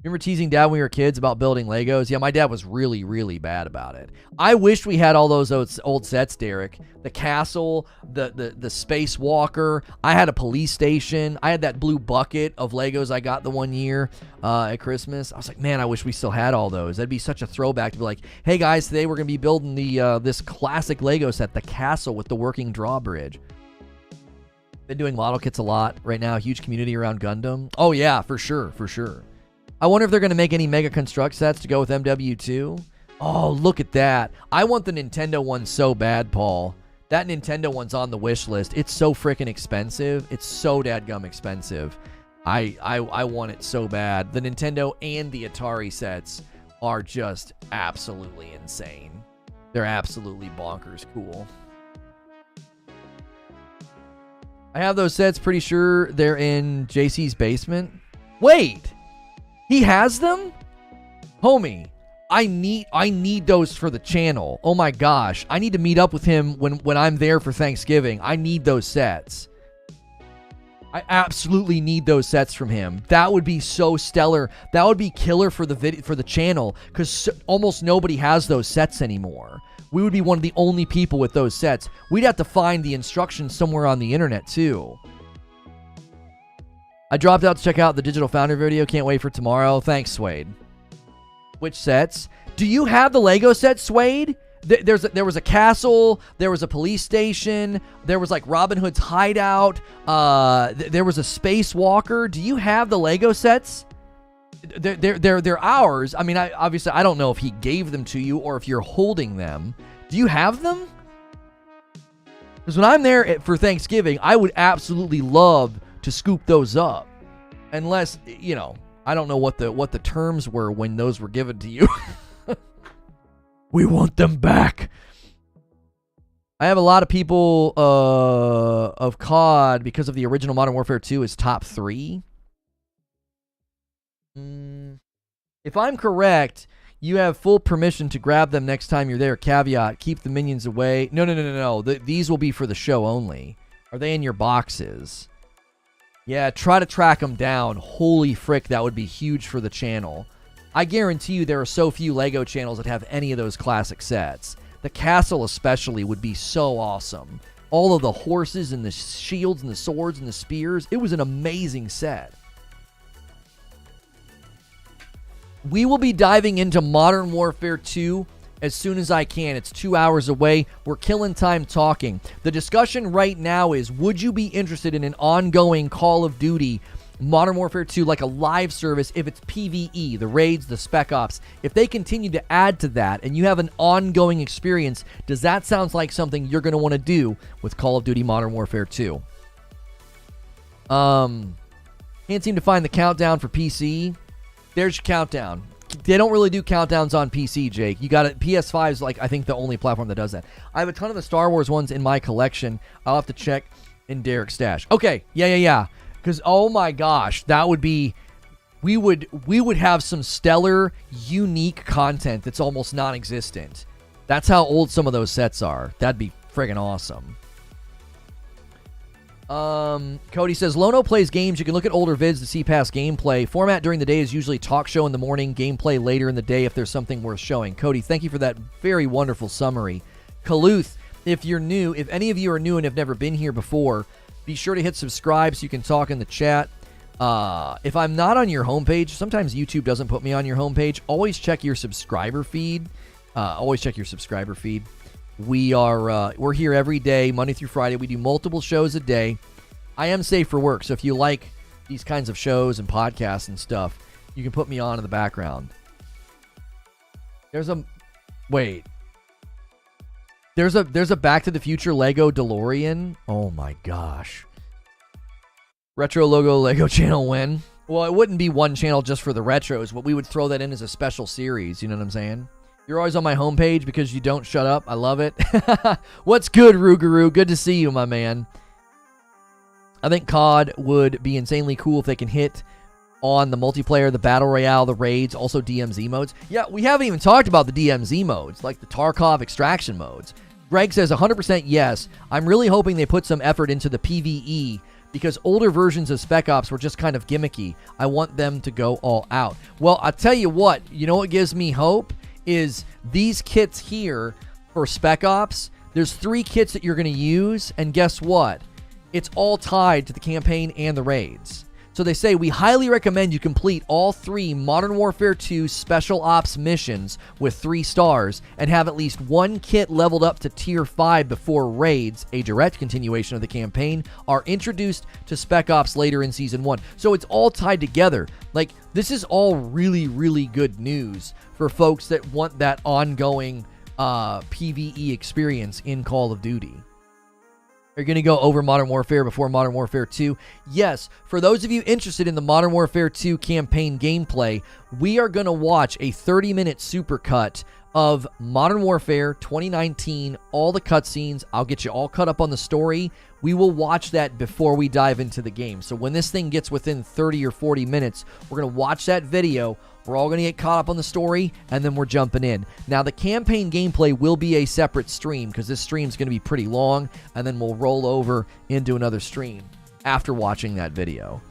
Remember teasing Dad when we were kids about building Legos? Yeah, my dad was really, really bad about it. I wish we had all those old sets, Derek. The castle, the spacewalker. I had a police station. I had that blue bucket of Legos I got the one year at Christmas. I was like, man, I wish we still had all those. That'd be such a throwback to be like, hey guys, today we're going to be building this classic Lego set, the castle with the working drawbridge. Been doing model kits a lot right now. Huge community around Gundam. Oh yeah, for sure, for sure. I wonder if they're going to make any Mega Construct sets to go with MW2. Oh, look at that. I want the Nintendo one so bad, Paul. That Nintendo one's on the wish list. It's so freaking expensive. It's so dadgum expensive. I want it so bad. The Nintendo and the Atari sets are just absolutely insane. They're absolutely bonkers cool. I have those sets. Pretty sure they're in JC's basement. Wait! He has them? Homie, I need those for the channel. Oh my gosh. I need to meet up with him when I'm there for Thanksgiving. I need those sets. I absolutely need those sets from him. That would be so stellar. That would be killer for the channel because almost nobody has those sets anymore. We would be one of the only people with those sets. We'd have to find the instructions somewhere on the internet too. I dropped out to check out the Digital Founder video. Can't wait for tomorrow. Thanks, Suede. Which sets? Do you have the Lego set, Suede? There was a castle. There was a police station. There was like Robin Hood's hideout. There was a spacewalker. Do you have the Lego sets? They're ours. I mean, obviously I don't know if he gave them to you or if you're holding them. Do you have them? Because when I'm there for Thanksgiving, I would absolutely love to scoop those up, unless I don't know what the terms were when those were given to you. We want them back. I have a lot of people of COD because of the original Modern Warfare 2 is top 3. If I'm correct, you have full permission to grab them next time you're there. Caveat: keep the minions away. No. These will be for the show only. Are they in your boxes? Yeah, try to track them down. Holy frick, that would be huge for the channel. I guarantee you there are so few Lego channels that have any of those classic sets. The castle especially would be so awesome. All of the horses and the shields and the swords and the spears. It was an amazing set. We will be diving into Modern Warfare 2 as soon as I can. It's 2 hours away. We're killing time talking. The discussion right now is, would you be interested in an ongoing Call of Duty Modern Warfare 2, like a live service, if it's PvE, the raids, the Spec Ops? If they continue to add to that and you have an ongoing experience, does that sound like something you're going to want to do with Call of Duty Modern Warfare 2? Can't seem to find the countdown for PC. There's your countdown. They don't really do countdowns on PC, Jake. You got it. PS5 is like, I think, the only platform that does that. I have a ton of the Star Wars ones in my collection. I'll have to check in Derek's stash. Okay, yeah. Because, oh my gosh, that would be... We would have some stellar, unique content that's almost non-existent. That's how old some of those sets are. That'd be friggin' awesome. Cody says, Lono plays games. You can look at older vids to see past gameplay. Format during the day is usually talk show in the morning, gameplay later in the day if there's something worth showing. Cody, thank you for that very wonderful summary. Kaluth, if you're new, if any of you are new and have never been here before, be sure to hit subscribe so you can talk in the chat. If I'm not on your homepage, sometimes YouTube doesn't put me on your homepage. Always check your subscriber feed. We're here every day, Monday through Friday. We do multiple shows a day. I am safe for work, so if you like these kinds of shows and podcasts and stuff, you can put me on in the background. There's a Back to the Future Lego DeLorean. Oh my gosh. Retro Logo Lego channel win. Well, it wouldn't be one channel just for the retros, but we would throw that in as a special series, you know what I'm saying? You're always on my homepage because you don't shut up. I love it. What's good, Rougarou? Good to see you, my man. I think COD would be insanely cool if they can hit on the multiplayer, the Battle Royale, the raids, also DMZ modes. Yeah, we haven't even talked about the DMZ modes, like the Tarkov extraction modes. Greg says 100% yes. I'm really hoping they put some effort into the PvE because older versions of Spec Ops were just kind of gimmicky. I want them to go all out. Well, I'll tell you what. You know what gives me hope? Is these kits here for Spec Ops. There's 3 kits that you're going to use, and guess what? It's all tied to the campaign and the raids. So they say, we highly recommend you complete all 3 Modern Warfare 2 Special Ops missions with 3 stars and have at least 1 kit leveled up to Tier 5 before raids, a direct continuation of the campaign, are introduced to Spec Ops later in Season 1. So it's all tied together. Like, this is all really, really good news for folks that want that ongoing PvE experience in Call of Duty. Are you going to go over Modern Warfare before Modern Warfare 2? Yes. For those of you interested in the Modern Warfare 2 campaign gameplay, we are going to watch a 30-minute supercut of Modern Warfare 2019, all the cutscenes. I'll get you all caught up on the story. We will watch that before we dive into the game. So when this thing gets within 30 or 40 minutes, we're going to watch that video. We're all going to get caught up on the story, and then we're jumping in. Now, the campaign gameplay will be a separate stream because this stream is going to be pretty long, and then we'll roll over into another stream after watching that video.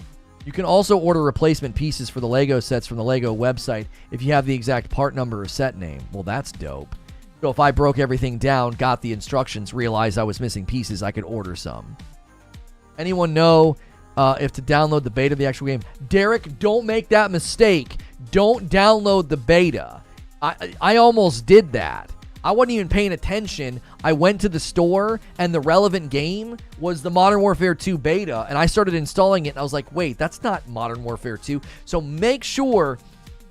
You can also order replacement pieces for the Lego sets from the Lego website if you have the exact part number or set name. Well, that's dope. So if I broke everything down, got the instructions, realized I was missing pieces, I could order some. Anyone know if to download the beta of the actual game? Derek, don't make that mistake. Don't download the beta. I almost did that. I wasn't even paying attention. I went to the store, and the relevant game was the Modern Warfare 2 beta, and I started installing it, and I was like, wait, that's not Modern Warfare 2. So make sure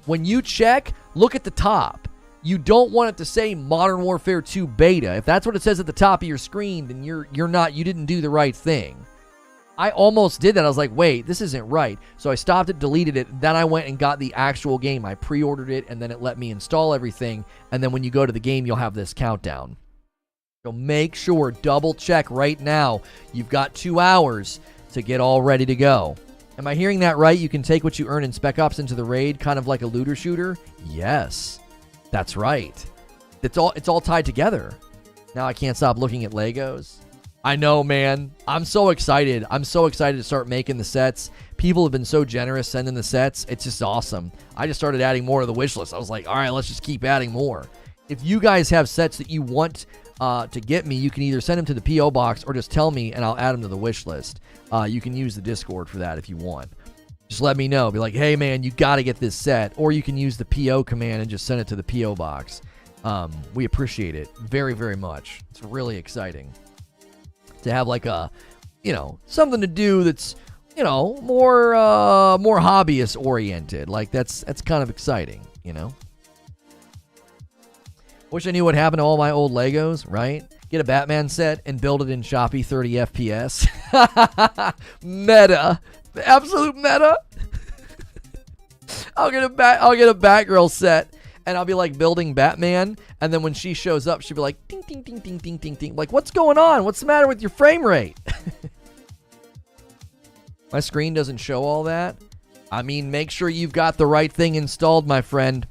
when you check, look at the top. You don't want it to say Modern Warfare 2 beta. If that's what it says at the top of your screen, then you didn't do the right thing. I almost did that. I was like, wait, this isn't right. So I stopped it, deleted it. Then I went and got the actual game. I pre-ordered it, and then it let me install everything. And then when you go to the game, you'll have this countdown. So make sure, double check right now. You've got 2 hours to get all ready to go. Am I hearing that right? You can take what you earn in Spec Ops into the raid, kind of like a looter shooter? Yes, that's right. It's all tied together. Now I can't stop looking at Legos. I know, man. I'm so excited. I'm so excited to start making the sets. People have been so generous sending the sets. It's just awesome. I just started adding more to the wish list. I was like, all right, let's just keep adding more. If you guys have sets that you want to get me, you can either send them to the P.O. box or just tell me and I'll add them to the wish list. You can use the Discord for that if you want. Just let me know. Be like, hey, man, you got to get this set. Or you can use the P.O. command and just send it to the P.O. box. We appreciate it very, very much. It's really exciting to have like a, something to do that's, more hobbyist oriented. Like that's kind of exciting, Wish I knew what happened to all my old Legos, right? Get a Batman set and build it in Shopee 30 FPS. Meta. The absolute meta. I'll get a Batgirl set and I'll be like building Batman, and then when she shows up, she'll be like ding ding ding ding ding ding ding. Like, what's going on? What's the matter with your frame rate? My screen doesn't show all that. I mean, make sure you've got the right thing installed, my friend.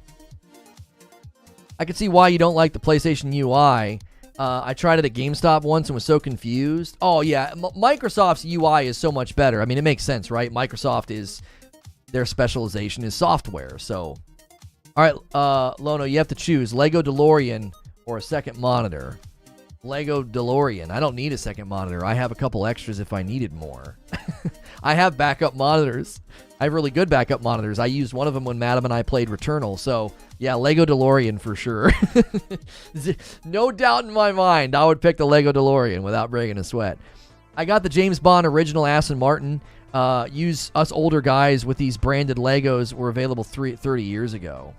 I can see why you don't like the PlayStation UI. I tried it at GameStop once and was so confused. Oh, yeah. Microsoft's UI is so much better. I mean, it makes sense, right? Microsoft is... Their specialization is software, so... All right, Lono, you have to choose Lego DeLorean or a second monitor. Lego DeLorean. I don't need a second monitor. I have a couple extras if I needed more. I have backup monitors. I have really good backup monitors. I used one of them when Madam and I played Returnal. So, yeah, Lego DeLorean for sure. No doubt in my mind, I would pick the Lego DeLorean without breaking a sweat. I got the James Bond original Aston Martin. Use us older guys with these branded Legos were available 30 years ago.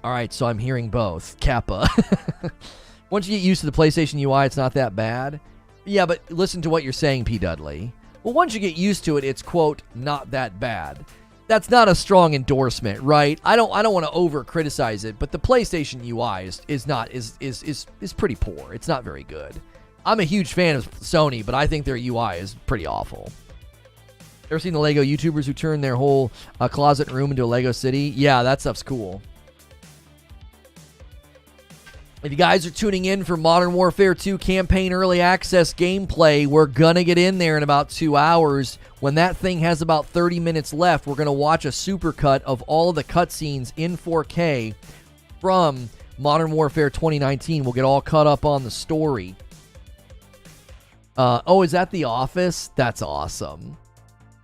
All right, so I'm hearing both. Kappa. Once you get used to the PlayStation UI, it's not that bad. Yeah, but listen to what you're saying, P. Dudley. Well, once you get used to it, it's, quote, not that bad. That's not a strong endorsement, right? I don't want to over-criticize it, but the PlayStation UI is pretty poor. It's not very good. I'm a huge fan of Sony, but I think their UI is pretty awful. Ever seen the Lego YouTubers who turn their whole closet room into a Lego city? Yeah, that stuff's cool. If you guys are tuning in for Modern Warfare 2 Campaign Early Access gameplay, we're going to get in there in about 2 hours. When that thing has about 30 minutes left, we're going to watch a supercut of all of the cutscenes in 4K from Modern Warfare 2019. We'll get all caught up on the story. Oh, is that The Office? That's awesome.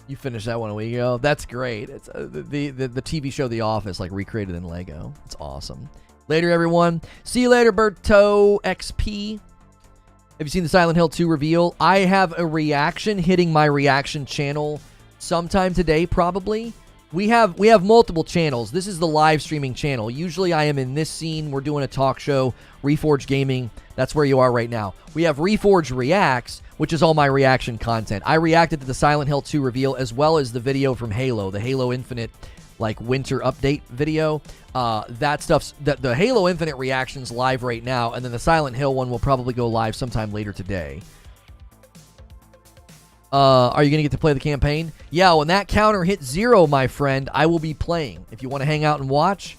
You finished that one a week ago? That's great. It's the TV show The Office, like recreated in Lego. It's awesome. Later, everyone. See you later, Berto XP. Have you seen the Silent Hill 2 reveal? I have a reaction hitting my reaction channel sometime today, probably. We have multiple channels. This is the live streaming channel. Usually I am in this scene. We're doing a talk show, Reforge Gaming. That's where you are right now. We have Reforge Reacts, which is all my reaction content. I reacted to the Silent Hill 2 reveal as well as the video from Halo, the Halo Infinite like winter update video. That stuff's the Halo Infinite reaction's live right now, and then the Silent Hill one will probably go live sometime later today. Are you going to get to play the campaign? Yeah, when that counter hits 0, my friend, I will be playing. If you want to hang out and watch,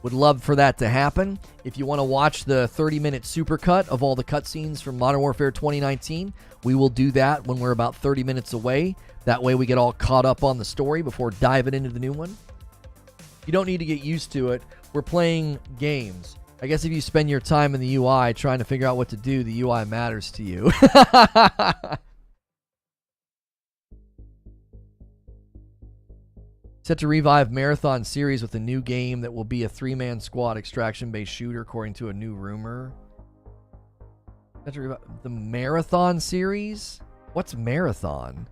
would love for that to happen. If you want to watch the 30-minute supercut of all the cutscenes from Modern Warfare 2019, we will do that when we're about 30 minutes away. That way we get all caught up on the story before diving into the new one. You don't need to get used to it. We're playing games. I guess if you spend your time in the UI trying to figure out what to do, the UI matters to you. Set to revive Marathon series with a new game that will be a 3-man squad extraction-based shooter, according to a new rumor. Set to revive the Marathon series? What's Marathon?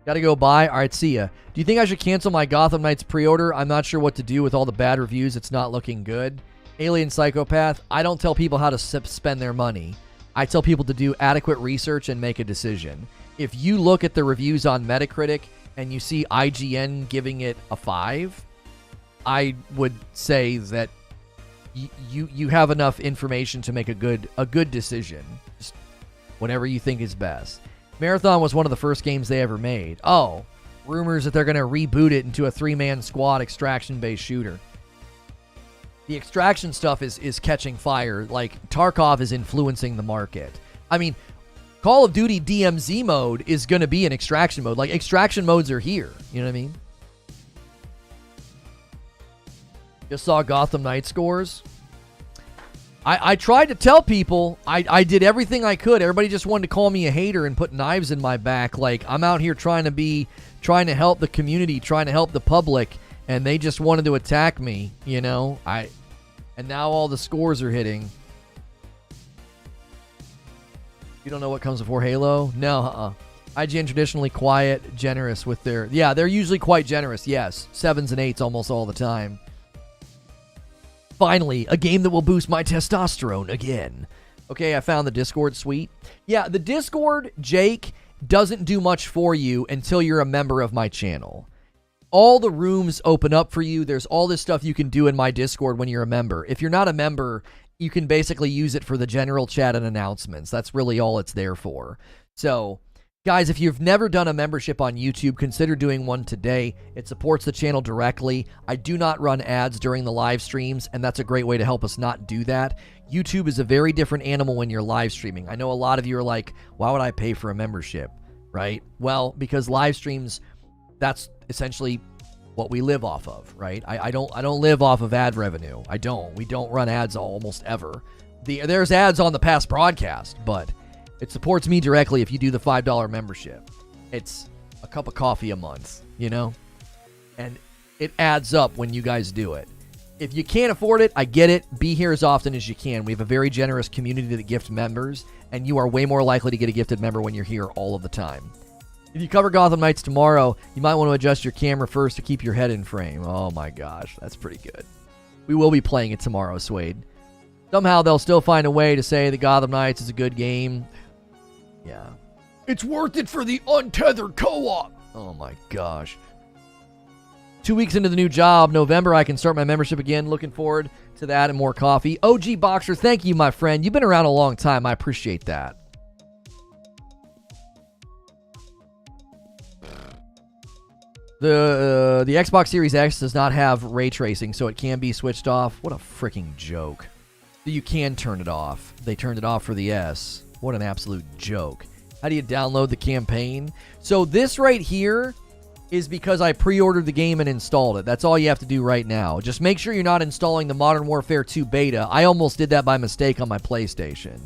Gotta go buy. All right, see ya. Do you think I should cancel my Gotham Knights pre-order? I'm not sure what to do with all the bad reviews. It's not looking good. Alien Psychopath. I don't tell people how to spend their money. I tell people to do adequate research and make a decision. If you look at the reviews on Metacritic and you see IGN giving it a 5, I would say that you have enough information to make a good decision. Just whatever you think is best. Marathon was one of the first games they ever made. Oh, rumors that they're going to reboot it into a 3-man squad extraction-based shooter. The extraction stuff is catching fire. Like, Tarkov is influencing the market. I mean, Call of Duty DMZ mode is going to be an extraction mode. Like, extraction modes are here. You know what I mean? Just saw Gotham Knights scores. I tried to tell people, I did everything I could. Everybody just wanted to call me a hater and put knives in my back. Like, I'm out here trying to help the community, trying to help the public, and they just wanted to attack me, you know? And now all the scores are hitting. You don't know what comes before Halo? No, IGN traditionally quiet, generous with their... Yeah, they're usually quite generous, yes. 7s and 8s almost all the time. Finally, a game that will boost my testosterone again. Okay, I found the Discord suite. Yeah, the Discord, Jake, doesn't do much for you until you're a member of my channel. All the rooms open up for you. There's all this stuff you can do in my Discord when you're a member. If you're not a member, you can basically use it for the general chat and announcements. That's really all it's there for. So, Guys, if you've never done a membership on YouTube, consider doing one today. It supports the channel directly. I do not run ads during the live streams, and that's a great way to help us not do that. YouTube is a very different animal when you're live streaming. I know a lot of you are like, why would I pay for a membership, right? Well, because live streams, that's essentially what we live off of, right? I don't live off of ad revenue. I don't. We don't run ads almost ever. There's ads on the past broadcast, but it supports me directly if you do the $5 membership. It's a cup of coffee a month, you know? And it adds up when you guys do it. If you can't afford it, I get it. Be here as often as you can. We have a very generous community that gift members, and you are way more likely to get a gifted member when you're here all of the time. If you cover Gotham Knights tomorrow, you might want to adjust your camera first to keep your head in frame. Oh my gosh, that's pretty good. We will be playing it tomorrow, Suede. Somehow they'll still find a way to say that Gotham Knights is a good game. Yeah. It's worth it for the untethered co-op. Oh my gosh. 2 weeks into the new job, November, I can start my membership again. Looking forward to that and more coffee. OG Boxer, thank you, my friend. You've been around a long time. I appreciate that. The Xbox Series X does not have ray tracing, so it can be switched off. What a freaking joke. You can turn it off. They turned it off for the S. What an absolute joke. How do you download the campaign? So this right here is because I pre-ordered the game and installed it. That's all you have to do right now. Just make sure you're not installing the Modern Warfare 2 beta. I almost did that by mistake on my PlayStation.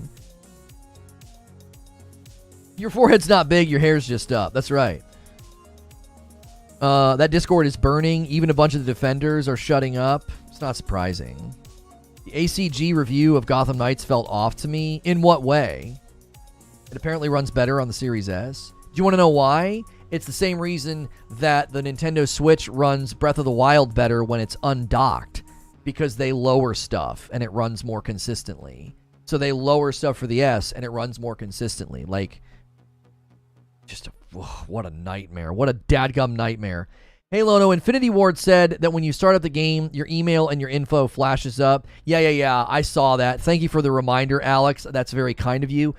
Your forehead's not big, your hair's just up. That's right. That Discord is burning. Even a bunch of the defenders are shutting up. It's not surprising. The ACG review of Gotham Knights felt off to me. In what way? It apparently runs better on the Series S. Do you want to know why? It's the same reason that the Nintendo Switch runs Breath of the Wild better when it's undocked, because they lower stuff and it runs more consistently. So they lower stuff for the S and it runs more consistently. Like, what a nightmare. What a dadgum nightmare. Hey, Lono, Infinity Ward said that when you start up the game, your email and your info flashes up. Yeah, I saw that. Thank you for the reminder, Alex. That's very kind of you.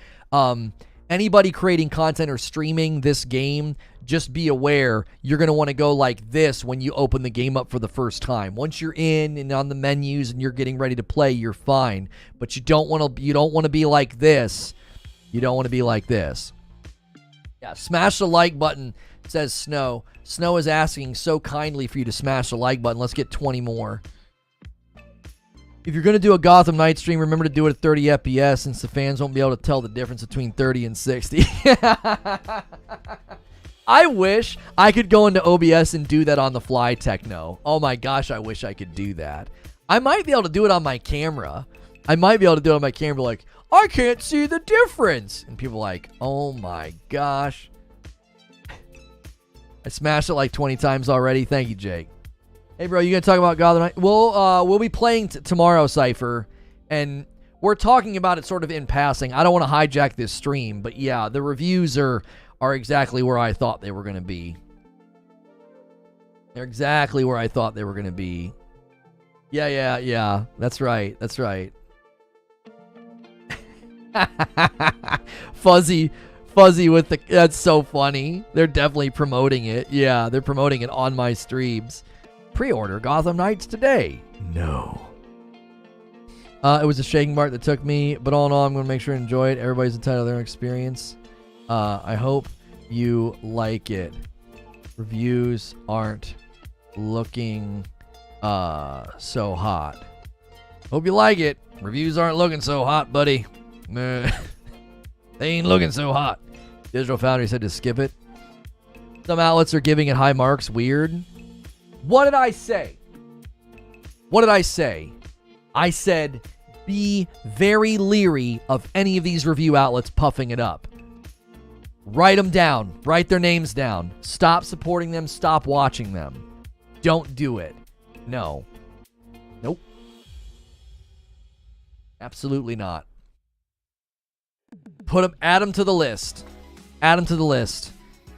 Anybody creating content or streaming this game, just be aware you're going to want to go like this when you open the game up for the first time. Once you're in and on the menus and you're getting ready to play, you're fine. But you don't want to be like this. You don't want to be like this. Yeah, smash the like button, says Snow. Snow is asking so kindly for you to smash the like button. Let's get 20 more. If you're going to do a Gotham Knights stream, remember to do it at 30 FPS since the fans won't be able to tell the difference between 30 and 60. I wish I could go into OBS and do that on the fly, Techno. Oh my gosh, I wish I could do that. I might be able to do it on my camera. Like, I can't see the difference. And people are like, oh my gosh. I smashed it like 20 times already. Thank you, Jake. Hey, bro, you gonna talk about Gotham Knights? We'll be playing tomorrow, Cypher, and we're talking about it sort of in passing. I don't want to hijack this stream, but yeah, the reviews are exactly where I thought they were gonna be. They're exactly where I thought they were gonna be. Yeah. That's right. Fuzzy with the... That's so funny. They're definitely promoting it. Yeah, they're promoting it on my streams. Pre-order Gotham Knights today. No. It was a shaking part that took me, but all in all, I'm going to make sure to enjoy it. Everybody's entitled to their experience. I hope you like it. Reviews aren't looking so hot. Hope you like it. Reviews aren't looking so hot, buddy. They ain't looking so hot. Digital Foundry said to skip it. Some outlets are giving it high marks. Weird. What did I say? I said be very leery of any of these review outlets puffing it up. Write them down. Write their names down. Stop supporting them. Stop watching them. Don't do it. No. Nope. Absolutely not. Add them to the list.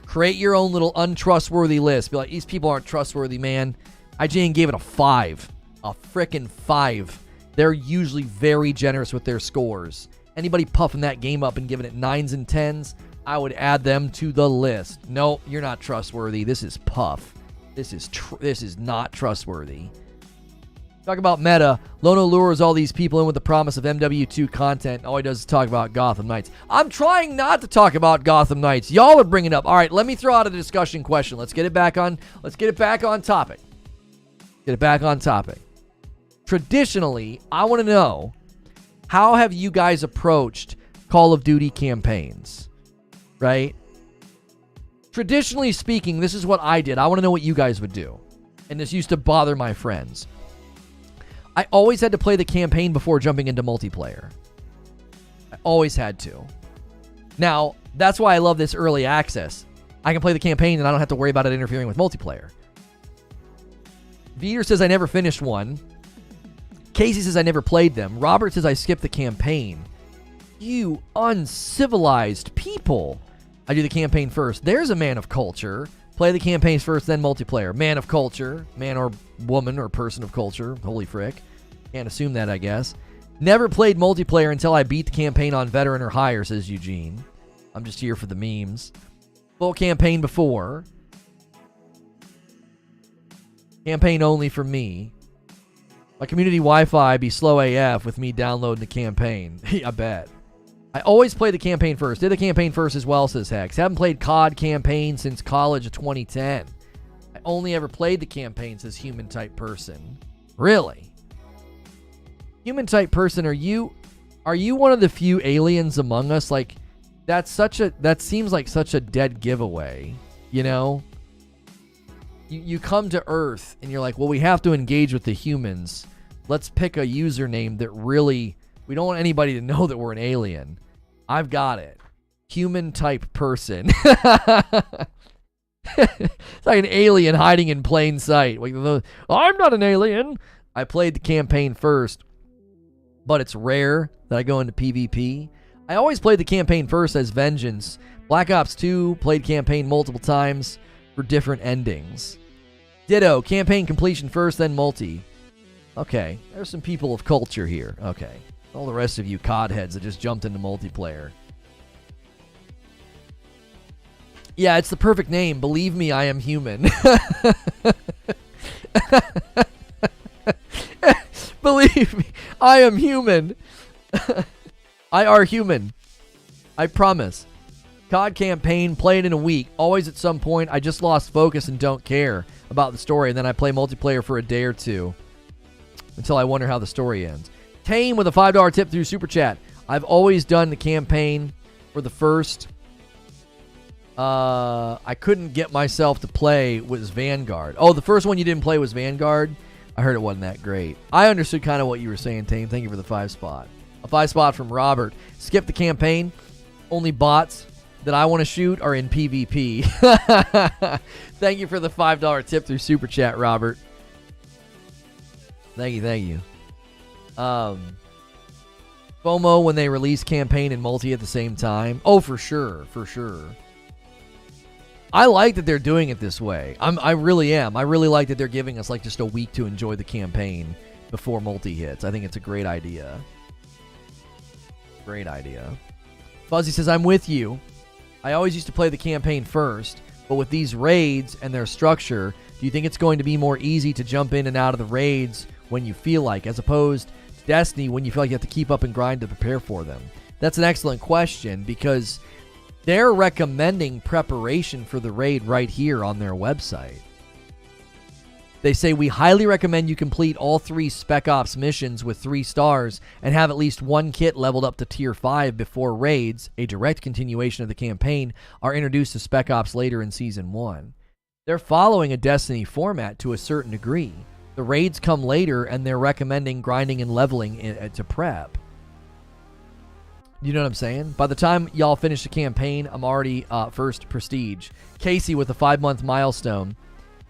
Create your own little untrustworthy list. Be like, these people aren't trustworthy, man. IGN gave it a 5. A frickin' 5. They're usually very generous with their scores. Anybody puffing that game up and giving it 9s and 10s, I would add them to the list. No, you're not trustworthy. This is Puff. This is not trustworthy. Talk about meta. Lono lures all these people in with the promise of MW2 content. All he does is talk about Gotham Knights. I'm trying not to talk about Gotham Knights. Y'all are bringing it up. All right, let me throw out a discussion question. Let's get it back on topic. Get it back on topic. Traditionally, I want to know, how have you guys approached Call of Duty campaigns? Right? Traditionally speaking, this is what I did. I want to know what you guys would do. And this used to bother my friends. I always had to play the campaign before jumping into multiplayer. I always had to. Now, that's why I love this early access. I can play the campaign and I don't have to worry about it interfering with multiplayer. Veer says I never finished one. Casey says I never played them. Robert says I skipped the campaign. You uncivilized people. I do the campaign first. There's a man of culture. Play the campaigns first, then multiplayer. Man of culture. Man or woman or person of culture. Holy frick. Can't assume that, I guess. Never played multiplayer until I beat the campaign on veteran or higher, says Eugene. I'm just here for the memes. Full campaign before. Campaign only for me. My community Wi-Fi be slow AF with me downloading the campaign. I bet. I always play the campaign first. Did the campaign first as well, says Hex. Haven't played COD campaign since college of 2010. I only ever played the campaign, says Human Type Person. Really? Human Type Person, are you one of the few aliens among us? Like, that seems like such a dead giveaway, you know? You come to Earth and you're like, well, we have to engage with the humans. Let's pick a username that really, we don't want anybody to know that we're an alien. I've got it. Human Type Person. It's like an alien hiding in plain sight. Like, I'm not an alien. I played the campaign first, but it's rare that I go into PvP. I always played the campaign first as Vengeance. Black Ops 2, played campaign multiple times for different endings. Ditto, campaign completion first, then multi. Okay, there's some people of culture here. Okay. All the rest of you COD heads that just jumped into multiplayer. Yeah, it's the perfect name. Believe me, I am human. Believe me, I am human. I are human. I promise. COD campaign, play it in a week. Always at some point, I just lost focus and don't care about the story, and then I play multiplayer for a day or two until I wonder how the story ends. Tame with a $5 tip through Super Chat. I've always done the campaign for the first. I couldn't get myself to play was Vanguard. Oh, the first one you didn't play was Vanguard? I heard it wasn't that great. I understood kind of what you were saying, Tame. Thank you for the 5 spot. A 5 spot from Robert. Skip the campaign. Only bots that I want to shoot are in PvP. Thank you for the $5 tip through Super Chat, Robert. Thank you. FOMO when they release campaign and multi at the same time. Oh, for sure. I like that they're doing it this way. I really am. I really like that they're giving us like just a week to enjoy the campaign before multi hits. I think it's a great idea. Fuzzy says, I'm with you. I always used to play the campaign first, but with these raids and their structure, do you think it's going to be more easy to jump in and out of the raids when you feel like, as opposed to Destiny when you feel like you have to keep up and grind to prepare for them? That's an excellent question, because they're recommending preparation for the raid right here on their website. They say, we highly recommend you complete all 3 Spec Ops missions with 3 stars and have at least 1 kit leveled up to Tier 5 before raids, a direct continuation of the campaign, are introduced to Spec Ops later in Season 1. They're following a Destiny format to a certain degree. The raids come later, and they're recommending grinding and leveling to prep. You know what I'm saying? By the time y'all finish the campaign, I'm already first prestige. Casey with a 5-month milestone.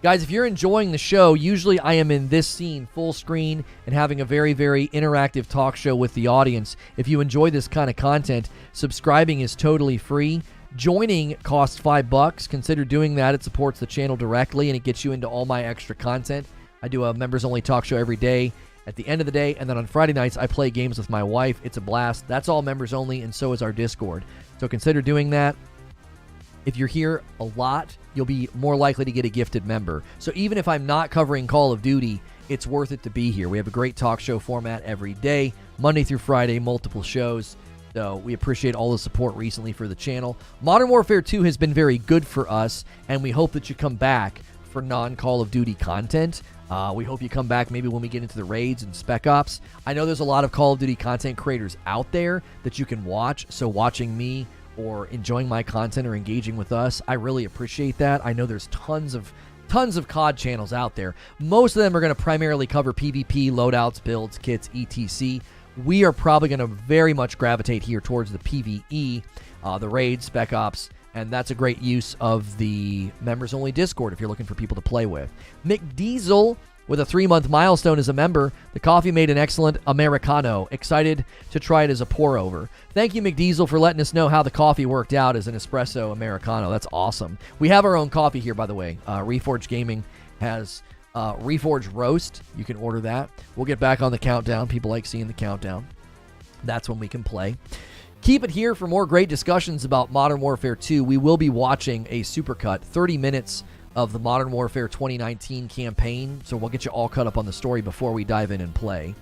Guys, if you're enjoying the show, usually I am in this scene full screen and having a very, very interactive talk show with the audience. If you enjoy this kind of content, subscribing is totally free. Joining costs $5. Consider doing that. It supports the channel directly, and it gets you into all my extra content. I do a members-only talk show every day at the end of the day, and then on Friday nights, I play games with my wife. It's a blast. That's all members only, and so is our Discord. So consider doing that. If you're here a lot, you'll be more likely to get a gifted member. So even if I'm not covering Call of Duty, it's worth it to be here. We have a great talk show format every day, Monday through Friday, multiple shows. So we appreciate all the support recently for the channel. Modern Warfare 2 has been very good for us, and we hope that you come back for non-Call of Duty content. We hope you come back maybe when we get into the raids and Spec Ops. I know there's a lot of Call of Duty content creators out there that you can watch, so watching me or enjoying my content or engaging with us, I really appreciate that. I know there's tons of COD channels out there. Most of them are going to primarily cover PvP, loadouts, builds, kits, etc. We are probably going to very much gravitate here towards the PvE, the raids, Spec Ops, and that's a great use of the members-only Discord if you're looking for people to play with. McDiesel with a 3-month milestone as a member. The coffee made an excellent Americano. Excited to try it as a pour-over. Thank you, McDiesel, for letting us know how the coffee worked out as an espresso Americano. That's awesome. We have our own coffee here, by the way. Reforge Gaming has Reforge Roast. You can order that. We'll get back on the countdown. People like seeing the countdown. That's when we can play. Keep it here for more great discussions about Modern Warfare 2. We will be watching a supercut, 30 minutes of the Modern Warfare 2019 campaign, so we'll get you all caught up on the story before we dive in and play.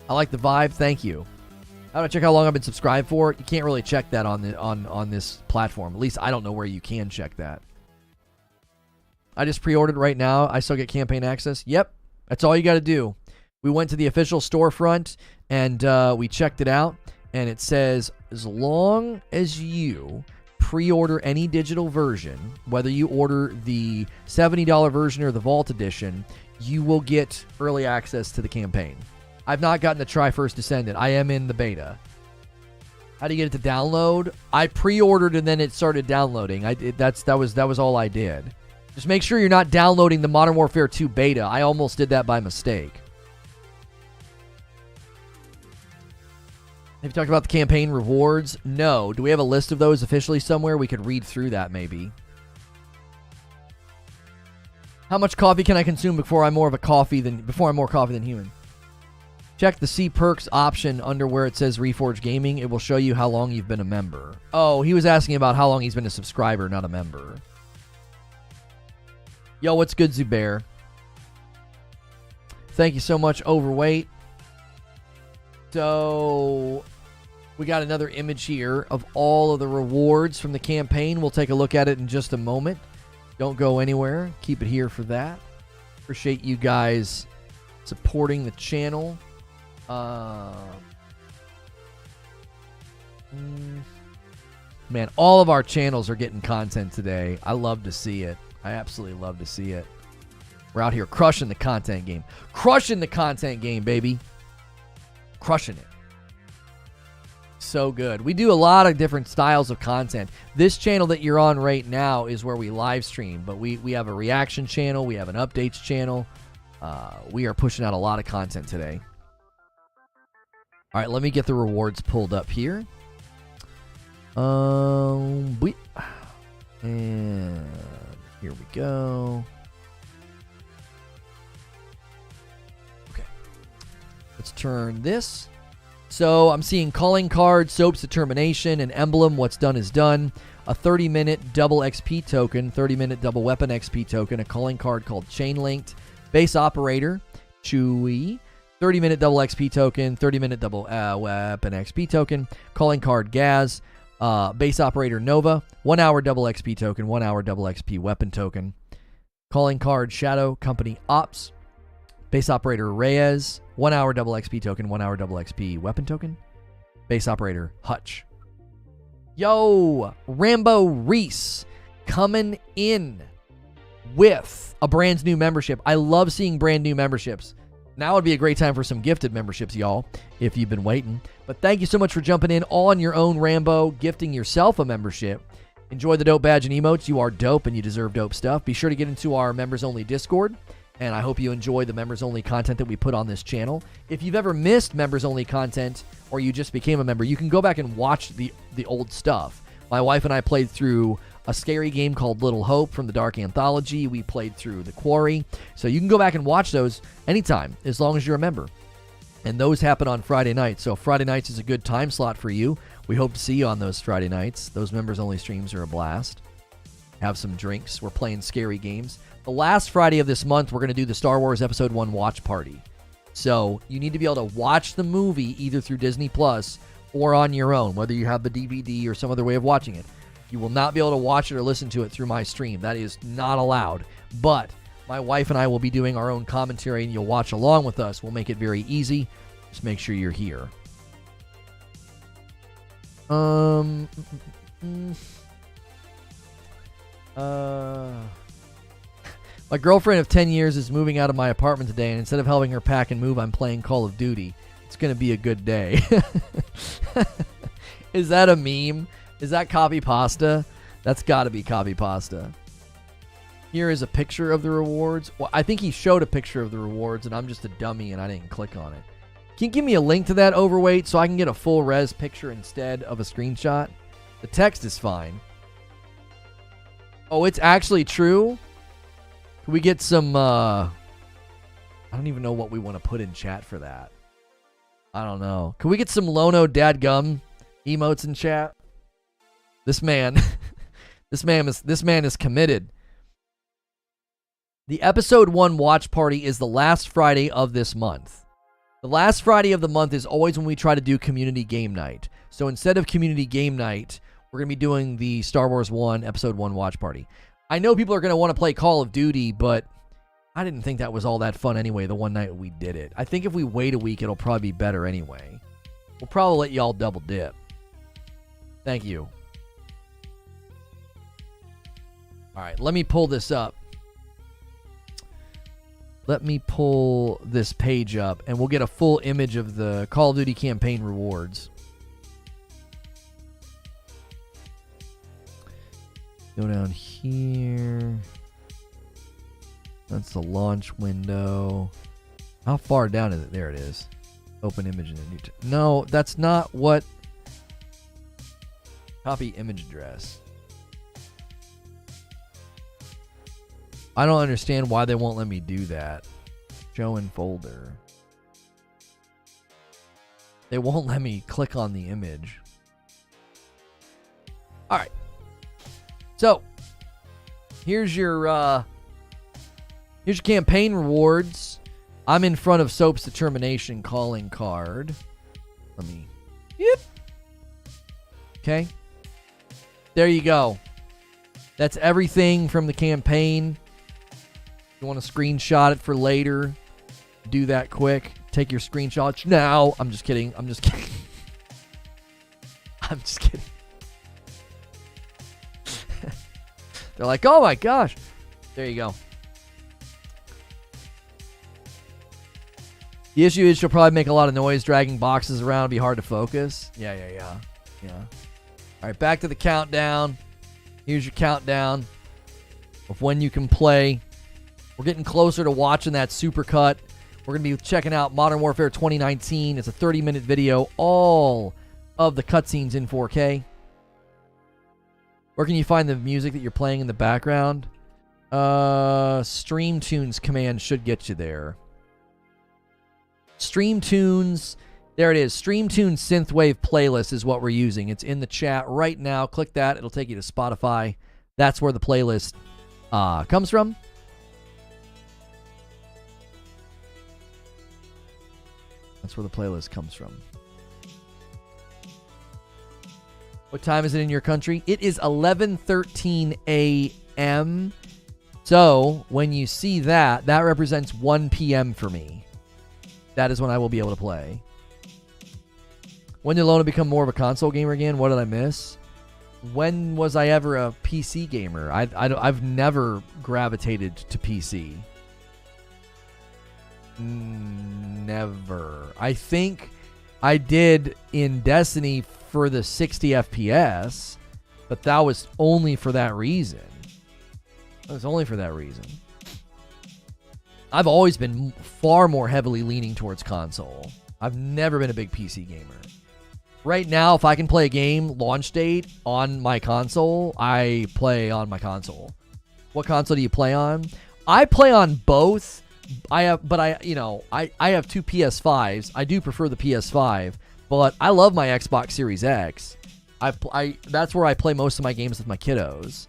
I like the vibe. Thank you. How do I check how long I've been subscribed for? You can't really check that on this platform. At least I don't know where you can check that. I just pre-ordered right now. I still get campaign access. Yep, that's all you got to do. We went to the official storefront and we checked it out, and it says as long as you pre-order any digital version, whether you order the $70 version or the Vault Edition, you will get early access to the campaign. I've not gotten to try First Descendant. I am in the beta. How do you get it to download? I pre-ordered and then it started downloading. That was all I did. Just make sure you're not downloading the Modern Warfare 2 beta. I almost did that by mistake. Have you talked about the campaign rewards? No. Do we have a list of those officially somewhere? We could read through that maybe. How much coffee can I consume before I'm more coffee than human? Check the See Perks option under where it says Reforge Gaming. It will show you how long you've been a member. Oh, he was asking about how long he's been a subscriber, not a member. Yo, what's good, Zubair? Thank you so much, Overweight. So we got another image here of all of the rewards from the campaign. We'll take a look at it in just a moment. Don't go anywhere. Keep it here for that. Appreciate you guys supporting the channel. Man, all of our channels are getting content today. I love to see it. I absolutely love to see it. We're out here crushing the content game. Crushing the content game, baby. Crushing it. So good. We do a lot of different styles of content. This channel that you're on right now is where we live stream, but we have a reaction channel. We have an updates channel. We are pushing out a lot of content today. All right, let me get the rewards pulled up here. And here we go. Okay. Let's turn this. So I'm seeing calling card, soap's determination, an emblem, what's done is done, a 30-minute double XP token, 30-minute double weapon XP token, a calling card called Chain Linked, base operator, Chewy, 30-minute double XP token, 30-minute double weapon XP token, calling card Gaz, base operator Nova, 1 hour double XP token, 1 hour double XP weapon token, calling card Shadow Company Ops, base operator Reyes, 1 hour double XP token, 1 hour double XP weapon token, base operator Hutch. Yo, Rambo Reese coming in with a brand new membership. I love seeing brand new memberships. Now would be a great time for some gifted memberships, y'all, if you've been waiting. But thank you so much for jumping in all on your own, Rambo, gifting yourself a membership. Enjoy the dope badge and emotes. You are dope and you deserve dope stuff. Be sure to get into our members-only Discord, and I hope you enjoy the members-only content that we put on this channel. If you've ever missed members-only content or you just became a member, you can go back and watch the old stuff. My wife and I played through a scary game called Little Hope from the Dark Anthology. We played through The Quarry. So you can go back and watch those anytime, as long as you're a member. And those happen on Friday nights. So Friday nights is a good time slot for you. We hope to see you on those Friday nights. Those members-only streams are a blast. have some drinks. We're playing scary games. The last Friday of this month, we're going to do the Star Wars Episode 1 watch party. So you need to be able to watch the movie either through Disney Plus or on your own, whether you have the DVD or some other way of watching it. You will not be able to watch it or listen to it through my stream. That is not allowed. But my wife and I will be doing our own commentary, and you'll watch along with us. We'll make it very easy. Just make sure you're here. My girlfriend of 10 years is moving out of my apartment today, and instead of helping her pack and move, I'm playing Call of Duty. It's going to be a good day. Is that a meme? Is that copy pasta? That's got to be copy pasta. Here is a picture of the rewards. Well, I think he showed a picture of the rewards, and I'm just a dummy, and I didn't click on it. Can you give me a link to that, Overweight, so I can get a full res picture instead of a screenshot? The text is fine. Oh, it's actually true? Can we get some, I don't even know what we want to put in chat for that. I don't know. Can we get some Lono dadgum emotes in chat? This man, this man is committed. The episode 1 watch party is the last Friday of this month. The last Friday of the month is always when we try to do community game night. So instead of community game night, we're going to be doing the Star Wars 1 episode 1 watch party. I know people are going to want to play Call of Duty, but I didn't think that was all that fun anyway the one night we did it. I think if we wait a week, it'll probably be better anyway. We'll probably let y'all double dip. Thank you. All right, let me pull this up. Let me pull this page up, and we'll get a full image of the Call of Duty campaign rewards. Go down here. That's the launch window. How far down is it? There it is. Open image in a new tab. No, that's not what. Copy image address. I don't understand why they won't let me do that. Show in folder. They won't let me click on the image. All right. So, here's your campaign rewards. I'm in front of Soap's determination calling card. Let me. Yep. Okay. There you go. That's everything from the campaign. If you want to screenshot it for later, do that quick. Take your screenshots now. I'm just kidding. I'm just kidding. I'm just kidding. They're like, oh my gosh. There you go. The issue is she'll probably make a lot of noise dragging boxes around. It'll be hard to focus. Yeah. All right, back to the countdown. Here's your countdown of when you can play. We're getting closer to watching that supercut. We're going to be checking out Modern Warfare 2019. It's a 30-minute video. All of the cutscenes in 4K. Where can you find the music that you're playing in the background? Stream Tunes command should get you there. Stream Tunes. There it is. Stream Tunes Synthwave playlist is what we're using. It's in the chat right now. Click that. It'll take you to Spotify. That's where the playlist comes from. That's where the playlist comes from. What time is it in your country? It is 11:13 a.m. So when you see that, that represents 1 p.m. for me. That is when I will be able to play. When did Lono become more of a console gamer again? What did I miss? When was I ever a PC gamer? I've never gravitated to PC. Never. I think I did in Destiny for the 60 FPS, but that was only for that reason. It was only for that reason. I've always been far more heavily leaning towards console. I've never been a big PC gamer. Right now, if I can play a game launch date on my console, I play on my console. What console do you play on? I play on both. I have two PS5s. I do prefer the PS5, but I love my Xbox Series X. That's where I play most of my games with my kiddos.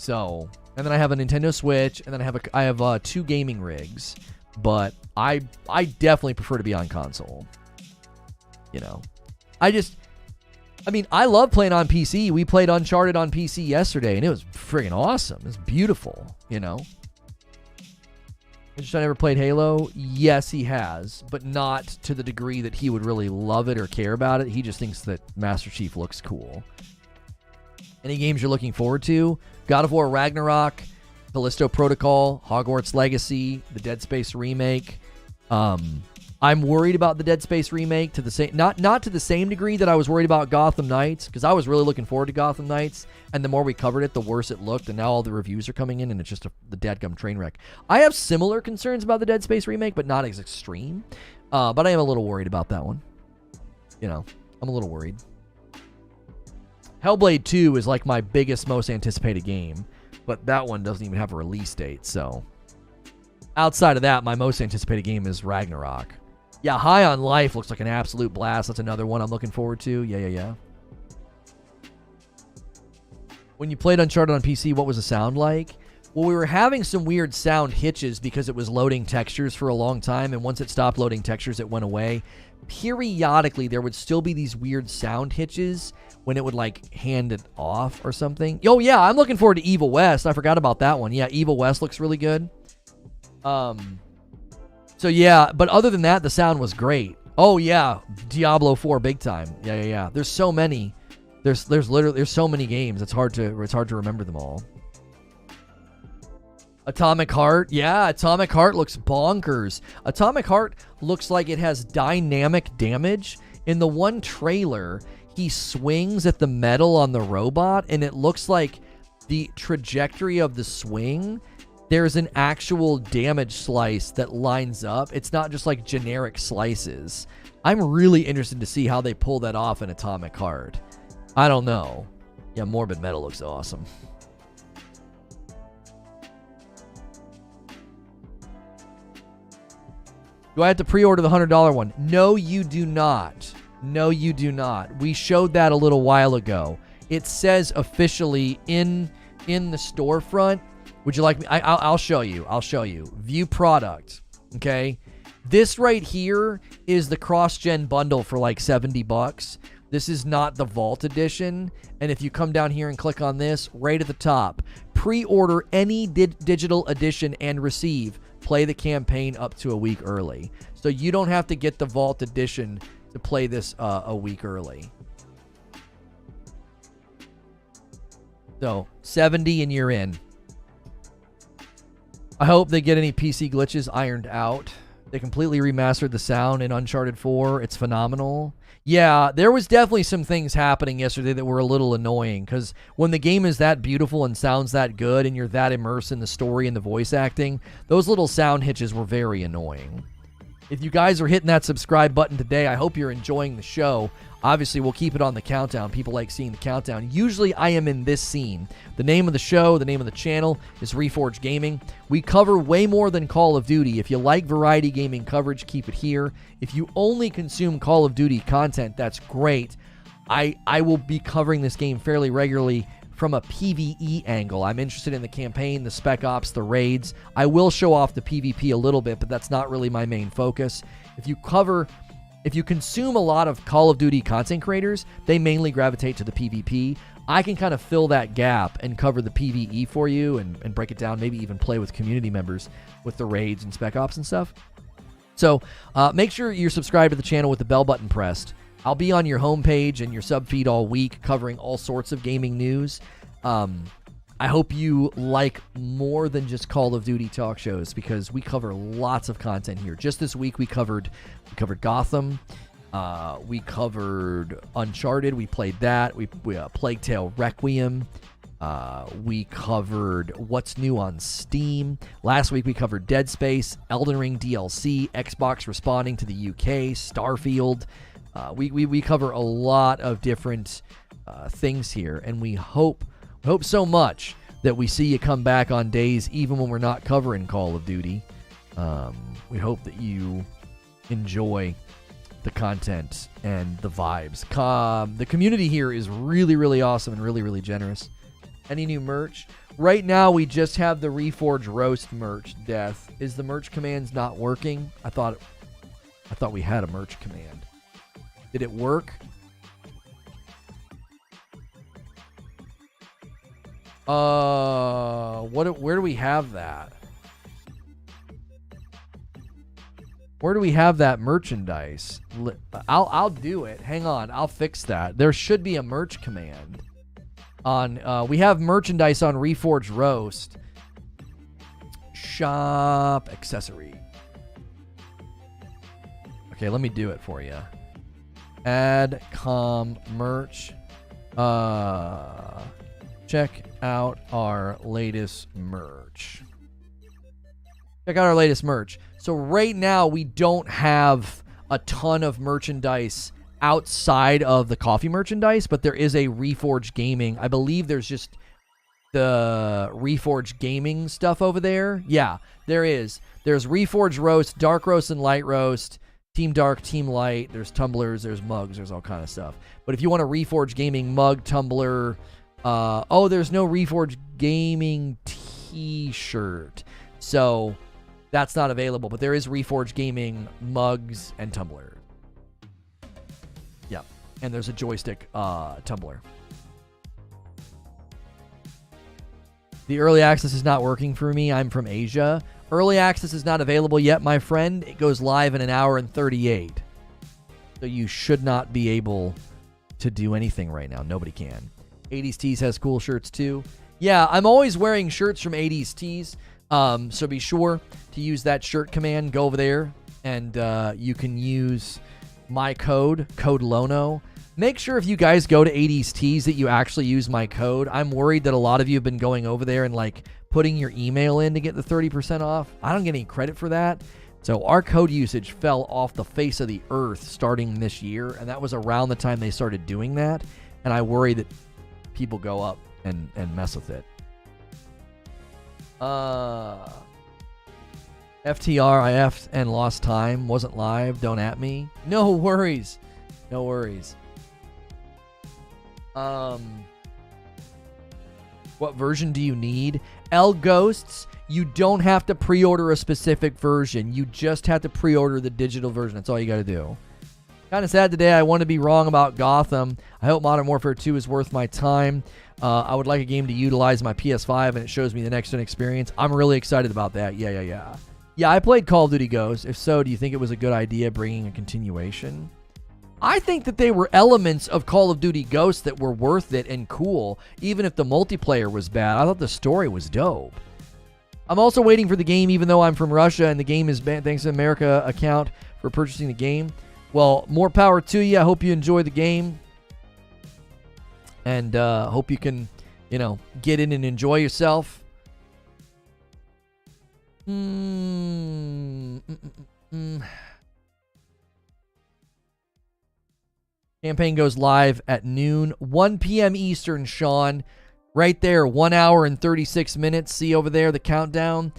So, and then I have a Nintendo Switch, and then I have 2 gaming rigs. But I definitely prefer to be on console. You know, I love playing on PC. We played Uncharted on PC yesterday, and it was friggin' awesome. It was beautiful, you know. Has John ever played Halo? Yes, he has, but not to the degree that he would really love it or care about it. He just thinks that Master Chief looks cool. Any games you're looking forward to? God of War Ragnarok, Callisto Protocol, Hogwarts Legacy, the Dead Space remake. I'm worried about the Dead Space remake to the same not to the same degree that I was worried about Gotham Knights, because I was really looking forward to Gotham Knights, and the more we covered it, the worse it looked, and now all the reviews are coming in, and it's just the dadgum train wreck. I have similar concerns about the Dead Space remake, but not as extreme. But I am a little worried about that one. You know, I'm a little worried. Hellblade 2 is like my biggest, most anticipated game, but that one doesn't even have a release date, so. Outside of that, my most anticipated game is Ragnarok. Yeah, High on Life looks like an absolute blast. That's another one I'm looking forward to. Yeah. When you played Uncharted on PC, what was the sound like? Well, we were having some weird sound hitches because it was loading textures for a long time, and once it stopped loading textures, it went away. Periodically, there would still be these weird sound hitches when it would, like, hand it off or something. Oh, yeah, I'm looking forward to Evil West. I forgot about that one. Yeah, Evil West looks really good. So yeah, but other than that, the sound was great. Oh yeah, Diablo 4 big time. Yeah. There's so many. There's so many games. It's hard to remember them all. Atomic Heart. Yeah, Atomic Heart looks bonkers. Atomic Heart looks like it has dynamic damage. In the one trailer, he swings at the metal on the robot, and it looks like the trajectory of the swing, there's an actual damage slice that lines up. It's not just like generic slices. I'm really interested to see how they pull that off in Atomic Heart. I don't know. Yeah, Morbid Metal looks awesome. Do I have to pre-order the $100 one? No, you do not. No, you do not. We showed that a little while ago. It says officially in the storefront. Would you like me? I'll show you. I'll show you. View product. Okay. This right here is the cross-gen bundle for like $70. This is not the Vault Edition. And if you come down here and click on this, right at the top, pre-order any digital edition and receive. Play the campaign up to a week early. So you don't have to get the Vault Edition to play this a week early. So 70 and you're in. I hope they get any PC glitches ironed out. They completely remastered the sound in Uncharted 4. It's phenomenal. Yeah, there was definitely some things happening yesterday that were a little annoying, because when the game is that beautiful and sounds that good and you're that immersed in the story and the voice acting, those little sound hitches were very annoying. If you guys are hitting that subscribe button today, I hope you're enjoying the show. Obviously, we'll keep it on the countdown. People like seeing the countdown. Usually, I am in this scene. The name of the show, the name of the channel is Reforge Gaming. We cover way more than Call of Duty. If you like variety gaming coverage, keep it here. If you only consume Call of Duty content, that's great. I will be covering this game fairly regularly from a PvE angle. I'm interested in the campaign, the Spec Ops, the raids. I will show off the PvP a little bit, but that's not really my main focus. If you consume a lot of Call of Duty content creators, they mainly gravitate to the PvP. I can kind of fill that gap and cover the PvE for you and break it down, maybe even play with community members with the raids and Spec Ops and stuff. So make sure you're subscribed to the channel with the bell button pressed. I'll be on your homepage and your sub feed all week covering all sorts of gaming news. I hope you like more than just Call of Duty talk shows, because we cover lots of content here. Just this week we covered Gotham. We covered Uncharted. We played that. We Plague Tale Requiem. We covered what's new on Steam. Last week we covered Dead Space, Elden Ring DLC, Xbox responding to the UK, Starfield. We cover a lot of different things here, and we hope so much that we see you come back on days even when we're not covering Call of Duty. We hope that you enjoy the content and the vibes. The community here is really, really awesome and really, really generous. Any new merch? Right now, we just have the Reforge Roast merch. Death. Is the merch commands not working? I thought we had a merch command. Did it work? Where do we have that? Where do we have that merchandise? I'll do it. Hang on, I'll fix that. There should be a merch command. We have merchandise on Reforge Roast. Shop accessory. Okay, let me do it for you. Add com merch. Check out our latest merch. Check out our latest merch. So right now we don't have a ton of merchandise outside of the coffee merchandise, but there is a Reforge Gaming. I believe there's just the Reforge Gaming stuff over there. Yeah, there is. There's Reforge Roast, Dark Roast, and Light Roast. Team Dark, Team Light. There's tumblers, there's mugs, there's all kind of stuff. But if you want a Reforge Gaming mug, tumbler, there's no Reforge Gaming t-shirt. So that's not available, but there is Reforge Gaming mugs and tumblers. Yeah, and there's a joystick tumbler. The early access is not working for me. I'm from Asia. Early access is not available yet, my friend. It goes live in 1 hour and 38. So you should not be able to do anything right now. Nobody can. 80s Tees has cool shirts too. Yeah, I'm always wearing shirts from 80s Tees. So be sure to use that shirt command. Go over there and you can use my code Lono. Make sure if you guys go to 80s Tees that you actually use my code. I'm worried that a lot of you have been going over there and like putting your email in to get the 30% off. I don't get any credit for that. So our code usage fell off the face of the earth starting this year, and that was around the time they started doing that. And I worry that people go up and mess with it. FTR, I effed and lost time. Wasn't live. Don't at me. No worries. No worries. What version do you need? L Ghosts, you don't have to pre-order a specific version. You just have to pre-order the digital version. That's all you got to do. Kind of sad today. I want to be wrong about Gotham. I hope Modern Warfare 2 is worth my time. I would like a game to utilize my PS5 and it shows me the next-gen experience. I'm really excited about that. Yeah. Yeah, I played Call of Duty Ghosts. If so, do you think it was a good idea bringing a continuation? I think that they were elements of Call of Duty Ghosts that were worth it and cool, even if the multiplayer was bad. I thought the story was dope. I'm also waiting for the game, even though I'm from Russia and the game is banned thanks to America account for purchasing the game. Well, more power to you. I hope you enjoy the game. And hope you can, get in and enjoy yourself. Campaign goes live at noon, 1 p.m. Eastern, Sean. Right there, 1 hour and 36 minutes. See over there, the countdown?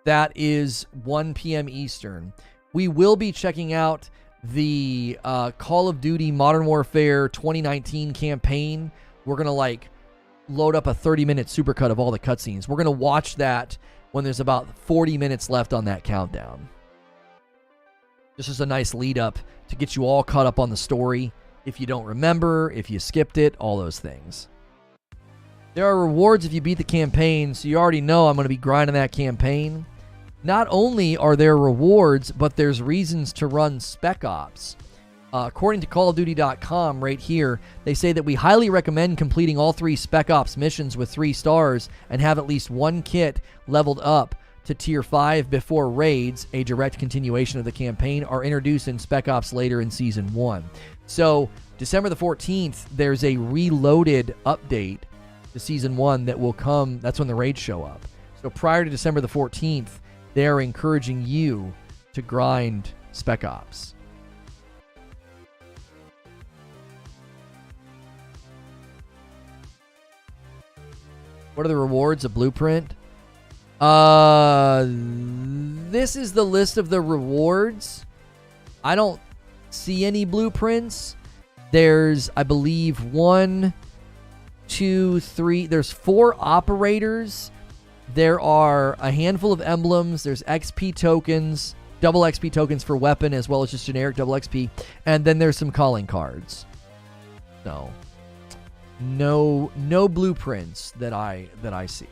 That is 1 p.m. Eastern. We will be checking out the Call of Duty Modern Warfare 2019 campaign. We're going to, load up a 30-minute supercut of all the cutscenes. We're going to watch that when there's about 40 minutes left on that countdown. This is a nice lead-up to get you all caught up on the story. If you don't remember, if you skipped it, all those things. There are rewards if you beat the campaign, so you already know I'm going to be grinding that campaign. Not only are there rewards, but there's reasons to run Spec Ops. According to CallOfDuty.com right here, they say that we highly recommend completing all 3 Spec Ops missions with 3 stars and have at least 1 kit leveled up to Tier 5 before raids, a direct continuation of the campaign, are introduced in Spec Ops later in Season 1. So, December the 14th, there's a reloaded update to Season 1 that will come. That's when the raids show up. So, prior to December the 14th, they're encouraging you to grind Spec Ops. What are the rewards? A blueprint? This is the list of the rewards. I don't see any blueprints. There's, I believe, 1, 2, 3. There's 4 operators. There are a handful of emblems. There's XP tokens, double XP tokens for weapon, as well as just generic double XP. And then there's some calling cards. So, no blueprints that I see.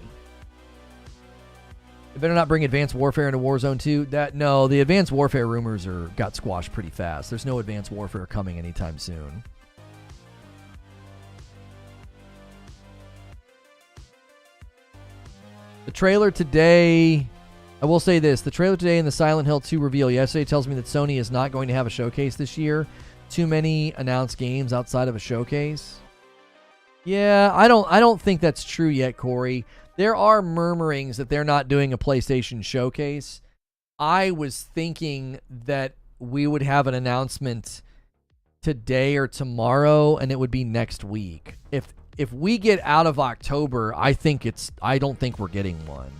They better not bring Advanced Warfare into Warzone 2. No, the Advanced Warfare rumors got squashed pretty fast. There's no Advanced Warfare coming anytime soon. The trailer today, I will say this. The trailer today and the Silent Hill 2 reveal yesterday tells me that Sony is not going to have a showcase this year. Too many announced games outside of a showcase. Yeah, I don't think that's true yet, Corey. There are murmurings that they're not doing a PlayStation showcase. I was thinking that we would have an announcement today or tomorrow, and it would be next week. If we get out of October, I don't think we're getting one.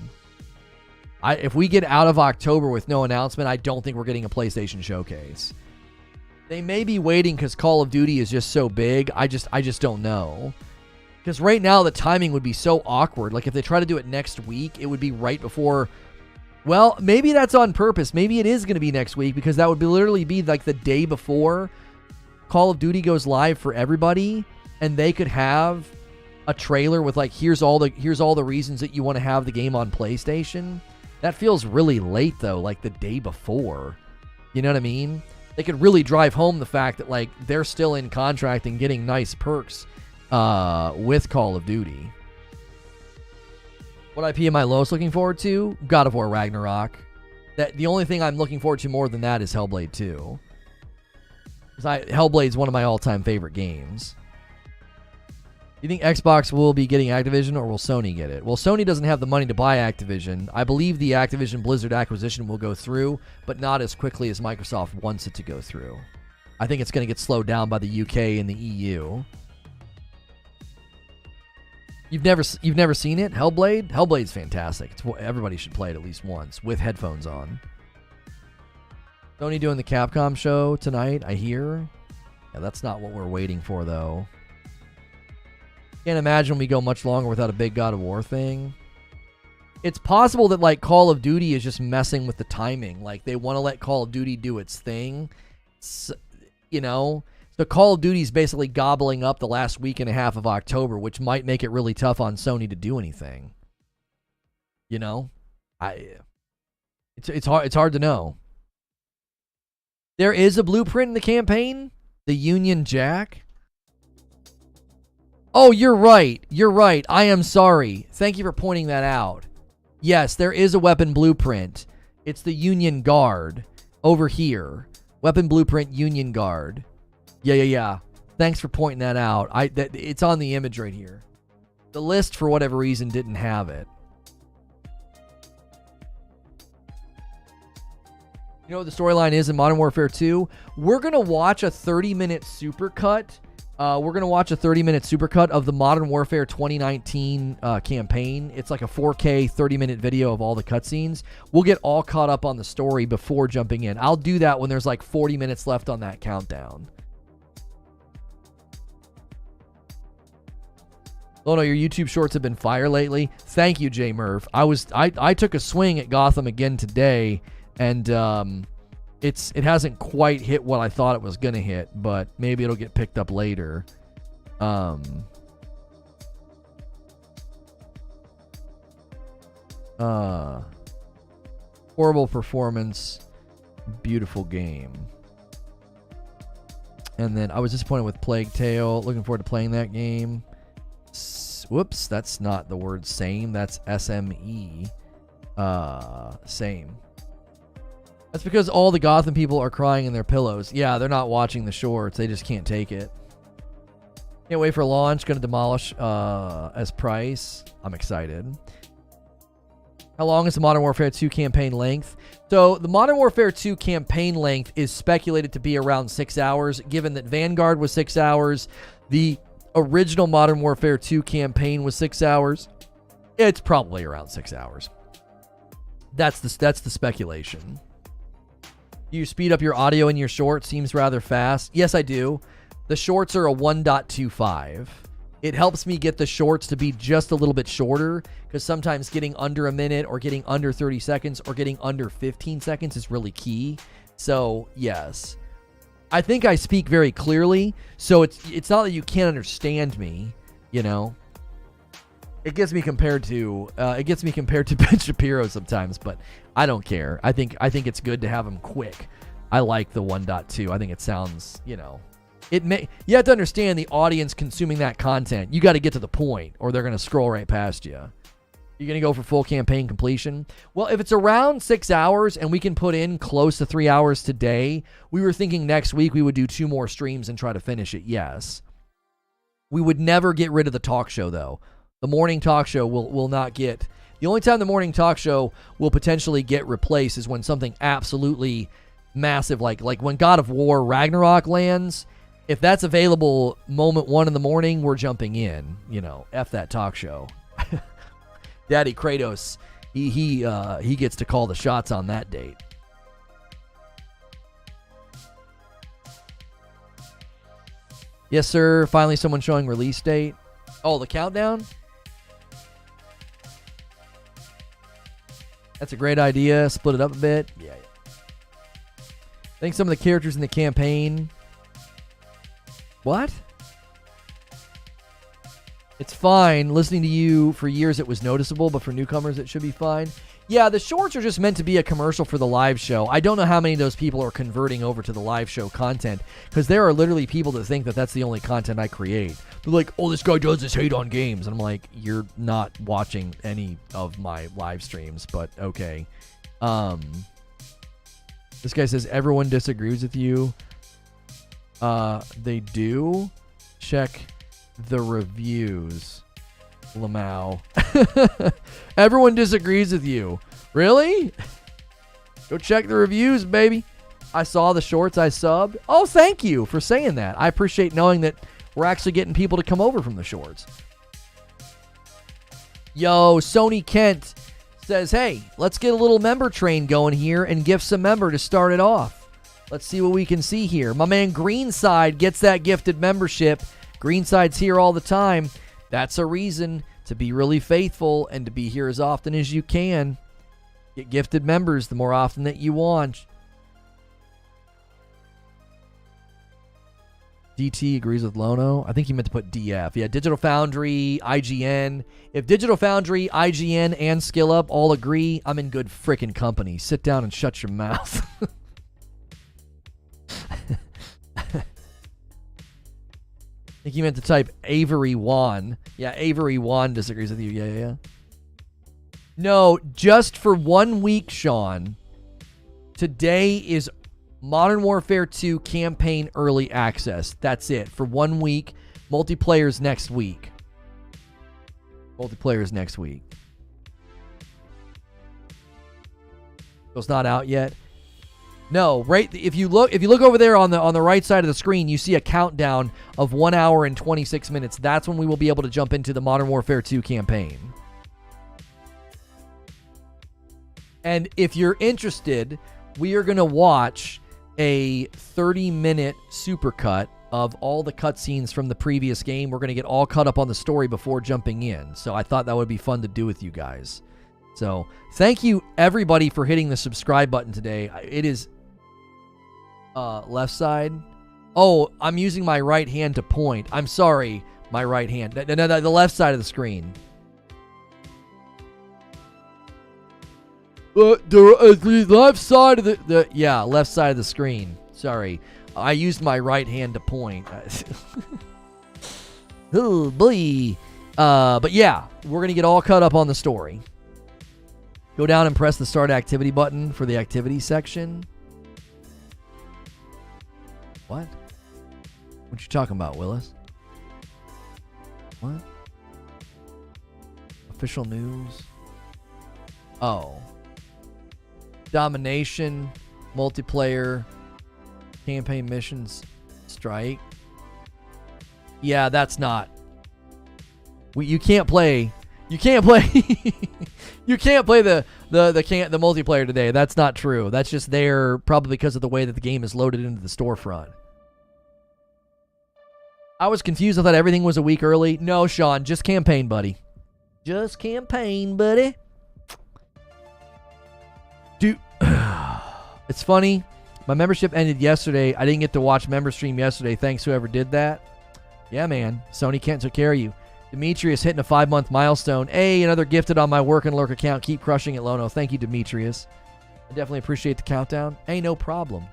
If we get out of October with no announcement, I don't think we're getting a PlayStation showcase. They may be waiting because Call of Duty is just so big. I just don't know. Because right now, the timing would be so awkward. Like, if they try to do it next week, it would be right before... Well, maybe that's on purpose. Maybe it is going to be next week, because that would literally be like the day before Call of Duty goes live for everybody, and they could have a trailer with, like, here's all the reasons that you want to have the game on PlayStation. That feels really late, though, like the day before. You know what I mean? They could really drive home the fact that, like, they're still in contract and getting nice perks with Call of Duty. What IP am I most looking forward to? God of War Ragnarok. The only thing I'm looking forward to more than that is Hellblade 2. Hellblade's one of my all-time favorite games. Do you think Xbox will be getting Activision, or will Sony get it? Well, Sony doesn't have the money to buy Activision. I believe the Activision Blizzard acquisition will go through, but not as quickly as Microsoft wants it to go through. I think it's going to get slowed down by the UK and the EU. You've never seen it? Hellblade? Hellblade's fantastic. Everybody should play it at least once with headphones on. Sony doing the Capcom show tonight, I hear. Yeah, that's not what we're waiting for, though. Can't imagine we go much longer without a big God of War thing. It's possible that, like, Call of Duty is just messing with the timing. Like, they want to let Call of Duty do its thing. You know? So Call of Duty is basically gobbling up the last week and a half of October, which might make it really tough on Sony to do anything. You know? It's hard to know. There is a blueprint in the campaign? The Union Jack? Oh, you're right. You're right. I am sorry. Thank you for pointing that out. Yes, there is a weapon blueprint. It's the Union Guard over here. Weapon blueprint, Union Guard. Yeah. Thanks for pointing that out. It's on the image right here. The list, for whatever reason, didn't have it. You know what the storyline is in Modern Warfare 2? We're going to watch a 30-minute supercut. We're going to watch a 30-minute supercut of the Modern Warfare 2019 campaign. It's like a 4K 30-minute video of all the cutscenes. We'll get all caught up on the story before jumping in. I'll do that when there's like 40 minutes left on that countdown. Lono, your YouTube shorts have been fire lately. Thank you, J Murph. I took a swing at Gotham again today, and it hasn't quite hit what I thought it was gonna hit, but maybe it'll get picked up later. Horrible performance, beautiful game. And then I was disappointed with Plague Tale. Looking forward to playing that game. Whoops, that's not the word same. That's SME. Same. That's because all the Gotham people are crying in their pillows. Yeah, they're not watching the shorts. They just can't take it. Can't wait for launch. Going to demolish as price. I'm excited. How long is the Modern Warfare 2 campaign length? So the Modern Warfare 2 campaign length is speculated to be around 6 hours, given that Vanguard was 6 hours. The original Modern Warfare 2 campaign was 6 hours. It's probably around 6 hours. That's the speculation. You speed up your audio in your short. Seems rather fast. Yes, I do. The shorts are a 1.25. It helps me get the shorts to be just a little bit shorter, because sometimes getting under a minute or getting under 30 seconds or getting under 15 seconds is really key. So, yes. I think I speak very clearly, so it's not that you can't understand me, you know. It gets me compared to Ben Shapiro sometimes, but I don't care. I think it's good to have them quick. I like the 1.2. I think it sounds, you know, you have to understand the audience consuming that content. You got to get to the point, or they're going to scroll right past you. You're going to go for full campaign completion? Well, if it's around 6 hours and we can put in close to 3 hours today, we were thinking next week we would do 2 more streams and try to finish it. Yes. We would never get rid of the talk show, though. The morning talk show will not get... The only time the morning talk show will potentially get replaced is when something absolutely massive, like when God of War Ragnarok lands. If that's available moment 1 in the morning, we're jumping in. You know, F that talk show. Daddy Kratos, he gets to call the shots on that date. Yes, sir. Finally, someone showing release date. Oh, the countdown? That's a great idea. Split it up a bit. Yeah. I think some of the characters in the campaign... What? It's fine. Listening to you for years, it was noticeable, but for newcomers, it should be fine. Yeah, the shorts are just meant to be a commercial for the live show. I don't know how many of those people are converting over to the live show content, because there are literally people that think that that's the only content I create. They're like, oh, this guy does this hate on games. And I'm like, you're not watching any of my live streams, but okay. This guy says, everyone disagrees with you. They do. Check the reviews. Lamau. Everyone disagrees with you. Really? Go check the reviews, baby. I saw the shorts. I subbed. Oh, thank you for saying that. I appreciate knowing that we're actually getting people to come over from the shorts. Yo, Sony Kent says, hey, let's get a little member train going here and gift some member to start it off. Let's see what we can see here. My man Greenside gets that gifted membership. Greenside's here all the time. That's a reason to be really faithful and to be here as often as you can. Get gifted members the more often that you want. DT agrees with Lono. I think he meant to put DF. Yeah, Digital Foundry, IGN. If Digital Foundry, IGN, and SkillUp all agree, I'm in good frickin' company. Sit down and shut your mouth. I think he meant to type Avery Wan. Yeah, Avery Wan disagrees with you. Yeah. No, just for 1 week, Sean. Today is Modern Warfare 2 campaign early access. That's it. For 1 week. Multiplayer's next week. Multiplayer's next week. So it's not out yet. No, right. If you look over there on the right side of the screen, you see a countdown of 1 hour and 26 minutes. That's when we will be able to jump into the Modern Warfare 2 campaign. And if you're interested, we are going to watch a 30-minute supercut of all the cutscenes from the previous game. We're going to get all caught up on the story before jumping in. So I thought that would be fun to do with you guys. So thank you, everybody, for hitting the subscribe button today. It is left side. Oh, I'm using my right hand to point. I'm sorry, my right hand. No, the left side of the screen. The left side of the left side of the screen. Sorry, I used my right hand to point. Oh boy. But yeah, we're gonna get all caught up on the story. Go down and press the start activity button for the activity section. What? What you talking about, Willis? What? Official news? Oh. Domination, multiplayer, campaign missions, strike. Yeah, that's not. You can't play. You can't play. You can't play the multiplayer today. That's not true. That's just there probably because of the way that the game is loaded into the storefront. I was confused. I thought everything was a week early. No, Sean, just campaign, buddy. Just campaign, buddy. Dude, it's funny. My membership ended yesterday. I didn't get to watch member stream yesterday. Thanks whoever did that. Yeah, man. Sony can't take care of you. Demetrius hitting a 5-month milestone. Hey, another gifted on my Work and Lurk account. Keep crushing it, Lono. Thank you, Demetrius. I definitely appreciate the countdown. Hey, no problem.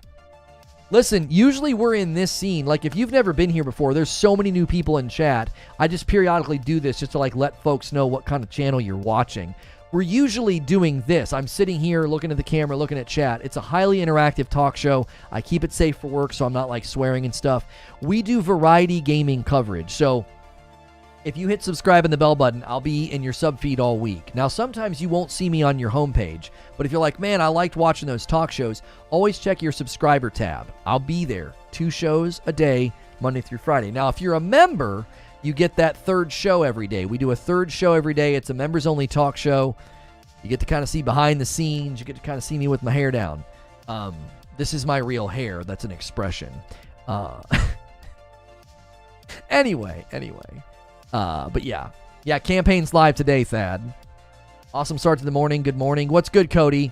Listen, usually we're in this scene. Like, if you've never been here before, there's so many new people in chat. I just periodically do this just to, like, let folks know what kind of channel you're watching. We're usually doing this. I'm sitting here looking at the camera, looking at chat. It's a highly interactive talk show. I keep it safe for work, so I'm not, like, swearing and stuff. We do variety gaming coverage. So if you hit subscribe and the bell button, I'll be in your sub feed all week. Now, sometimes you won't see me on your homepage, but if you're like, man, I liked watching those talk shows, always check your subscriber tab. I'll be there. 2 shows a day, Monday through Friday. Now, if you're a member, you get that 3rd show every day. We do a 3rd show every day. It's a members-only talk show. You get to kind of see behind the scenes. You get to kind of see me with my hair down. This is my real hair. That's an expression. Anyway. But yeah, campaign's live today, Thad. Awesome start to the morning. Good morning. What's good, Cody?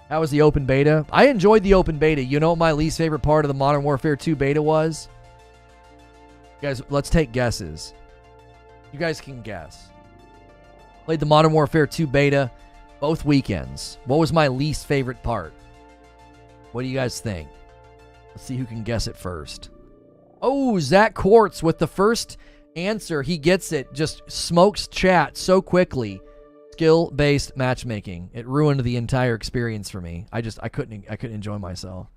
How was the open beta? I enjoyed the open beta. You know what my least favorite part of the Modern Warfare 2 beta was? Guys, let's take guesses. You guys can guess. Played the Modern Warfare 2 beta both weekends. What was my least favorite part? What do you guys think? Let's see who can guess it first. Oh, Zach Quartz with the first answer. He gets it. Just smokes chat so quickly. Skill-based matchmaking. It ruined the entire experience for me. I couldn't enjoy myself.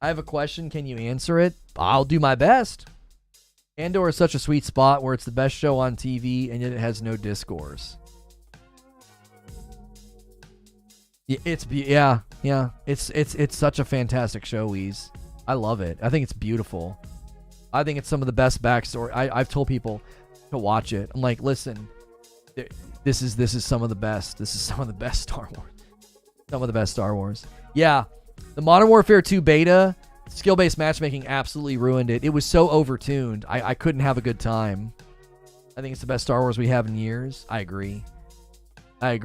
I have a question. Can you answer it? I'll do my best. Andor is such a sweet spot where it's the best show on TV and yet it has no discourse. It's such a fantastic show, Weez. I love it. I think it's beautiful. I think it's some of the best backstory. I've told people to watch it. I'm like, listen, this is some of the best. This is some of the best Star Wars. Some of the best Star Wars. Yeah, the Modern Warfare 2 beta, skill-based matchmaking absolutely ruined it. It was so overtuned. I couldn't have a good time. I think it's the best Star Wars we have in years. I agree. I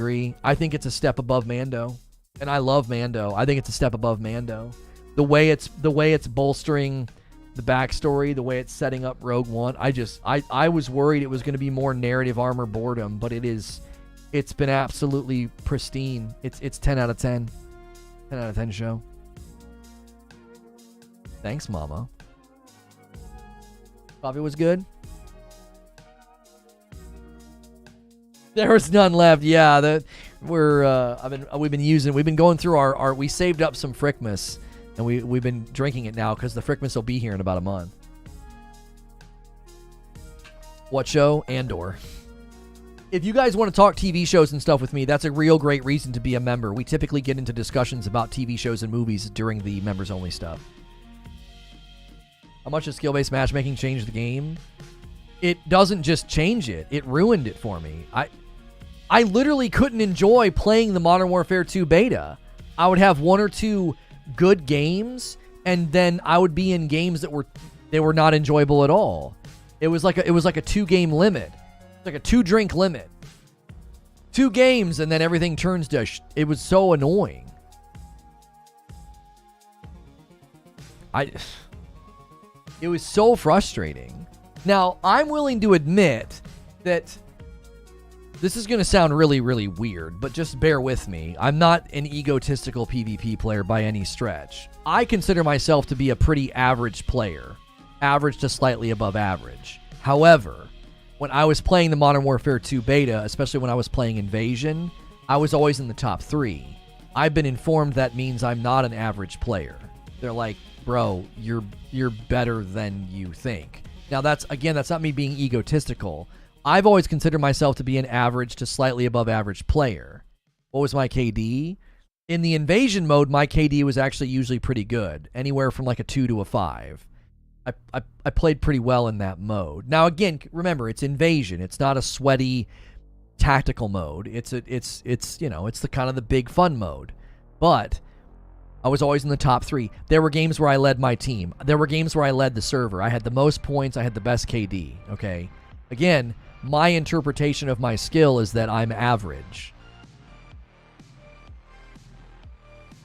think it's a step above Mando. And I love Mando. I think it's a step above Mando. The way it's bolstering the backstory, the way it's setting up Rogue One, I was worried it was going to be more narrative armor boredom, but it's been absolutely pristine. It's 10 out of 10. 10 out of 10 show. Thanks, Mama. Coffee was good. There was none left. Yeah, we've been going through our we saved up some Frickmas. And we've been drinking it now because the Frickmas will be here in about a month. What show? Andor. If you guys want to talk TV shows and stuff with me, that's a real great reason to be a member. We typically get into discussions about TV shows and movies during the members-only stuff. How much does skill-based matchmaking change the game? It doesn't just change it. It ruined it for me. I literally couldn't enjoy playing the Modern Warfare 2 beta. I would have 1 or 2 good games, and then I would be in games that were not enjoyable at all. It was like a 2-game limit, like a 2-drink limit. 2 games, and then everything turns to. It was so annoying. It was so frustrating. Now I'm willing to admit that. This is going to sound really, really weird, but just bear with me. I'm not an egotistical PvP player by any stretch. I consider myself to be a pretty average player. Average to slightly above average. However, when I was playing the Modern Warfare 2 beta, especially when I was playing Invasion, I was always in the top 3. I've been informed that means I'm not an average player. They're like, bro, you're better than you think. Now that's not me being egotistical. I've always considered myself to be an average to slightly above average player. What was my KD? In the Invasion mode, my KD was actually usually pretty good. Anywhere from like a 2 to a 5. I played pretty well in that mode. Now again, remember, it's Invasion. It's not a sweaty tactical mode. It's the kind of the big fun mode. But I was always in the top 3. There were games where I led my team. There were games where I led the server. I had the most points. I had the best KD, okay? Again, my interpretation of my skill is that I'm average.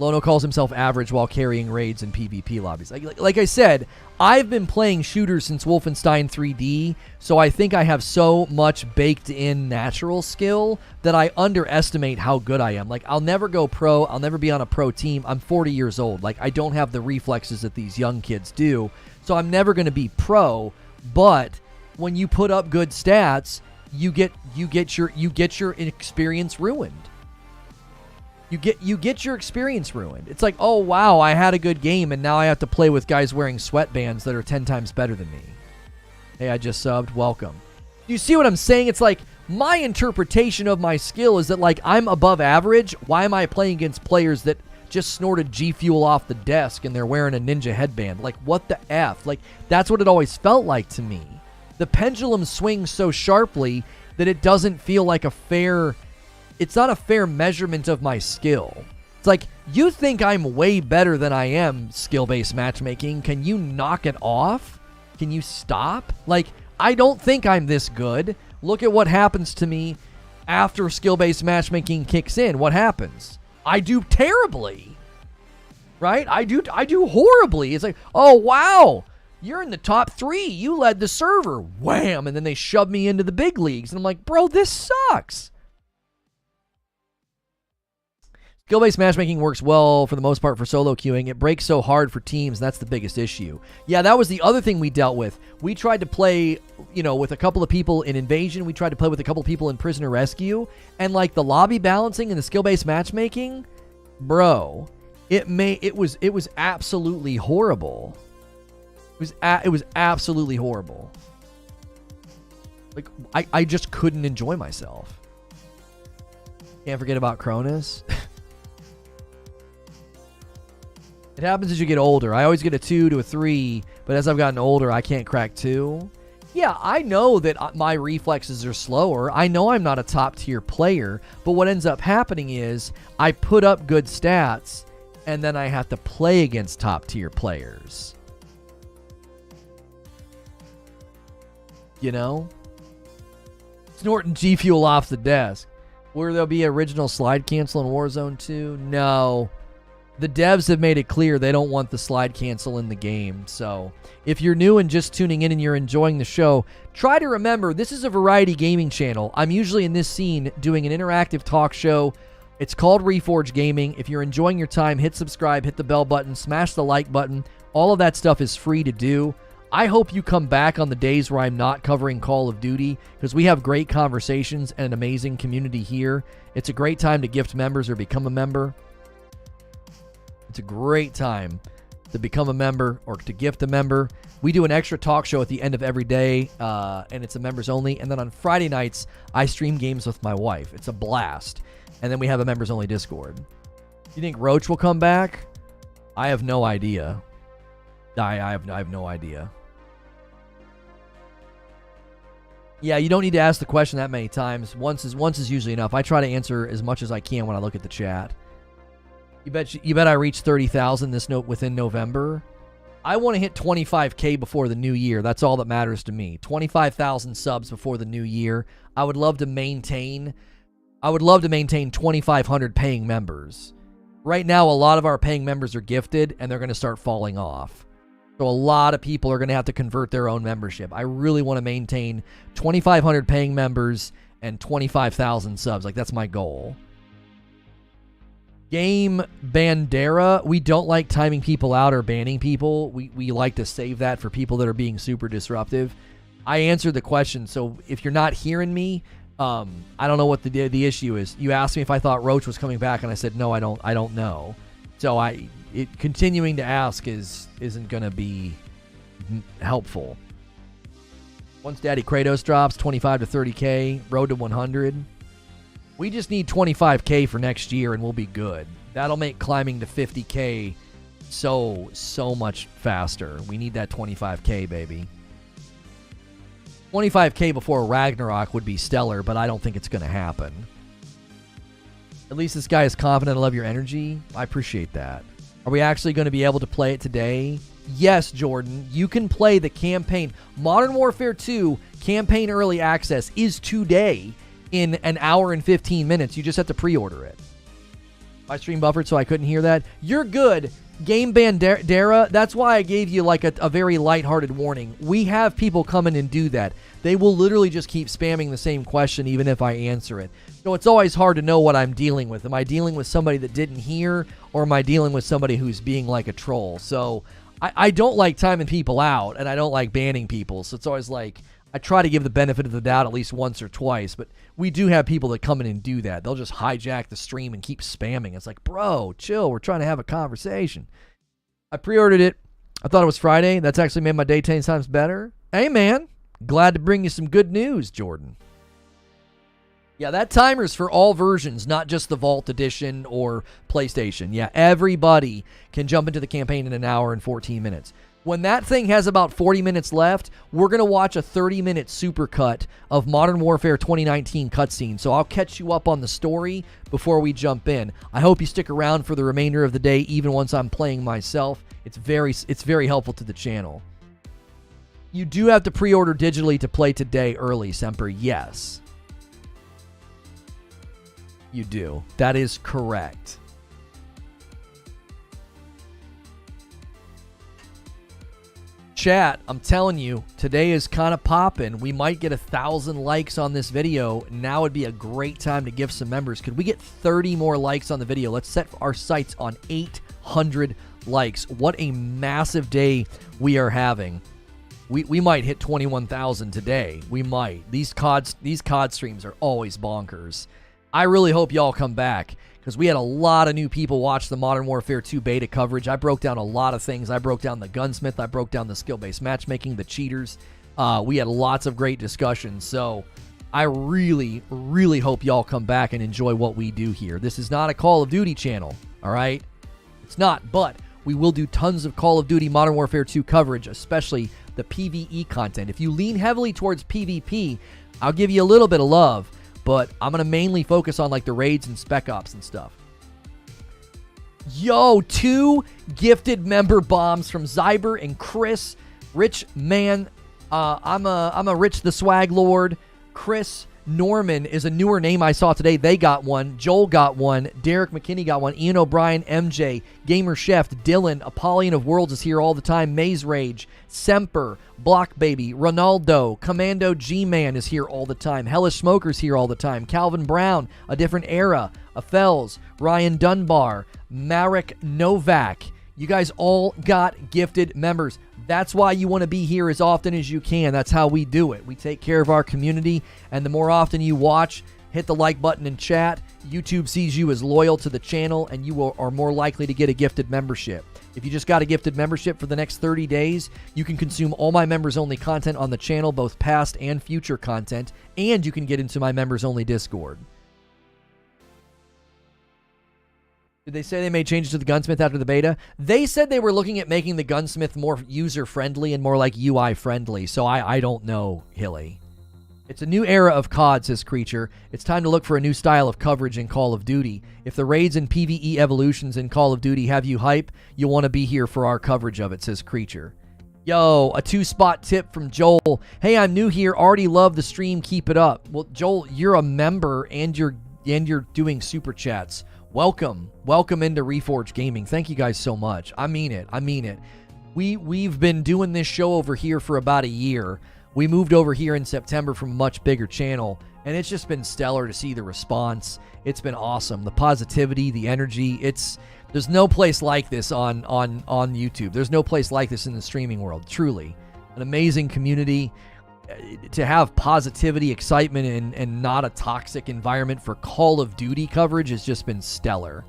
Lono calls himself average while carrying raids in PvP lobbies. Like I said, I've been playing shooters since Wolfenstein 3D, so I think I have so much baked-in natural skill that I underestimate how good I am. Like, I'll never go pro. I'll never be on a pro team. I'm 40 years old. Like, I don't have the reflexes that these young kids do, so I'm never going to be pro. But when you put up good stats, you get your experience ruined. You get your experience ruined. It's like, oh, wow, I had a good game, and now I have to play with guys wearing sweatbands that are 10 times better than me. Hey, I just subbed. Welcome. You see what I'm saying? It's like, my interpretation of my skill is that, like, I'm above average. Why am I playing against players that just snorted G Fuel off the desk and they're wearing a ninja headband? Like, what the F? Like, that's what it always felt like to me. The pendulum swings so sharply that it doesn't feel like a fair... It's not a fair measurement of my skill. It's like, you think I'm way better than I am, skill-based matchmaking. Can you knock it off? Can you stop? Like, I don't think I'm this good. Look at what happens to me after skill-based matchmaking kicks in. What happens? I do terribly. Right? I do horribly. It's like, oh, wow. You're in the top 3. You led the server. Wham! And then they shove me into the big leagues. And I'm like, bro, this sucks. Skill-based matchmaking works well for the most part for solo queuing. It breaks so hard for teams, and that's the biggest issue. Yeah, that was the other thing we dealt with. We tried to play, with a couple of people in Invasion. We tried to play with a couple of people in Prisoner Rescue. And, like, the lobby balancing and the skill-based matchmaking, bro, it was absolutely horrible. It was absolutely horrible. Like, I just couldn't enjoy myself. Can't forget about Cronus. It happens as you get older. I always get a 2 to a 3, but as I've gotten older, I can't crack 2. Yeah, I know that my reflexes are slower. I know I'm not a top-tier player, but what ends up happening is I put up good stats, and then I have to play against top-tier players. You know? Snorting G Fuel off the desk. Will there be original slide cancel in Warzone 2? No. The devs have made it clear they don't want the slide cancel in the game. So if you're new and just tuning in and you're enjoying the show, try to remember this is a variety gaming channel. I'm usually in this scene doing an interactive talk show. It's called Reforge Gaming. If you're enjoying your time, hit subscribe, hit the bell button, smash the like button. All of that stuff is free to do. I hope you come back on the days where I'm not covering Call of Duty, because we have great conversations and an amazing community here. It's a great time to gift members or become a member. It's a great time to become a member or to gift a member. We do an extra talk show at the end of every day, and it's a members only. And then on Friday nights, I stream games with my wife. It's a blast. And then we have a members only Discord. You think Roach will come back? I have no idea. I have no idea. Yeah, you don't need to ask the question that many times. Once is usually enough. I try to answer as much as I can when I look at the chat. You bet I reach 30,000 within November. I want to hit 25K before the new year. That's all that matters to me. 25,000 subs before the new year. I would love to maintain 2,500 paying members. Right now, a lot of our paying members are gifted, and they're going to start falling off. So a lot of people are going to have to convert their own membership. I really want to maintain 2,500 paying members and 25,000 subs. Like, that's my goal. Game Bandera, we don't like timing people out or banning people. We like to save that for people that are being super disruptive. I answered the question, so if you're not hearing me, I don't know what the issue is. You asked me if I thought Roach was coming back, and I said no, I don't know. So continuing to ask isn't going to be helpful. Once Daddy Kratos drops 25 to 30K, road to 100. We just need 25K for next year and we'll be good. That'll make climbing to 50K so much faster. We need that 25K, baby. 25K before Ragnarok would be stellar, but I don't think it's going to happen. At least this guy is confident. I love your energy. I appreciate that. Are we actually going to be able to play it today? Yes, Jordan. You can play the campaign. Modern Warfare 2 campaign early access is today in an hour and 15 minutes. You just have to pre-order it. My stream buffered, so I couldn't hear that. You're good. Game Bandera, that's why I gave you like a very lighthearted warning. We have people come in and do that. They will literally just keep spamming the same question even if I answer it. So it's always hard to know what I'm dealing with. Am I dealing with somebody that didn't hear, or am I dealing with somebody who's being like a troll? So I don't like timing people out, and I don't like banning people. So it's always like, I try to give the benefit of the doubt at least once or twice, but we do have people that come in and do that. They'll just hijack the stream and keep spamming. It's like, bro, chill. We're trying to have a conversation. I pre-ordered it. I thought it was Friday. That's actually made my day 10 times better. Hey, man. Glad to bring you some good news, Jordan. Yeah, that timer's for all versions, not just the Vault Edition or PlayStation. Yeah, everybody can jump into the campaign in an hour and 14 minutes. When that thing has about 40 minutes left, we're going to watch a 30-minute supercut of Modern Warfare 2019 cutscene. So I'll catch you up on the story before we jump in. I hope you stick around for the remainder of the day, even once I'm playing myself. It's very helpful to the channel. You do have to pre-order digitally to play today early, Semper. Yes. You do. That is correct. Chat, I'm telling you, today is kind of popping. We might get 1,000 likes on this video. Now would be a great time to give some members. Could we get 30 more likes on the video? Let's set our sights on 800 likes. What a massive day we are having. We might hit 21,000 today. We might. These COD streams are always bonkers. I really hope y'all come back, because we had a lot of new people watch the Modern Warfare 2 beta coverage. I broke down a lot of things. I broke down the gunsmith. I broke down the skill-based matchmaking, the cheaters. We had lots of great discussions. So I really, really hope y'all come back and enjoy what we do here. This is not a Call of Duty channel, all right? It's not, but we will do tons of Call of Duty Modern Warfare 2 coverage, especially the PvE content. If you lean heavily towards PvP, I'll give you a little bit of love, but I'm going to mainly focus on like the raids and spec ops and stuff. Yo, 2 gifted member bombs from Zyber and Chris. Rich man, I'm a Rich the Swag Lord. Chris Norman is a newer name I saw today. They got one. Joel got one. Derek McKinney got one. Ian O'Brien, MJ, Gamer Chef, Dylan, Apollyon of Worlds is here all the time. Maze Rage, Semper, Block Baby, Ronaldo, Commando G-Man is here all the time. Hellish Smoker's here all the time. Calvin Brown, A Different Era, Afels, Ryan Dunbar, Marek Novak. You guys all got gifted members. That's why you want to be here as often as you can. That's how we do it. We take care of our community, and the more often you watch, hit the like button and chat, YouTube sees you as loyal to the channel, and you are more likely to get a gifted membership. If you just got a gifted membership for the next 30 days, you can consume all my members-only content on the channel, both past and future content, and you can get into my members-only Discord. Did they say they made changes to the gunsmith after the beta? They said they were looking at making the gunsmith more user-friendly and more like UI-friendly, so I don't know, Hilly. It's a new era of COD, says Creature. It's time to look for a new style of coverage in Call of Duty. If the raids and PvE evolutions in Call of Duty have you hype, you'll want to be here for our coverage of it, says Creature. Yo, a 2-spot tip from Joel. Hey, I'm new here. Already love the stream. Keep it up. Well, Joel, you're a member and you're doing super chats. Welcome into Reforge Gaming. Thank you guys so much. I mean it. We've been doing this show over here for about a year. We moved over here in September from a much bigger channel, and it's just been stellar to see the response. It's been awesome. The positivity, the energy. There's no place like this on YouTube. There's no place like this in the streaming world. Truly, an amazing community. To have positivity, excitement, and not a toxic environment for Call of Duty coverage has just been stellar.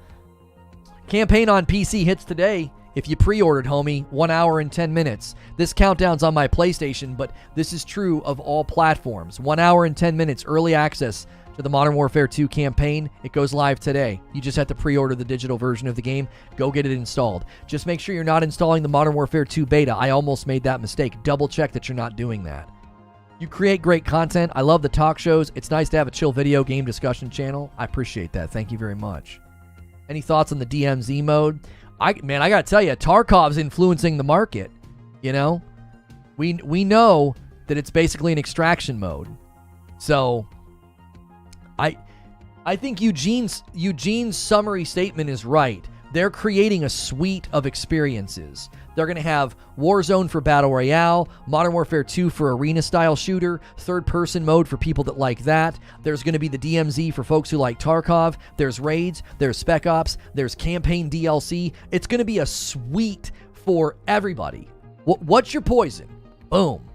Campaign on PC hits today. If you pre-ordered, homie, 1 hour and 10 minutes. This countdown's on my PlayStation, but this is true of all platforms. 1 hour and 10 minutes early access to the Modern Warfare 2 campaign. It goes live today. You just have to pre-order the digital version of the game. Go get it installed. Just make sure you're not installing the Modern Warfare 2 beta. I almost made that mistake. Double check that you're not doing that. You create great content. I love the talk shows. It's nice to have a chill video game discussion channel. I appreciate that. Thank you very much. Any thoughts on the DMZ mode? I got to tell you, Tarkov's influencing the market, you know? We know that it's basically an extraction mode. So I think Eugene's summary statement is right. They're creating a suite of experiences. They're going to have Warzone for Battle Royale, Modern Warfare 2 for arena-style shooter, third-person mode for people that like that. There's going to be the DMZ for folks who like Tarkov. There's raids. There's Spec Ops. There's campaign DLC. It's going to be a suite for everybody. What's your poison? Boom.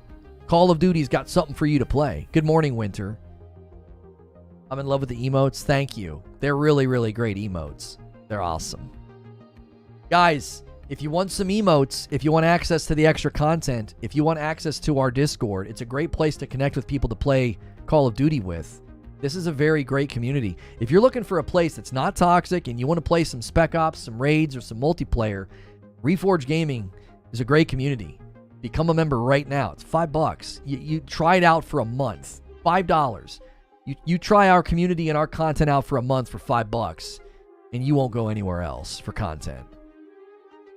Call of Duty's got something for you to play. Good morning, Winter. I'm in love with the emotes. Thank you. They're really, really great emotes. They're awesome. Guys, if you want some emotes, if you want access to the extra content, if you want access to our Discord, it's a great place to connect with people to play Call of Duty with. This is a very great community. If you're looking for a place that's not toxic and you want to play some Spec Ops, some raids, or some multiplayer, Reforge Gaming is a great community. Become a member right now. It's $5. You try it out for a month. $5. You try our community and our content out for a month for $5, and you won't go anywhere else for content.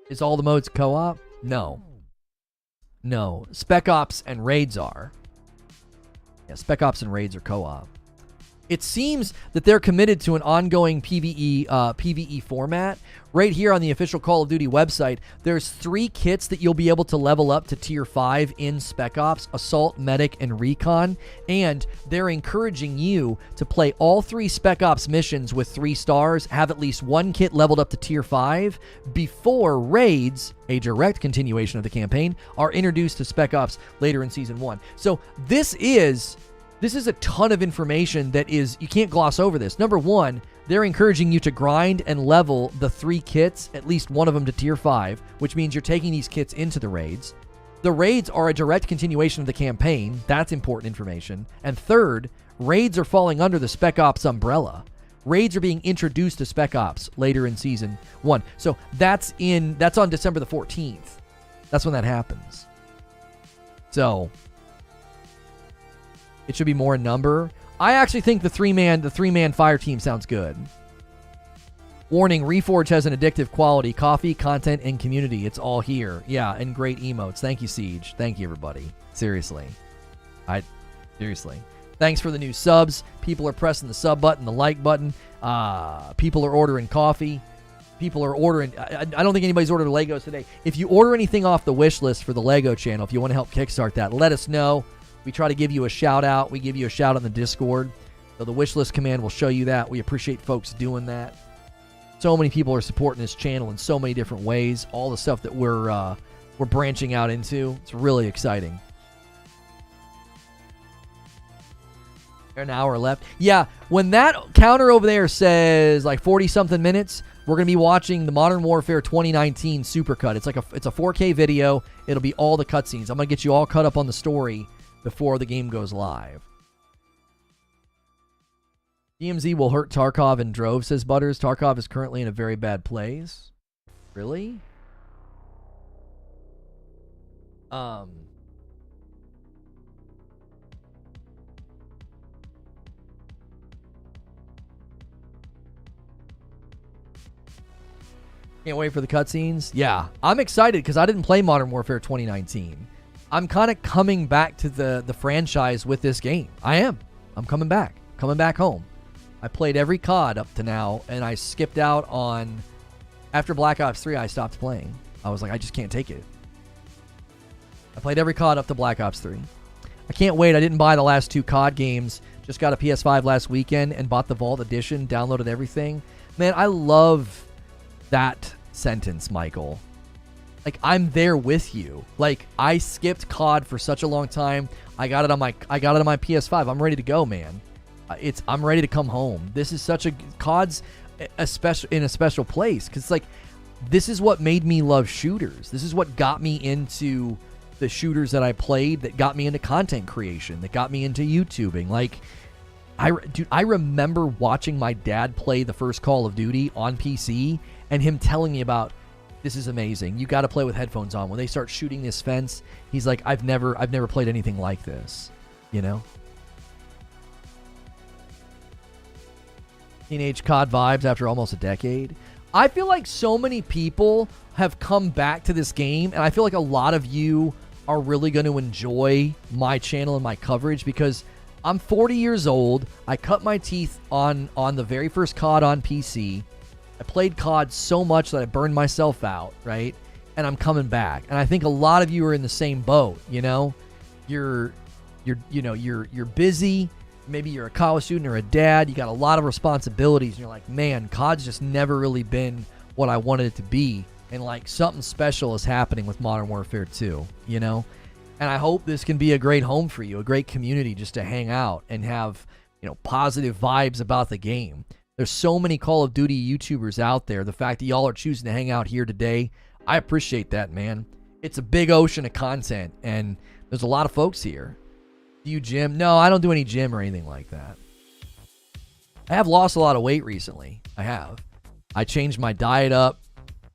Is all the modes co-op? No. Spec Ops and raids are. Yeah, Spec Ops and raids are co-op. It seems that they're committed to an ongoing PvE format. Right here on the official Call of Duty website, there's 3 kits that you'll be able to level up to Tier 5 in Spec Ops, Assault, Medic, and Recon. And they're encouraging you to play all 3 Spec Ops missions with 3 stars, have at least 1 kit leveled up to Tier 5 before raids, a direct continuation of the campaign, are introduced to Spec Ops later in Season 1. So this is a ton of information that is, you can't gloss over this. Number one, they're encouraging you to grind and level the 3 kits, at least one of them to Tier 5, which means you're taking these kits into the raids. The raids are a direct continuation of the campaign. That's important information. And third, raids are falling under the Spec Ops umbrella. Raids are being introduced to Spec Ops later in Season 1. So that's on December the 14th. That's when that happens. So it should be more in number. I actually think the three-man fire team sounds good. Warning, Reforge has an addictive quality. Coffee, content, and community. It's all here. Yeah, and great emotes. Thank you, Siege. Thank you, everybody. Seriously. Seriously. Thanks for the new subs. People are pressing the sub button, the like button. People are ordering coffee. People are ordering... I don't think anybody's ordered Legos today. If you order anything off the wish list for the Lego channel, if you want to help kickstart that, let us know. We try to give you a shout out. We give you a shout out in the Discord. So the wish list command will show you that. We appreciate folks doing that. So many people are supporting this channel in so many different ways. All the stuff that we're branching out into. It's really exciting. An hour left. Yeah, when that counter over there says like 40-something minutes, we're going to be watching the Modern Warfare 2019 Supercut. It's a 4K video. It'll be all the cutscenes. I'm going to get you all caught up on the story before the game goes live. DMZ will hurt Tarkov in droves, says Butters. Tarkov is currently in a very bad place. Really? Can't wait for the cutscenes. Yeah, I'm excited because I didn't play Modern Warfare 2019. I'm kind of coming back to the franchise with this game. I am. I'm coming back. Coming back home. I played every COD up to now, and I skipped out on... After Black Ops 3, I stopped playing. I was like, I just can't take it. I played every COD up to Black Ops 3. I can't wait. I didn't buy the last 2 COD games. Just got a PS5 last weekend and bought the Vault Edition, downloaded everything. Man, I love that sentence, Michael. Like, I'm there with you. Like, I skipped COD for such a long time. I got it on my PS5. I'm ready to go, man. I'm ready to come home. This is such a... COD's in a special place. Because, like, this is what made me love shooters. This is what got me into the shooters that I played, that got me into content creation, that got me into YouTubing. Like, I remember watching my dad play the first Call of Duty on PC and him telling me about... This is amazing. You got to play with headphones on. When they start shooting this fence, he's like, I've never played anything like this, you know? Teenage COD vibes after almost a decade. I feel like so many people have come back to this game, and I feel like a lot of you are really going to enjoy my channel and my coverage because I'm 40 years old. I cut my teeth on the very first COD on PC. I played COD so much that I burned myself out, right? And I'm coming back. And I think a lot of you are in the same boat, you know? You're busy. Maybe you're a college student or a dad. You got a lot of responsibilities. And you're like, man, COD's just never really been what I wanted it to be. And like something special is happening with Modern Warfare 2, you know? And I hope this can be a great home for you, a great community just to hang out and have, you know, positive vibes about the game. There's so many Call of Duty YouTubers out there. The fact that y'all are choosing to hang out here today, I appreciate that, man. It's a big ocean of content, and there's a lot of folks here. Do you gym? No, I don't do any gym or anything like that. I have lost a lot of weight recently. I have. I changed my diet up,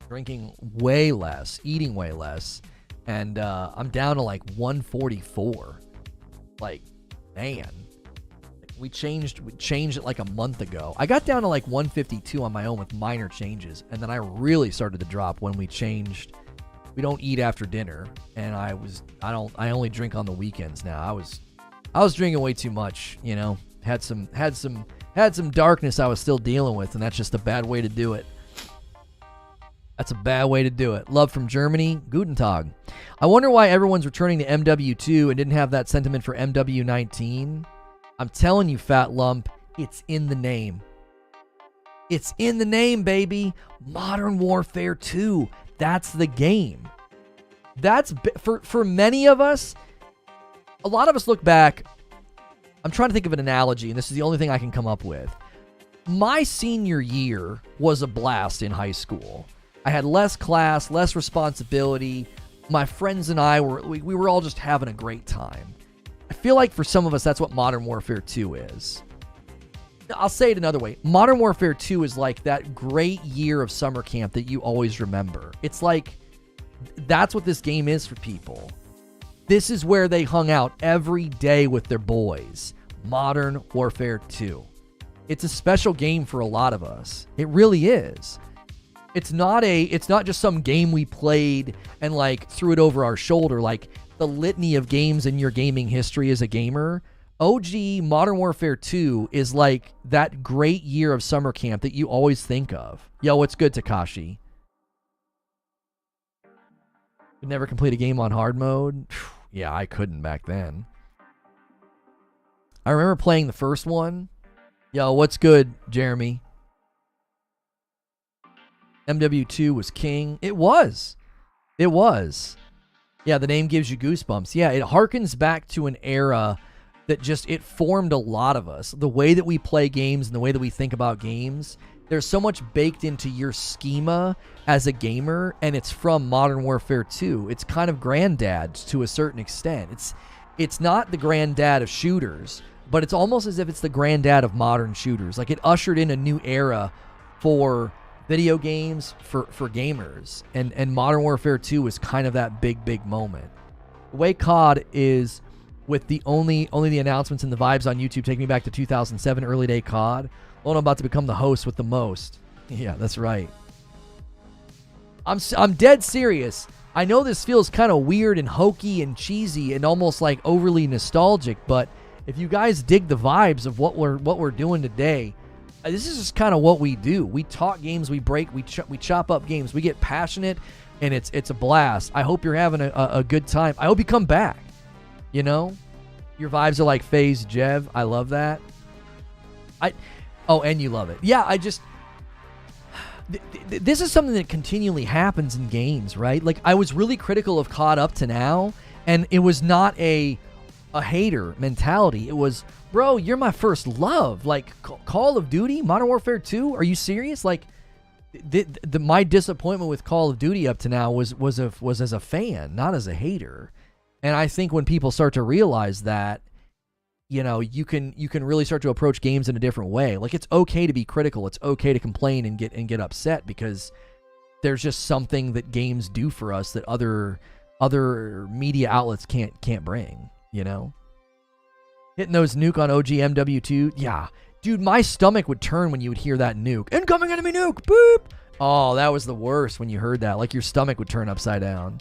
drinking way less, eating way less, and I'm down to like 144. Like, man. We changed it like a month ago. I got down to like 152 on my own with minor changes, and then I really started to drop when we changed. We don't eat after dinner, and I only drink on the weekends now. I was drinking way too much, you know. Had some darkness I was still dealing with, and that's just a bad way to do it. That's a bad way to do it. Love from Germany. Guten Tag. I wonder why everyone's returning to MW2 and didn't have that sentiment for MW19. I'm telling you, Fat Lump, it's in the name. It's in the name, baby. Modern Warfare 2. That's the game. That's for many of us. A lot of us look back. I'm trying to think of an analogy, and this is the only thing I can come up with. My senior year was a blast in high school. I had less class, less responsibility. My friends and I we were all just having a great time. I feel like for some of us, that's what Modern Warfare 2 is. I'll say it another way. Modern Warfare 2 is like that great year of summer camp that you always remember. It's like, that's what this game is for people. This is where they hung out every day with their boys. Modern Warfare 2. It's a special game for a lot of us. It really is. It's not just some game we played and like threw it over our shoulder. Like, the litany of games in your gaming history as a gamer, OG Modern Warfare 2 is like that great year of summer camp that you always think of. Yo, what's good, Takashi? Could never complete a game on hard mode? Yeah, I couldn't back then. I remember playing the first one. Yo, what's good, Jeremy? MW2 was king. It was. It was. Yeah, the name gives you goosebumps. Yeah, it harkens back to an era that it formed a lot of us. The way that we play games and the way that we think about games, there's so much baked into your schema as a gamer, and it's from Modern Warfare 2. It's kind of granddad to a certain extent. It's not the granddad of shooters, but it's almost as if it's the granddad of modern shooters. Like, it ushered in a new era for video games, for gamers, and Modern Warfare 2 was kind of that big moment. The way COD is, with the only the announcements and the vibes on YouTube take me back to 2007 early day COD. Lono about to become the host with the most. Yeah, that's right. I'm dead serious. I know this feels kind of weird and hokey and cheesy and almost like overly nostalgic, but if you guys dig the vibes of what we're doing today, this is just kind of what we do. We talk games, we break, we chop up games, we get passionate, and it's a blast. I hope you're having a good time. I hope you come back. You know, your vibes are like Phase Jev. I love that. And you love it. Yeah, this is something that continually happens in games, right? Like, I was really critical of COD up to now, and it was not a hater mentality. It was, bro, you're my first love. Like, Call of Duty, Modern Warfare 2, are you serious? Like, my disappointment with Call of Duty up to now was as a fan, not as a hater. And I think when people start to realize that, you know, you can really start to approach games in a different way. Like, it's okay to be critical. It's okay to complain and get upset, because there's just something that games do for us that other media outlets can't bring, you know? Hitting those nuke on OG MW2. Yeah. Dude, my stomach would turn when you would hear that nuke. Incoming enemy nuke! Boop! Oh, that was the worst when you heard that. Like your stomach would turn upside down.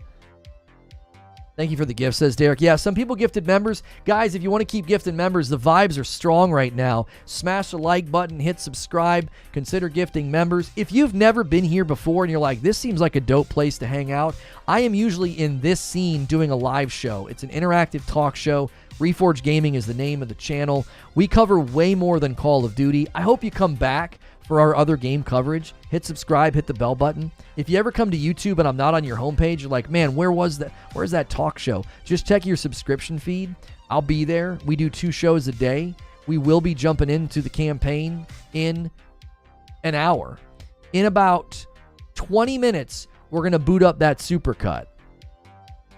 Thank you for the gift, says Derek. Yeah, some people gifted members. Guys, if you want to keep gifting members, the vibes are strong right now. Smash the like button, hit subscribe, consider gifting members. If you've never been here before and you're like, this seems like a dope place to hang out, I am usually in this scene doing a live show. It's an interactive talk show. Reforge Gaming is the name of the channel. We cover way more than Call of Duty. I hope you come back for our other game coverage. Hit subscribe, hit the bell button. If you ever come to YouTube and I'm not on your homepage, you're like, man, where's that talk show? Just check your subscription feed. I'll be there. We do 2 shows a day. We will be jumping into the campaign in an hour. In about 20 minutes, we're going to boot up that supercut.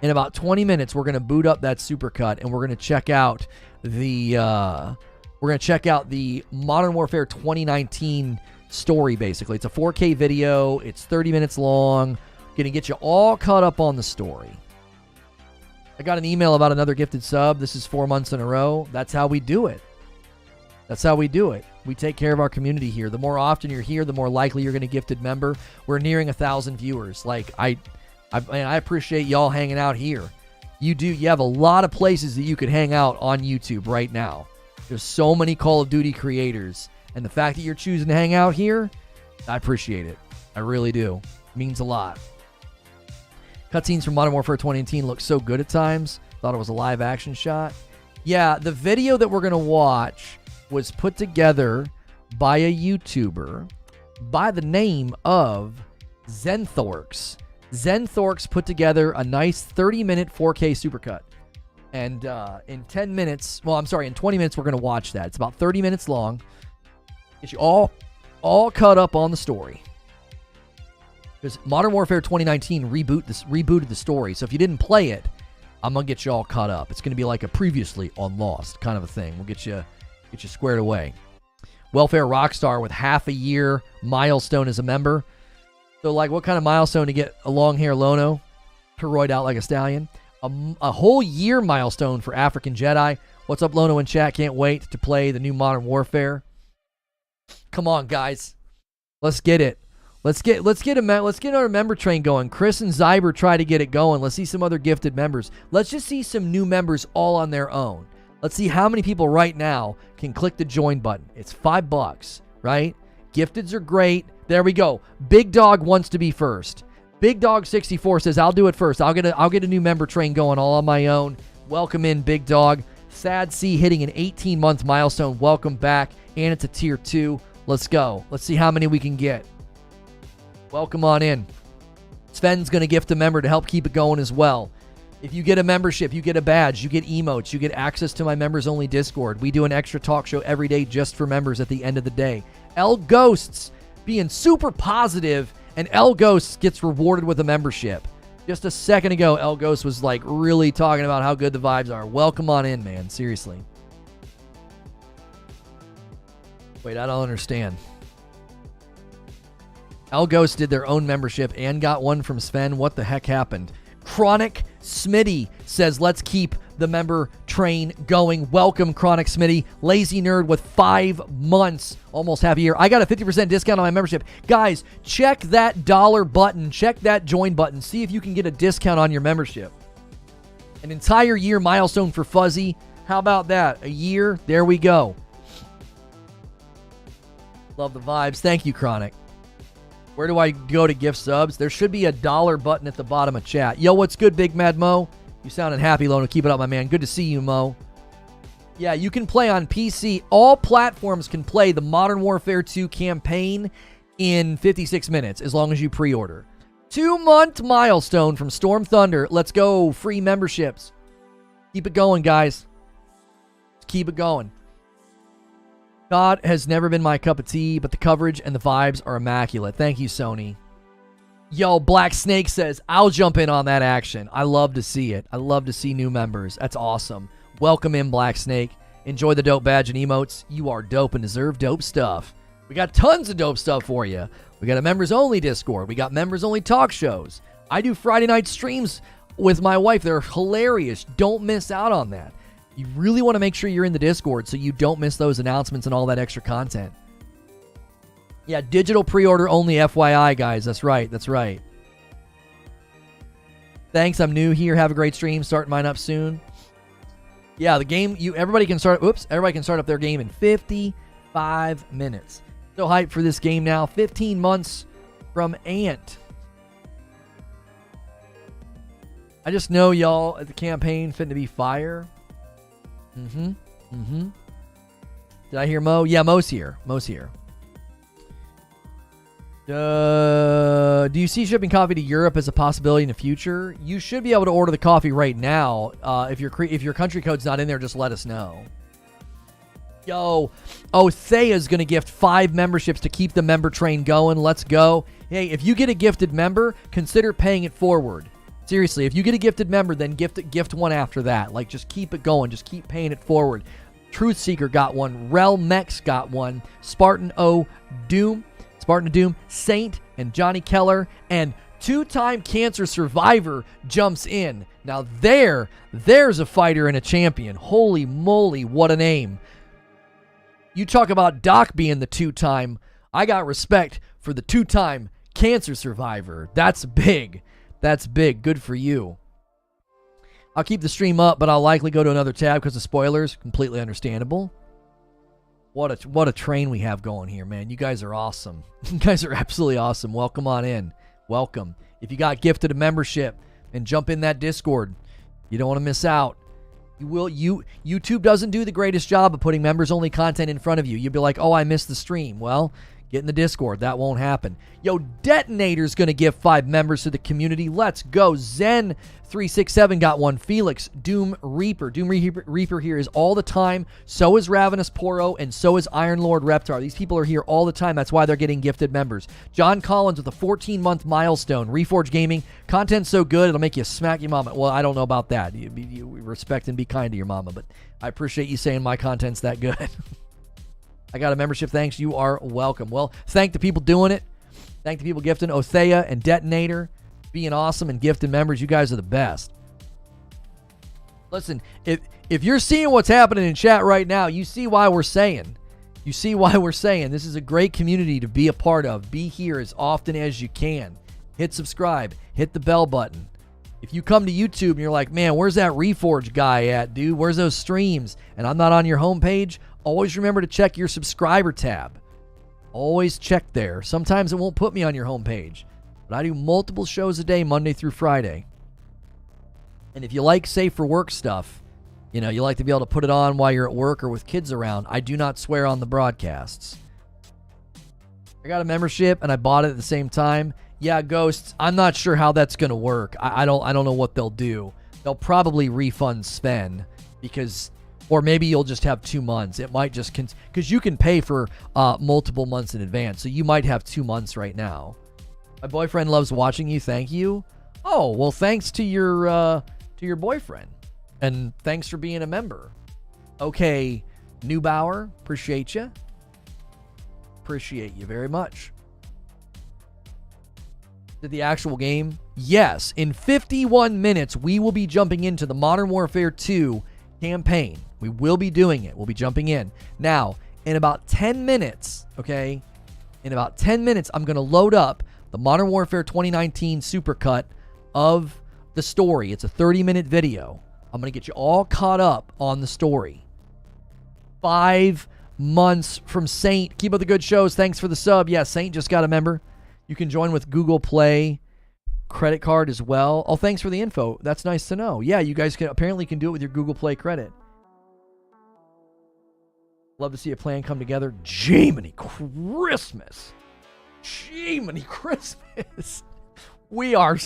In about 20 minutes, we're going to boot up that supercut and we're going to check out the Modern Warfare 2019 story, basically. It's a 4K video. It's 30 minutes long. Going to get you all caught up on the story. I got an email about another gifted sub. This is 4 months in a row. That's how we do it. That's how we do it. We take care of our community here. The more often you're here, the more likely you're going to gifted member. We're nearing 1,000 viewers. Like, I appreciate y'all hanging out here. You have a lot of places that you could hang out on YouTube right now. There's so many Call of Duty creators. And the fact that you're choosing to hang out here, I appreciate it. I really do. It means a lot. Cutscenes from Modern Warfare 2019 look so good at times. Thought it was a live action shot. Yeah, the video that we're going to watch was put together by a YouTuber by the name of Zenthorx. Zenthorx put together a nice 30-minute 4K supercut. And in 20 minutes, we're going to watch that. It's about 30 minutes long. Get you all caught up on the story. Because Modern Warfare 2019 rebooted the story. So if you didn't play it, I'm going to get you all caught up. It's going to be like a previously on Lost kind of a thing. We'll get you squared away. Welfare Rockstar with half a year milestone as a member. So like what kind of milestone to get a long hair Lono? Heroid out like a stallion. A whole year milestone for African Jedi. What's up, Lono in chat? Can't wait to play the new Modern Warfare. Come on, guys. Let's get it. Let's get our member train going. Chris and Zyber try to get it going. Let's see some other gifted members. Let's just see some new members all on their own. Let's see how many people right now can click the join button. It's $5, right? Gifteds are great. There we go. Big Dog wants to be first. Big Dog 64 says, I'll do it first. I'll get a new member train going all on my own. Welcome in, Big Dog. Sad C hitting an 18-month milestone. Welcome back. And it's a tier 2. Let's go. Let's see how many we can get. Welcome on in. Sven's going to gift a member to help keep it going as well. If you get a membership, you get a badge, you get emotes, you get access to my members-only Discord. We do an extra talk show every day just for members at the end of the day. L Ghosts being super positive, and L Ghosts gets rewarded with a membership. Just a second ago, L Ghost was like really talking about how good the vibes are. Welcome on in, man. Seriously. Wait, I don't understand. L Ghost did their own membership and got one from Sven. What the heck happened? Chronic Smitty says, let's keep the member train going. Welcome, Chronic Smitty. Lazy Nerd with 5 months, almost half a year. I got a 50% discount on my membership. Guys, check that dollar button. Check that join button. See if you can get a discount on your membership. An entire year milestone for Fuzzy. How about that? A year? There we go. Love the vibes. Thank you, Chronic. Where do I go to gift subs? There should be a dollar button at the bottom of chat. Yo, what's good, Big Mad Mo? You sounding happy, Lono. Keep it up, my man. Good to see you, Mo. Yeah, you can play on PC. All platforms can play the Modern Warfare 2 campaign in 56 minutes, as long as you pre-order. 2-month milestone from Storm Thunder. Let's go. Free memberships. Keep it going, guys. Keep it going. God has never been my cup of tea, but the coverage and the vibes are immaculate. Thank you, Sony. Yo, Black Snake says, I'll jump in on that action. I love to see it. I love to see new members. That's awesome. Welcome in, Black Snake. Enjoy the dope badge and emotes. You are dope and deserve dope stuff. We got tons of dope stuff for you. We got a members-only Discord. We got members-only talk shows. I do Friday night streams with my wife. They're hilarious. Don't miss out on that. You really want to make sure you're in the Discord so you don't miss those announcements and all that extra content. Yeah, digital pre-order only, FYI, guys. That's right. That's right. Thanks. I'm new here. Have a great stream. Starting mine up soon. Yeah, the game. Everybody can start. Everybody can start up their game in 55 minutes. So hyped for this game now. 15 months from Ant. I just know y'all at the campaign finna be fire. Did I hear Mo? Yeah, Mo's here. Do you see shipping coffee to Europe as a possibility in the future? You should be able to order the coffee right now. If your country code's not in there, just let us know. Yo, Thea's going to gift 5 memberships to keep the member train going. Let's go. Hey, if you get a gifted member, consider paying it forward. Seriously, if you get a gifted member, then gift one after that. Like, just keep it going. Just keep paying it forward. Truthseeker got one. Relmex got one. Spartan Doom, Saint, and Johnny Keller, and 2-time cancer survivor jumps in. Now there's a fighter and a champion. Holy moly, what a name. You talk about Doc being the 2-time. I got respect for the 2-time cancer survivor. That's big. That's big. Good for you. I'll keep the stream up, but I'll likely go to another tab because of spoilers. Completely understandable. What a train we have going here, man. You guys are awesome. You guys are absolutely awesome. Welcome on in. Welcome. If you got gifted a membership and jump in that Discord, you don't want to miss out. YouTube doesn't do the greatest job of putting members-only content in front of you. You'll be like, oh, I missed the stream. Well, get in the Discord. That won't happen. Yo, Detonator's going to give 5 members to the community. Let's go. Zen367 got one. Felix, Doom Reaper here is all the time. So is Ravenous Poro, and so is Iron Lord Reptar. These people are here all the time. That's why they're getting gifted members. John Collins with a 14-month milestone. Reforge Gaming. Content's so good, it'll make you smack your mama. Well, I don't know about that. You respect and be kind to your mama, but I appreciate you saying my content's that good. I got a membership. Thanks. You are welcome. Well, thank the people doing it. Thank the people gifting. Othea and Detonator being awesome and gifting members. You guys are the best. Listen, if you're seeing what's happening in chat right now, you see why we're saying. You see why we're saying this is a great community to be a part of. Be here as often as you can. Hit subscribe. Hit the bell button. If you come to YouTube and you're like, man, where's that Reforge guy at, dude? Where's those streams? And I'm not on your homepage. Always remember to check your subscriber tab. Always check there. Sometimes it won't put me on your homepage. But I do multiple shows a day, Monday through Friday. And if you like safe for work stuff, you like to be able to put it on while you're at work or with kids around, I do not swear on the broadcasts. I got a membership and I bought it at the same time. Yeah, Ghosts, I'm not sure how that's going to work. I don't know what they'll do. They'll probably refund Sven because... Or maybe you'll just have 2 months. It might just... Because you can pay for multiple months in advance. So you might have 2 months right now. My boyfriend loves watching you. Thank you. Oh, well, thanks to your boyfriend. And thanks for being a member. Okay, Neubauer, appreciate you. Appreciate you very much. Did the actual game? Yes. In 51 minutes, we will be jumping into the Modern Warfare 2 campaign. We will be doing it. We'll be jumping in. Now, in about 10 minutes, okay? In about 10 minutes, I'm going to load up the Modern Warfare 2019 supercut of the story. It's a 30-minute video. I'm going to get you all caught up on the story. 5 months from Saint. Keep up the good shows. Thanks for the sub. Yeah, Saint just got a member. You can join with Google Play credit card as well. Oh, thanks for the info. That's nice to know. Yeah, you guys apparently can do it with your Google Play credit. Love to see a plan come together. Jiminy Christmas. Jiminy Christmas. We are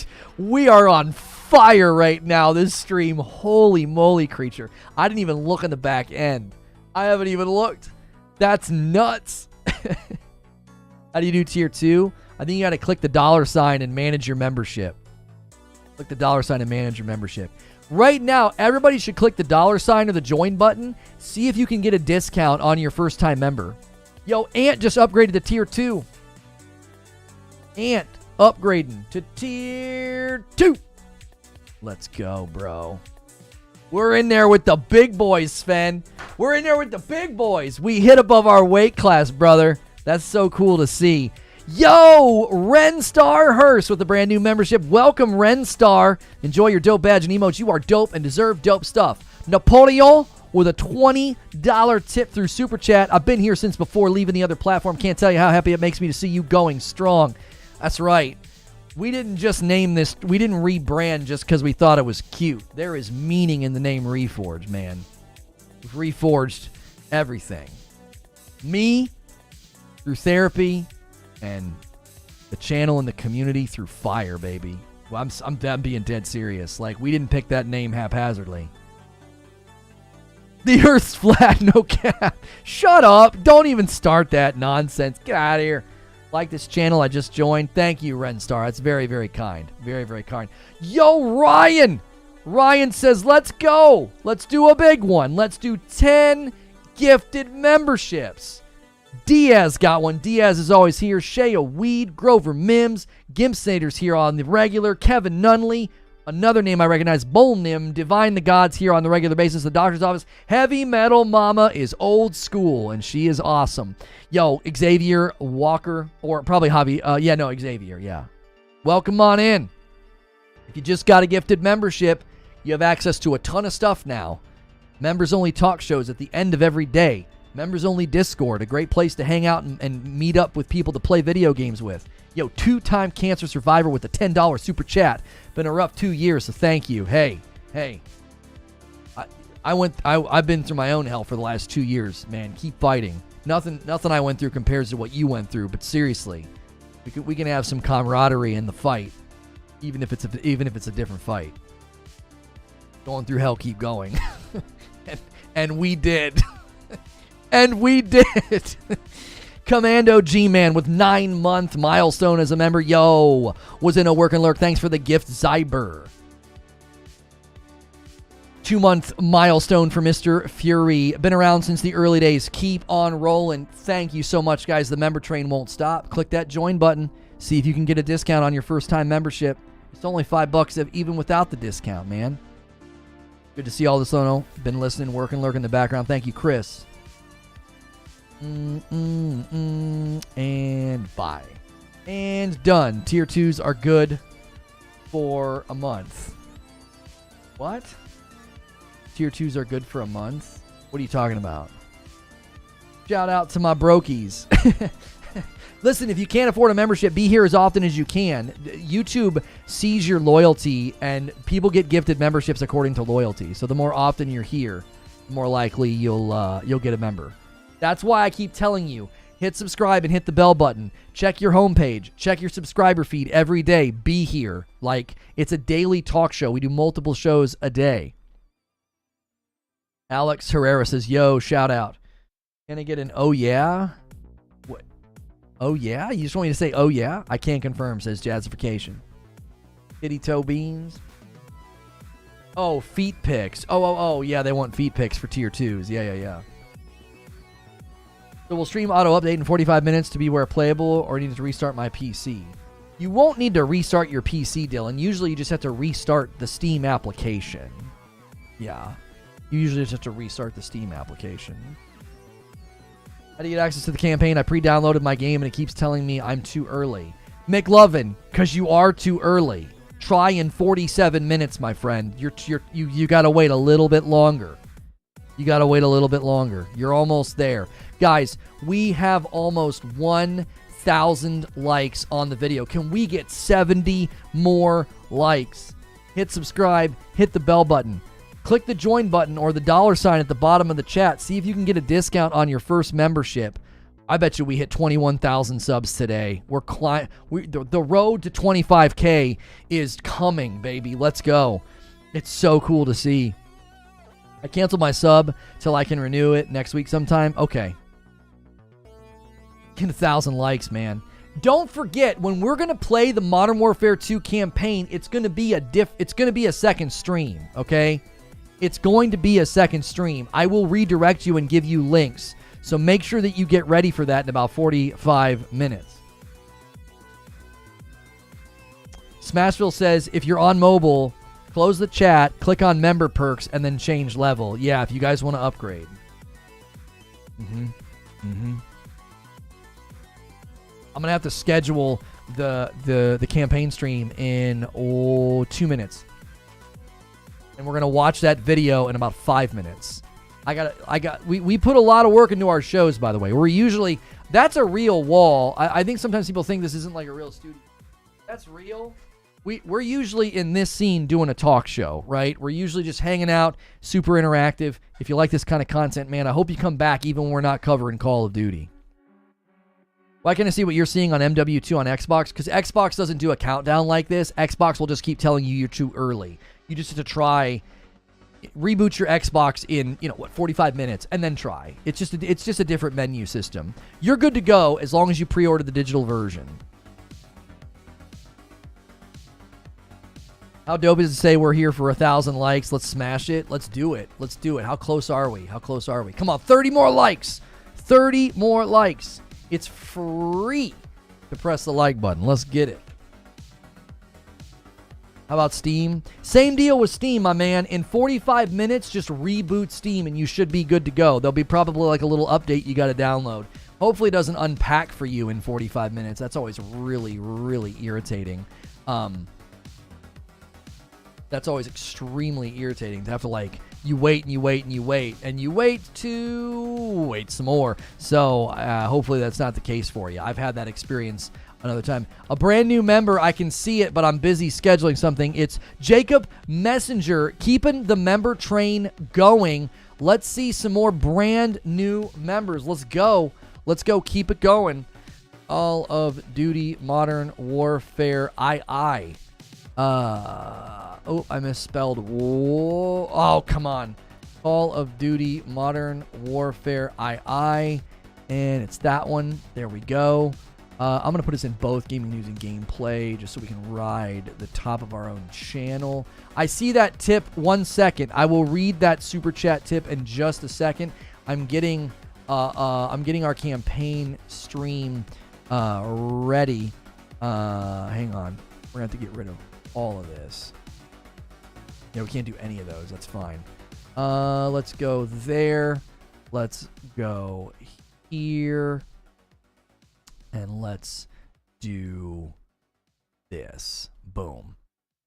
on fire right now, this stream. Holy moly, creature. I didn't even look in the back end. I haven't even looked. That's nuts. How do you do tier 2? I think you got to click the $sign and manage your membership. Click the $sign and manage your membership. Right now, everybody should click the $sign or the join button. See if you can get a discount on your first time member. Yo, Ant just upgraded to tier 2. Ant upgrading to tier 2. Let's go, bro. We're in there with the big boys, Sven. We're in there with the big boys. We hit above our weight class, brother. That's so cool to see. Yo, Renstar Hurst with a brand new membership. Welcome, Renstar. Enjoy your dope badge and emotes. You are dope and deserve dope stuff. Napoleon with a $20 tip through Super Chat. I've been here since before leaving the other platform. Can't tell you how happy it makes me to see you going strong. That's right. We didn't just name this. We didn't rebrand just because we thought it was cute. There is meaning in the name Reforge, man. We've reforged everything. Me through therapy and the channel and the community through fire, baby. Well, I'm being dead serious. Like, we didn't pick that name haphazardly. The Earth's flat, no cap. Shut up. Don't even start that nonsense. Get out of here. Like this channel I just joined. Thank you, Renstar. That's very, very kind. Very, very kind. Yo, Ryan. Ryan says, let's go. Let's do a big one. Let's do 10 gifted memberships. Diaz got one. Diaz is always here. Shea Weed, Grover Mims, Gimpsnader's here on the regular. Kevin Nunley, another name I recognize. Bolnim, Divine the Gods here on the regular basis. The doctor's office. Heavy Metal Mama is old school, and she is awesome. Yo, Xavier Walker, or probably Javi. Xavier, yeah. Welcome on in. If you just got a gifted membership, you have access to a ton of stuff now. Members-only talk shows at the end of every day. Members-only Discord, a great place to hang out and meet up with people to play video games with. Yo, 2-time cancer survivor with a $10 super chat. Been a rough 2 years, so thank you. Hey. I've been through my own hell for the last 2 years, man. Keep fighting. Nothing I went through compares to what you went through, but seriously, we can have some camaraderie in the fight, even if it's a different fight. Going through hell, keep going. and we did. And we did. Commando G-Man with 9-month milestone as a member. Yo, was in a work and lurk. Thanks for the gift, Zyber. 2-month milestone for Mr. Fury. Been around since the early days. Keep on rolling. Thank you so much, guys. The member train won't stop. Click that join button. See if you can get a discount on your first-time membership. It's only $5 even without the discount, man. Good to see all this, Lono. Been listening, work and lurk in the background. Thank you, Chris. And bye. And done. Tier 2s are good for a month. What? Tier 2s are good for a month? What are you talking about? Shout out to my brokies. Listen, if you can't afford a membership, be here as often as you can. YouTube sees your loyalty, and people get gifted memberships according to loyalty. So the more often you're here, the more likely you'll get a member. That's why I keep telling you, hit subscribe and hit the bell button. Check your homepage. Check your subscriber feed every day. Be here. Like, it's a daily talk show. We do multiple shows a day. Alex Herrera says, yo, shout out. Can I get an oh yeah? What? Oh yeah? You just want me to say oh yeah? I can't confirm, says Jazzification. Kitty toe beans. Oh, feet pics. Oh, yeah, they want feet pics for tier 2s. Yeah. So we'll stream auto update in 45 minutes to be where playable, or need to restart my PC. You won't need to restart your PC, Dylan. Usually you just have to restart the Steam application. Yeah. You usually just have to restart the Steam application. How do you get access to the campaign? I pre-downloaded my game and it keeps telling me I'm too early. McLovin, because you are too early. Try in 47 minutes, my friend. You got to wait a little bit longer. You're almost there. Guys, we have almost 1,000 likes on the video. Can we get 70 more likes? Hit subscribe, hit the bell button. Click the join button or the $ at the bottom of the chat. See if you can get a discount on your first membership. I bet you we hit 21,000 subs today. The road to 25K is coming, baby. Let's go. It's so cool to see. I canceled my sub till I can renew it next week sometime. Okay. Get 1,000 likes, man. Don't forget, when we're gonna play the Modern Warfare 2 campaign, it's gonna be a second stream, okay? It's going to be a second stream. I will redirect you and give you links. So make sure that you get ready for that in about 45 minutes. Smashville says, if you're on mobile, close the chat, click on member perks, and then change level. Yeah, if you guys want to upgrade. I'm going to have to schedule the campaign stream in 2 minutes. And we're going to watch that video in about 5 minutes. We put a lot of work into our shows, by the way. We're usually, that's a real wall. I think sometimes people think this isn't like a real studio. That's real. We're usually in this scene doing a talk show, right? We're usually just hanging out, super interactive. If you like this kind of content, man, I hope you come back even when we're not covering Call of Duty. Why can't I see what you're seeing on MW2 on Xbox? Because Xbox doesn't do a countdown like this. Xbox will just keep telling you you're too early. You just have to try, reboot your Xbox in, 45 minutes, and then try. It's just a different menu system. You're good to go as long as you pre-order the digital version. How dope is it to say we're here for 1,000 likes? Let's smash it. Let's do it. Let's do it. How close are we? How close are we? Come on, 30 more likes. 30 more likes. It's free to press the like button. Let's get it. How about Steam? Same deal with Steam, my man. In 45 minutes, just reboot Steam and you should be good to go. There'll be probably like a little update you got to download. Hopefully it doesn't unpack for you in 45 minutes. That's always really, really irritating. That's always extremely irritating to have to you wait and you wait and you wait and you wait some more. So hopefully that's not the case for you. I've had that experience another time. A brand new member, I can see it, but I'm busy scheduling something. It's Jacob Messenger, keeping the member train going. Let's see some more brand new members. Let's go. Let's go. Keep it going. Call of Duty Modern Warfare II. I misspelled. Whoa. Oh, come on. Call of Duty Modern Warfare II. And it's that one. There we go. I'm going to put this in both gaming news and gameplay just so we can ride the top of our own channel. I see that tip. 1 second. I will read that super chat tip in just a second. I'm getting our campaign stream ready. Hang on. We're going to have to get rid of all of this. Yeah, we can't do any of those. That's fine. Let's go there. Let's go here. And let's do this. Boom.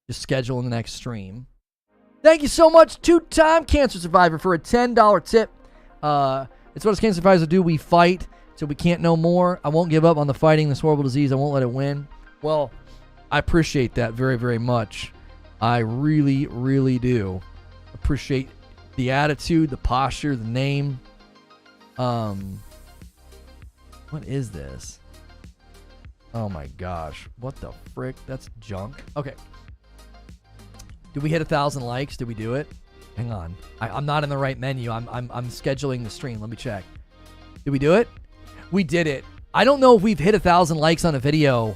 Just schedule in the next stream. Thank you so much, two-time cancer survivor, for a $10 tip. It's what us cancer survivors do. We fight till we can't no more. I won't give up on the fighting this horrible disease. I won't let it win. Well, I appreciate that very, very much. I really, really do appreciate the attitude, the posture, the name. What is this? Oh my gosh. What the frick? That's junk. Okay. Did we hit 1,000 likes? Did we do it? Hang on. I'm not in the right menu. I'm scheduling the stream. Let me check. Did we do it? We did it. I don't know if we've hit 1,000 likes on a video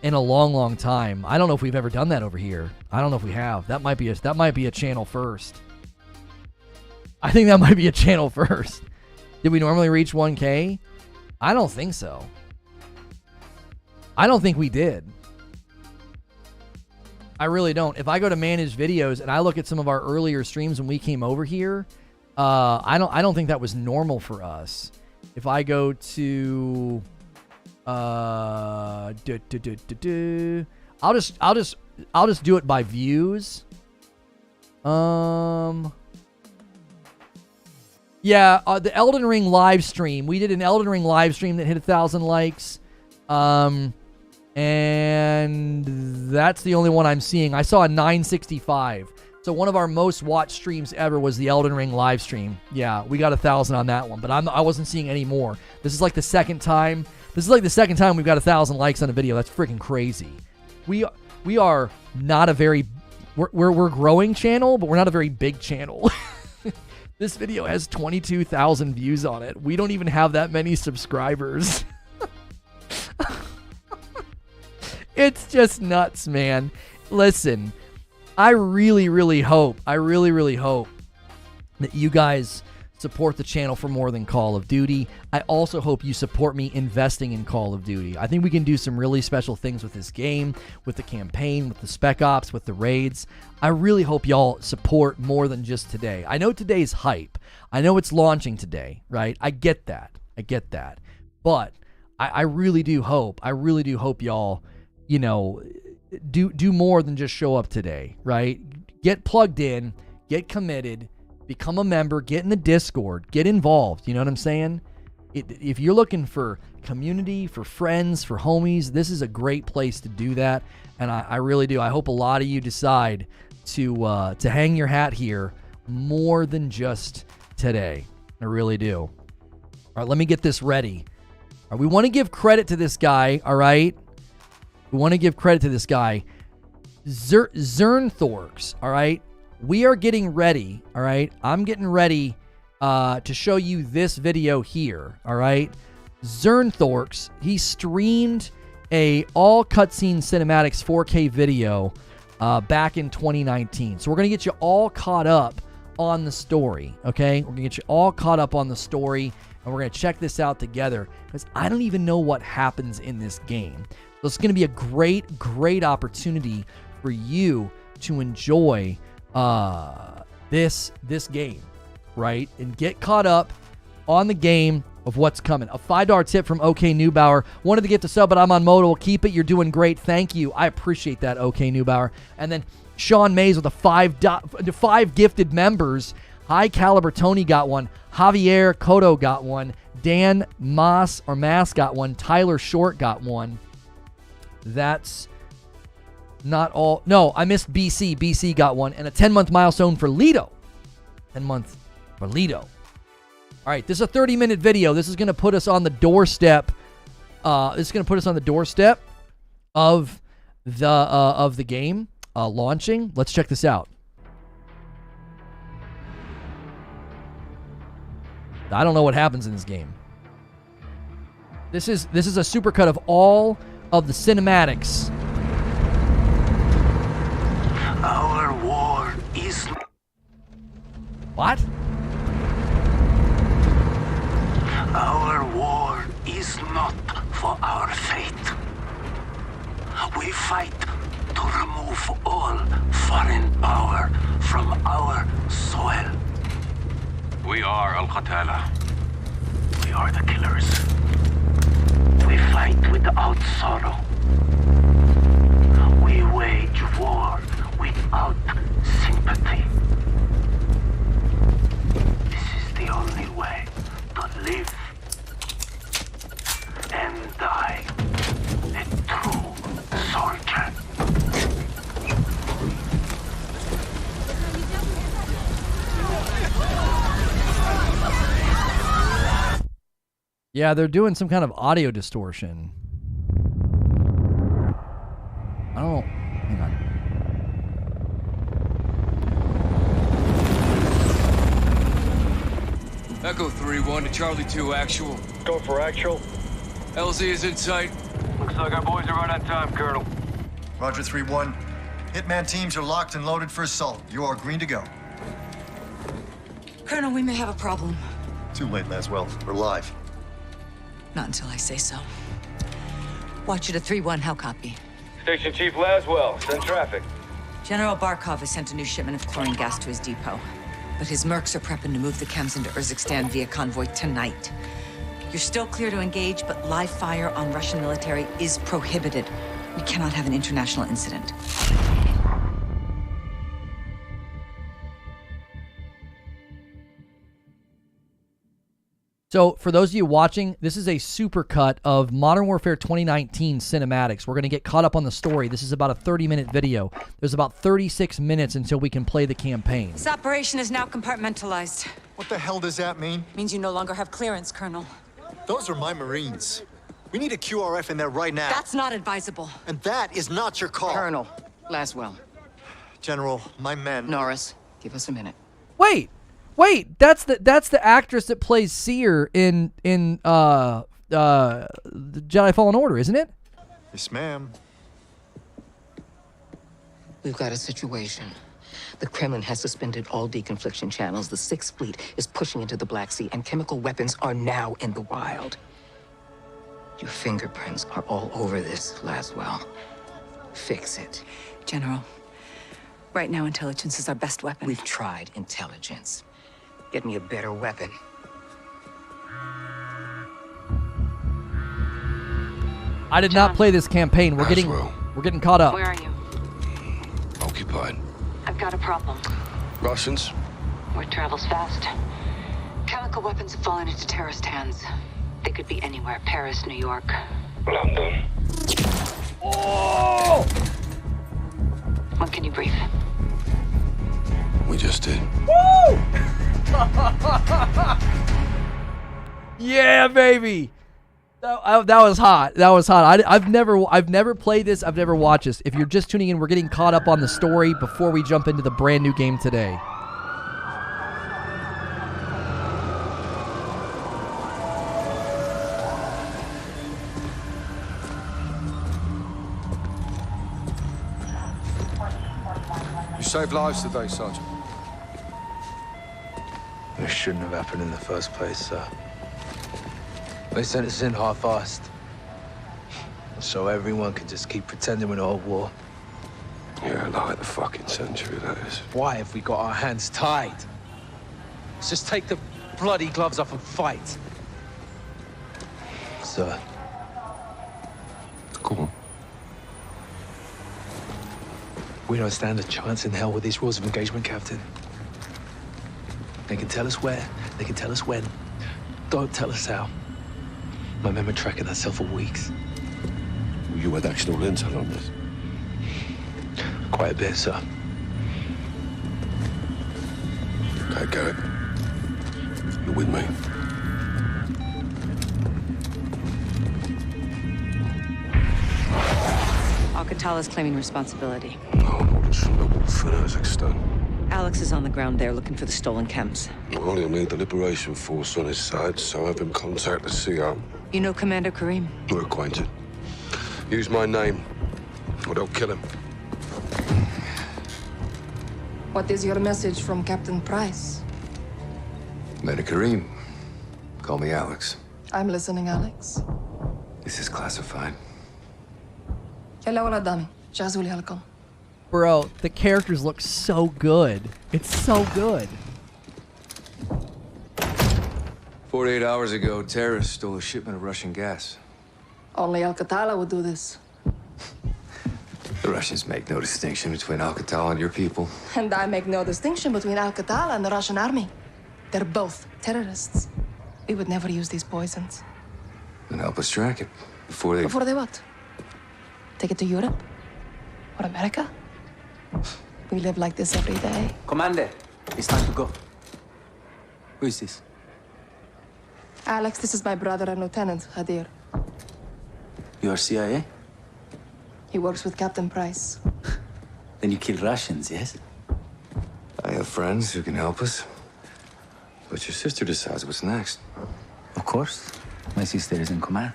in a long, long time. I don't know if we've ever done that over here. I don't know if we have. That might be a channel first. I think that might be a channel first. Did we normally reach 1K? I don't think so. I don't think we did. I really don't. If I go to manage videos and I look at some of our earlier streams when we came over here, I don't think that was normal for us. If I go to I'll just do it by views. Yeah, the Elden Ring live stream. We did an Elden Ring live stream that hit 1,000 likes. And that's the only one I'm seeing. I saw a 965. So one of our most watched streams ever was the Elden Ring live stream. Yeah, we got 1,000 on that one, but I wasn't seeing any more. This is like the second time. This is like the second time we've got 1,000 likes on a video. That's freaking crazy. We are not a very we're growing channel, but we're not a very big channel. This video has 22,000 views on it. We don't even have that many subscribers. It's just nuts, man. Listen, I really, really hope that you guys support the channel for more than Call of Duty. I also hope you support me investing in Call of Duty. I think we can do some really special things with this game, with the campaign, with the Spec Ops, with the raids. I really hope y'all support more than just today. I know today's hype. I know it's launching today, right? I get that. But I really do hope y'all, you know, do more than just show up today, right? Get plugged in, get committed, become a member, get in the Discord, get involved. You know what I'm saying? If you're looking for community, for friends, for homies, this is a great place to do that. And I really do. I hope a lot of you decide to hang your hat here more than just today. I really do. All right, let me get this ready. All right, we want to give credit to this guy, all right? We want to give credit to this guy. Zernthorx, all right? We are getting ready, all right? I'm getting ready to show you this video here, all right? Zernthorx, he streamed a all cutscene cinematics 4K video back in 2019. So we're going to get you all caught up on the story, okay? We're going to get you all caught up on the story, and we're going to check this out together because I don't even know what happens in this game. So it's going to be a great, great opportunity for you to enjoy this game, right? And get caught up on the game of what's coming. A $5 tip from OK Neubauer. Wanted to get the sub, but I'm on mode. We'll keep it. You're doing great. Thank you. I appreciate that, OK Neubauer. And then Sean Mays with the five gifted members. High Caliber Tony got one. Javier Cotto got one. Dan Mass got one. Tyler Short got one. That's not all. No, I missed BC. BC got one. And a 10-month milestone for Lido. 10-month for Lido. All right, this is a 30-minute video. This is going to put us on the doorstep. This is going to put us on the doorstep of the game launching. Let's check this out. I don't know what happens in this game. This is a supercut of all of the cinematics. Our war is... What? Our war is not for our fate. We fight to remove all foreign power from our soil. We are Al-Qatala. We are the killers. We fight without sorrow. We wage war without sympathy. This is the only way to live and die a true soldier. Yeah, they're doing some kind of audio distortion. I don't know. Hang on. Echo 3-1 to Charlie 2 actual. Go for actual. LZ is in sight. Looks like our boys are right on time, Colonel. Roger 3-1. Hitman teams are locked and loaded for assault. You are green to go. Colonel, we may have a problem. Too late, Laswell. We're live. Not until I say so. Watch it at 3-1, how copy? Station Chief Laswell, send traffic. General Barkov has sent a new shipment of chlorine gas to his depot. But his mercs are prepping to move the chems into Urzikstan via convoy tonight. You're still clear to engage, but live fire on Russian military is prohibited. We cannot have an international incident. So for those of you watching, this is a supercut of Modern Warfare 2019 cinematics. We're going to get caught up on the story. This is about a 30-minute video. There's about 36 minutes until we can play the campaign. This operation is now compartmentalized. What the hell does that mean? Means you no longer have clearance, Colonel. Those are my Marines. We need a QRF in there right now. That's not advisable. And that is not your call. Colonel, Laswell. General, my men... Norris, give us a minute. Wait, that's the actress that plays Seer in the Jedi Fallen Order, isn't it? Yes, ma'am. We've got a situation. The Kremlin has suspended all deconfliction channels. The Sixth Fleet is pushing into the Black Sea, and chemical weapons are now in the wild. Your fingerprints are all over this, Laswell. Fix it. General, right now intelligence is our best weapon. We've tried intelligence. Get me a better weapon. I did not play this campaign. We're getting caught up. Where are you? Occupied. I've got a problem. Russians? Word travels fast. Chemical weapons have fallen into terrorist hands. They could be anywhere. Paris, New York. London. Oh! When can you brief? We just did. Woo! Yeah, baby. That was hot. That was hot. I've never played this. I've never watched this. If you're just tuning in, we're getting caught up on the story before we jump into the brand new game today. You saved lives today, Sergeant. It shouldn't have happened in the first place, sir. They sent us in half-assed. So everyone can just keep pretending we're not at war. Yeah, like the fucking century, that is. Why have we got our hands tied? Let's just take the bloody gloves off and fight. Sir. Go on. We don't stand a chance in hell with these rules of engagement, Captain. They can tell us where, they can tell us when. Don't tell us how. My men were tracking that cell for weeks. You had actual intel on this? Quite a bit, sir. Okay, Garrett. You're with me. Al-Qatala's claiming responsibility. No, what is the wolf in Kazakhstan? Alex is on the ground there looking for the stolen chems. Well, he'll need the Liberation Force on his side, so have him contact the CR. You know Commander Karim? We're acquainted. Use my name, or they'll kill him. What is your message from Captain Price? Commander Karim. Call me Alex. I'm listening, Alex. This is classified. Bro, the characters look so good. It's so good. 48 hours ago, terrorists stole a shipment of Russian gas. Only Al-Qatala would do this. The Russians make no distinction between Al-Qatala and your people. And I make no distinction between Al-Qatala and the Russian army. They're both terrorists. We would never use these poisons. Then help us track it before they... Before they what? Take it to Europe? Or America? We live like this every day. Commander, it's time to go. Who is this? Alex, this is my brother and Lieutenant, Hadir. You are CIA? He works with Captain Price. Then you kill Russians, yes? I have friends who can help us. But your sister decides what's next. Of course. My sister is in command.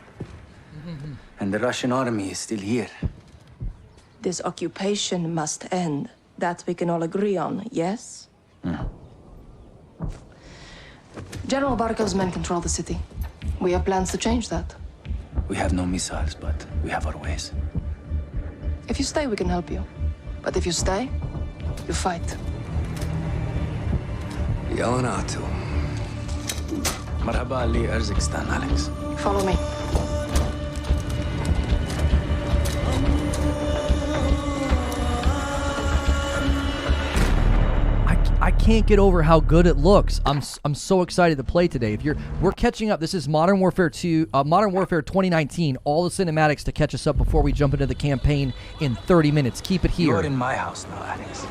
And the Russian army is still here. This occupation must end. That we can all agree on, yes? General Barkov's men control the city. We have plans to change that. We have no missiles, but we have our ways. If you stay, we can help you. But if you stay, you fight. Yelanato. Marhaba Ali Urzikstan, Alex. Follow me. I can't get over how good it looks. I'm so excited to play today. We're catching up. This is Modern Warfare 2, Modern Warfare 2019. All the cinematics to catch us up before we jump into the campaign in 30 minutes. Keep it here. You're in my house now, Alex.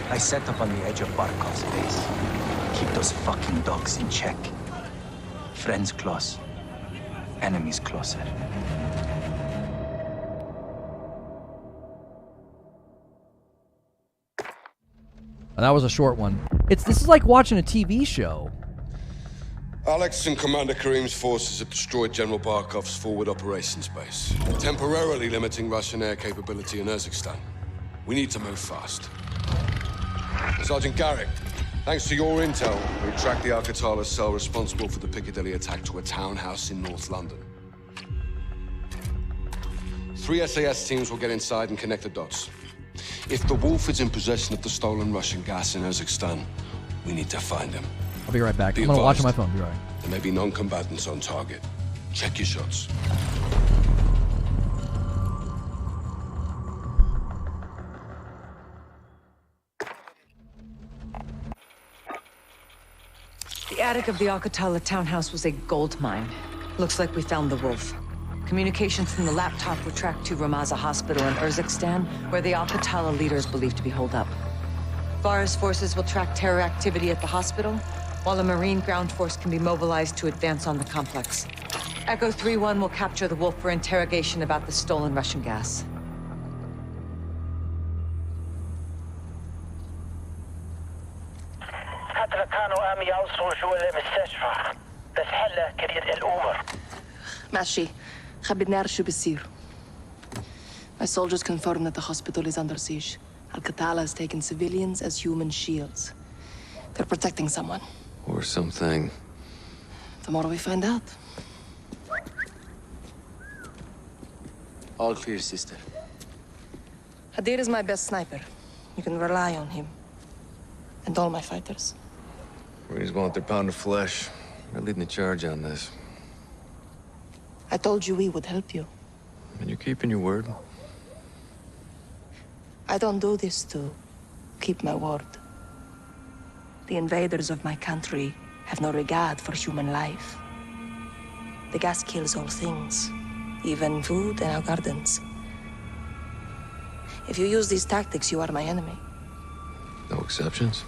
I set up on the edge of Barkov's base. Keep those fucking dogs in check. Friends close, enemies closer. That was a short one. This is like watching a TV show. Alex and Commander Karim's forces have destroyed General Barkov's forward operations base, temporarily limiting Russian air capability in Urzikstan. We need to move fast. Sergeant Garrick, thanks to your intel, we tracked the Al-Qatala cell responsible for the Piccadilly attack to a townhouse in North London. 3 SAS teams will get inside and connect the dots. If the Wolf is in possession of the stolen Russian gas in Urzikstan, we need to find him. I'll be right back. Be I'm gonna watch on my advised, phone. Be right. There may be non-combatants on target. Check your shots. The attic of the Al-Qatala townhouse was a gold mine. Looks like we found the wolf. Communications from the laptop were tracked to Ramaza Hospital in Urzikstan, where the Al-Qatala leader is believed to be holed up. Varus forces will track terror activity at the hospital, while a Marine ground force can be mobilized to advance on the complex. Echo 3-1 will capture the wolf for interrogation about the stolen Russian gas. حتى كانوا عم يوصلوا جوا المستشفى بس هلا كريت الأمور. ماشي. خبرني نعرف شو بيصير. My soldiers confirm that the hospital is under siege. Al-Qatala has taken civilians as human shields. They're protecting someone. Or something. Tomorrow we find out. All clear, sister. Hadir is my best sniper. You can rely on him. And all my fighters. Marines want their pound of flesh. They're leading the charge on this. I told you we would help you. And you're keeping your word. I don't do this to keep my word. The invaders of my country have no regard for human life. The gas kills all things, even food and our gardens. If you use these tactics, you are my enemy. No exceptions?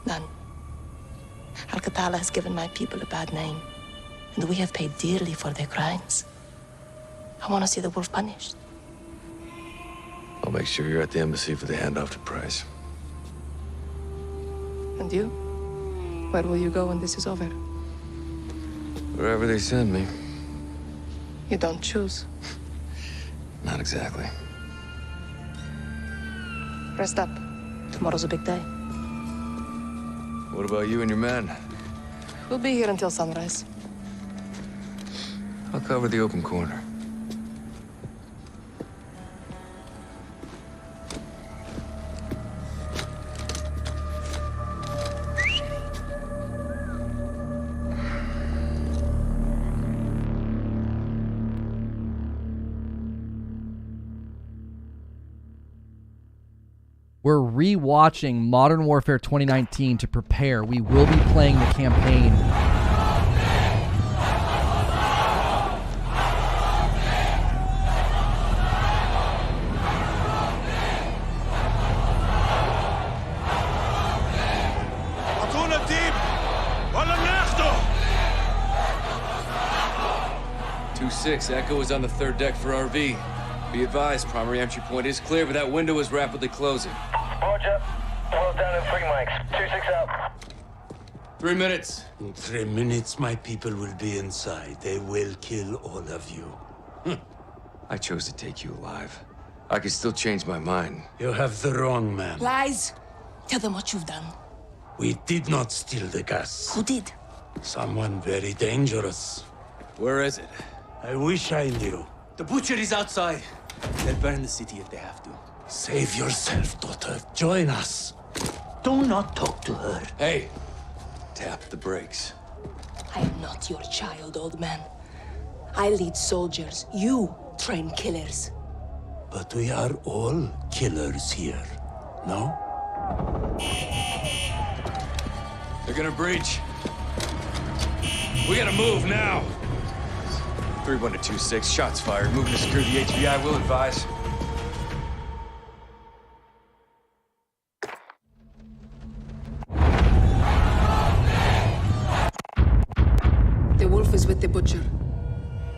None. Al-Qatala has given my people a bad name, and we have paid dearly for their crimes. I want to see the wolf punished. I'll make sure you're at the embassy for the handoff to Price. And you? Where will you go when this is over? Wherever they send me. You don't choose. Not exactly. Rest up. Tomorrow's a big day. What about you and your men? We'll be here until sunrise. I'll cover the open corner. We're re-watching Modern Warfare 2019 to prepare. We will be playing the campaign. Echo is on the third deck for RV. Be advised, primary entry point is clear, but that window is rapidly closing. Roger. Well down in 3 mics. 2-6 out. 3 minutes. In 3 minutes, my people will be inside. They will kill all of you. I chose to take you alive. I could still change my mind. You have the wrong man. Lies! Tell them what you've done. We did not steal the gas. Who did? Someone very dangerous. Where is it? I wish I knew. The butcher is outside. They'll burn the city if they have to. Save yourself, daughter. Join us. Do not talk to her. Hey, tap the brakes. I am not your child, old man. I lead soldiers. You train killers. But we are all killers here, no? They're gonna breach. We gotta move now. 3-1 to 2-6, shots fired. Moving to secure the HVI, will advise. The wolf is with the butcher.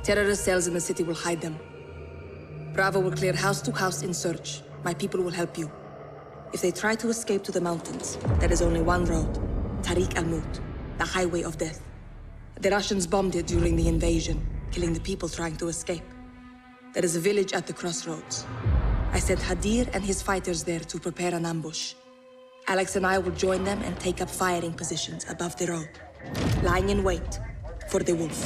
Terrorist cells in the city will hide them. Bravo will clear house to house in search. My people will help you. If they try to escape to the mountains, there is only one road. Tariq al-Mut, the highway of death. The Russians bombed it during the invasion, killing the people trying to escape. There is a village at the crossroads. I sent Hadir and his fighters there to prepare an ambush. Alex and I will join them and take up firing positions above the road, lying in wait for the wolf.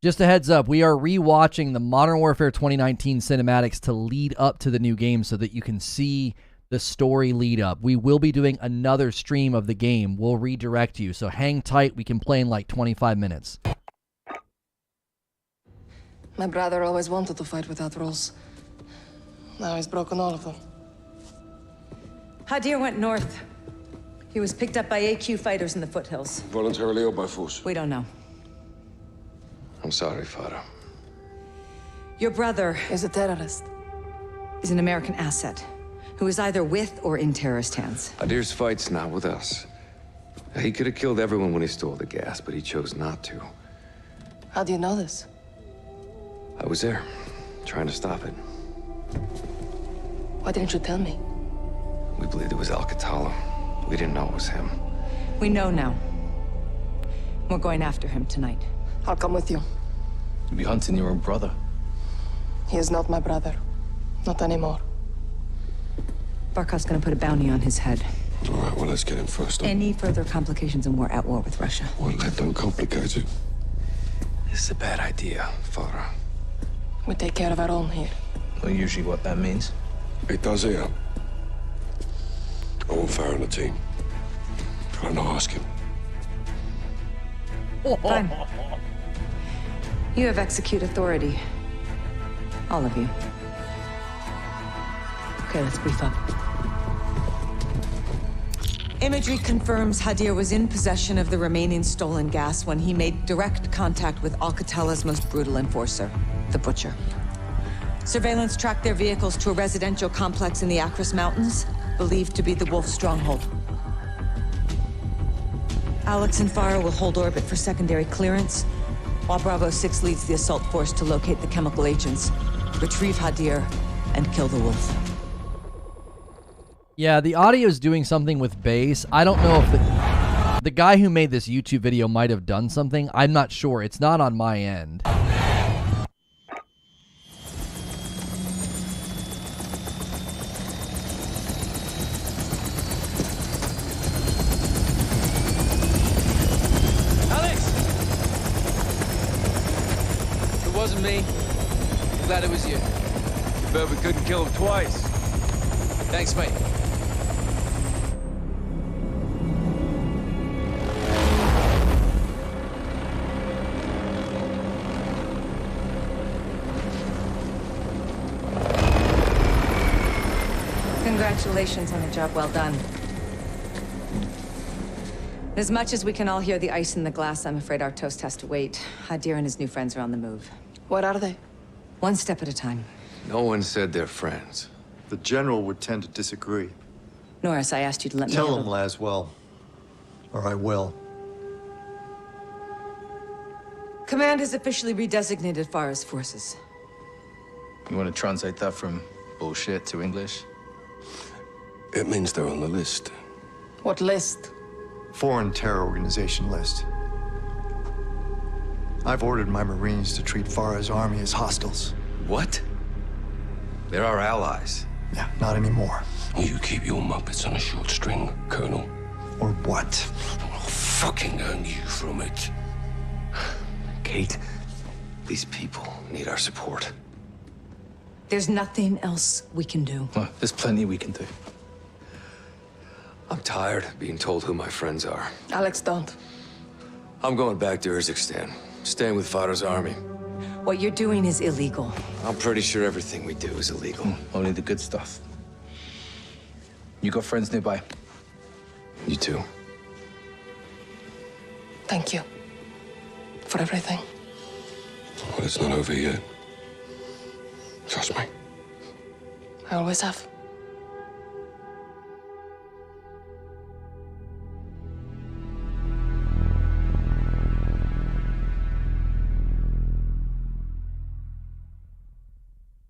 Just a heads up, we are re-watching the Modern Warfare 2019 cinematics to lead up to the new game so that you can see the story lead up. We will be doing another stream of the game. We'll redirect you, so hang tight. We can play in like 25 minutes. My brother always wanted to fight without rules. Now he's broken all of them. Hadir went north. He was picked up by AQ fighters in the foothills. Voluntarily or by force? We don't know. I'm sorry, Farah. Your brother is a terrorist. Is an American asset who is either with or in terrorist hands. Hadir's fight's not with us. He could have killed everyone when he stole the gas, but he chose not to. How do you know this? I was there, trying to stop it. Why didn't you tell me? We believed it was Al-Qatala. We didn't know it was him. We know now. We're going after him tonight. I'll come with you. You'll be hunting your own brother. He is not my brother. Not anymore. Barkov's gonna put a bounty on his head. All right, well, let's get him first. Any further complications and we're at war with Russia. Well, that don't complicate it. This is a bad idea, Farah. We take care of our own here. Not usually what that means. It does here. I want Farah on the team. Try not ask him. Fine. You have execute authority. All of you. Okay, let's brief up. Imagery confirms Hadir was in possession of the remaining stolen gas when he made direct contact with Al-Qatala's most brutal enforcer, the Butcher. Surveillance tracked their vehicles to a residential complex in the Akros Mountains, believed to be the Wolf stronghold. Alex and Farah will hold orbit for secondary clearance, while Bravo 6 leads the assault force to locate the chemical agents, retrieve Hadir, and kill the Wolf. Yeah, the audio is doing something with bass. I don't know if the guy who made this YouTube video might have done something. I'm not sure. It's not on my end. Wasn't me. I'm glad it was you. Bet we couldn't kill him twice. Thanks, mate. Congratulations on a job well done. As much as we can all hear the ice in the glass, I'm afraid our toast has to wait. Hadir and his new friends are on the move. What are they? One step at a time. No one said they're friends. The general would tend to disagree. Norris, I asked you to let me Tell handle- him, Laswell. Or I will. Command has officially redesignated Farah's forces. You want to translate that from bullshit to English? It means they're on the list. What list? Foreign terror organization list. I've ordered my Marines to treat Farah's army as hostiles. What? They're our allies. Yeah, not anymore. You keep your Muppets on a short string, Colonel. Or what? I'll fucking earn you from it. Kate, these people need our support. There's nothing else we can do. Well, there's plenty we can do. I'm tired of being told who my friends are. Alex, don't. I'm going back to Urzikstan, staying with Farah's army. What you're doing is illegal. I'm pretty sure everything we do is illegal. Only the good stuff. You got friends nearby? You too. Thank you. For everything. Well, it's not over yet. Trust me. I always have.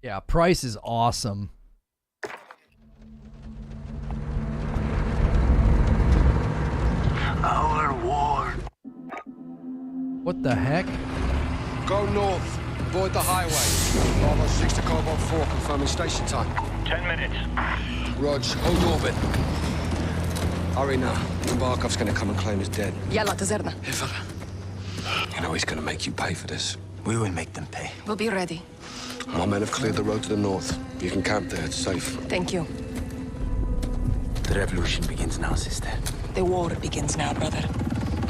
Yeah, Price is awesome. Our war. What the heck? Go north. Avoid the highway. Bravo 6 to Cobalt 4, confirming station time. 10 minutes. Rog, hold orbit. Hurry now. Barkov's gonna come and claim his dead. Yalla, Tazerna. You know he's gonna make you pay for this. We will make them pay. We'll be ready. My men have cleared the road to the north. You can camp there, it's safe. Thank you. The revolution begins now, sister. The war begins now, brother.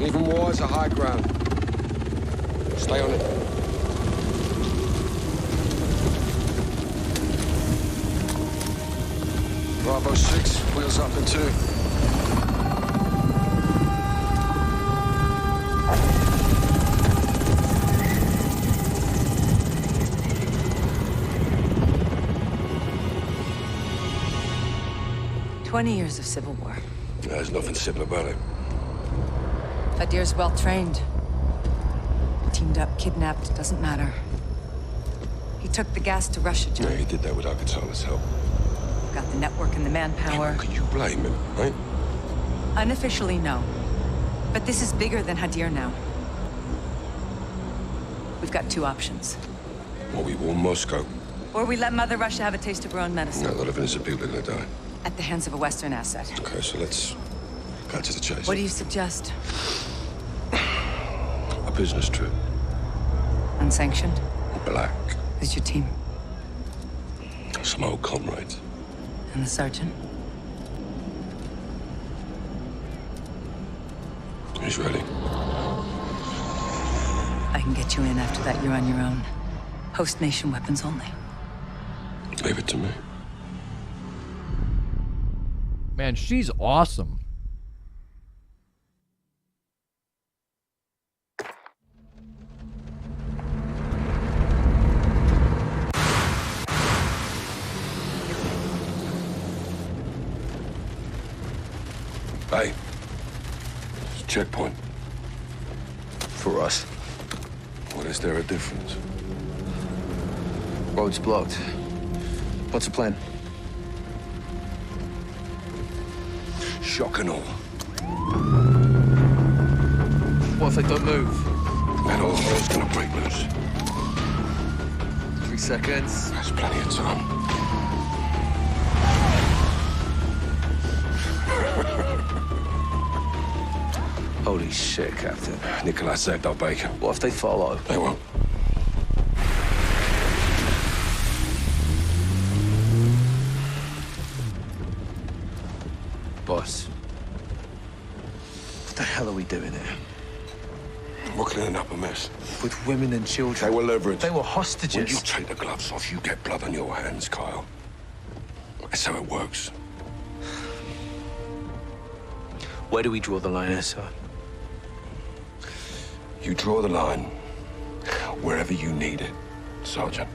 Even war is a high ground. Stay on it. Bravo 6, wheels up in 2. Years of civil war. There's nothing civil about it. Fadir's well trained. Teamed up, kidnapped, doesn't matter. He took the gas to Russia, John. Yeah, he did that without Katana's help. Got the network and the manpower. How can you blame him, right? Unofficially, no. But this is bigger than Hadir now. We've got two options. Or we warn Moscow. Or we let Mother Russia have a taste of her own medicine. No, a lot of innocent people are gonna die. At the hands of a Western asset. Okay, so let's cut to the chase. What do you suggest? A business trip. Unsanctioned? Black. Who's your team? Some old comrades. And the sergeant? He's ready. I can get you in after that. You're on your own. Host nation weapons only. Leave it to me. Man, she's awesome. Hey. Checkpoint. For us. What is there a difference? Road's blocked. What's the plan? Shock and all. What if they don't move? That all hell's gonna break loose. 3 seconds. That's plenty of time. Holy shit, Captain. Nikolai saved our bacon. What if they follow? They won't. Boss. What the hell are we doing here? We're cleaning up a mess. With women and children. They were leverage. They were hostages. When you take the gloves off, you get blood on your hands, Kyle. That's how it works. Where do we draw the line, sir? You draw the line wherever you need it, Sergeant.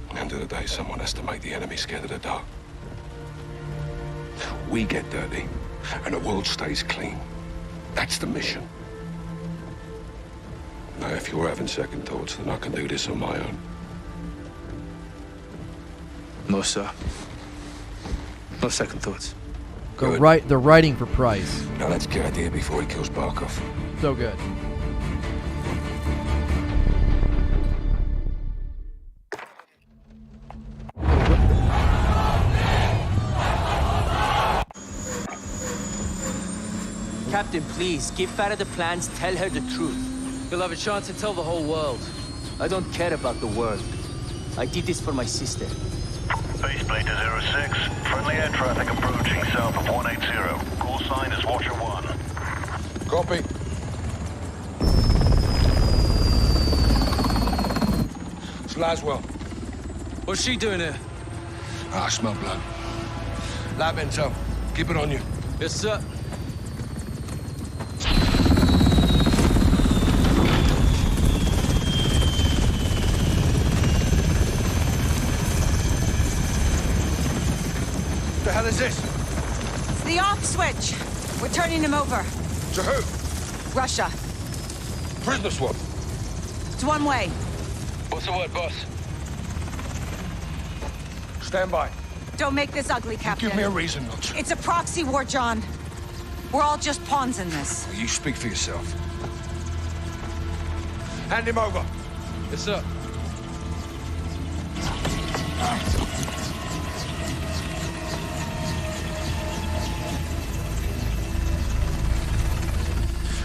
At the end of the day, someone has to make the enemy scared of the dark. We get dirty, and the world stays clean. That's the mission. Now, if you're having second thoughts, then I can do this on my own. No, sir. No second thoughts. They're writing for Price. Now let's get out of here before he kills Barkov. So good. Captain, please, give Farah the plans, tell her the truth. You'll have a chance to tell the whole world. I don't care about the world. I did this for my sister. Baseplate to 06. Friendly air traffic approaching south of 180. Call sign is Watcher 1. Copy. It's Laswell. What's she doing here? I smell blood. Lab intel. Keep it on you. Yes, sir. What the hell is this? It's the off switch. We're turning him over. To who? Russia. Prisoner swap. It's one way. What's the word, boss? Stand by. Don't make this ugly, Captain. Give me a reason not to. It's a proxy war, John. We're all just pawns in this. You speak for yourself. Hand him over. Yes, sir.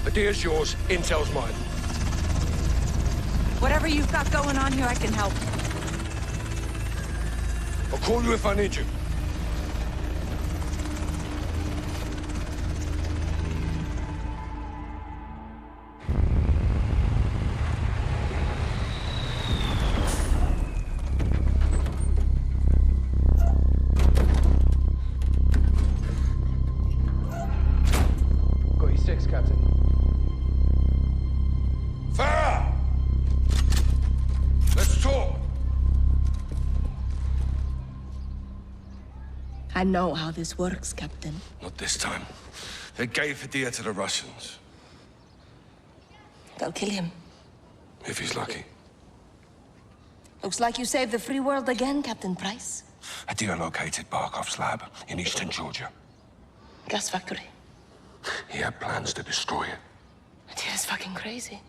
Idea's yours, intel's mine. Whatever you've got going on here, I can help. I'll call you if I need you. I know how this works, Captain. Not this time. They gave Hadir to the Russians. They'll kill him. If he's lucky. Looks like you saved the free world again, Captain Price. Hadir located Barkov's lab in eastern Georgia. Gas factory. He had plans to destroy it. Hadir's fucking crazy.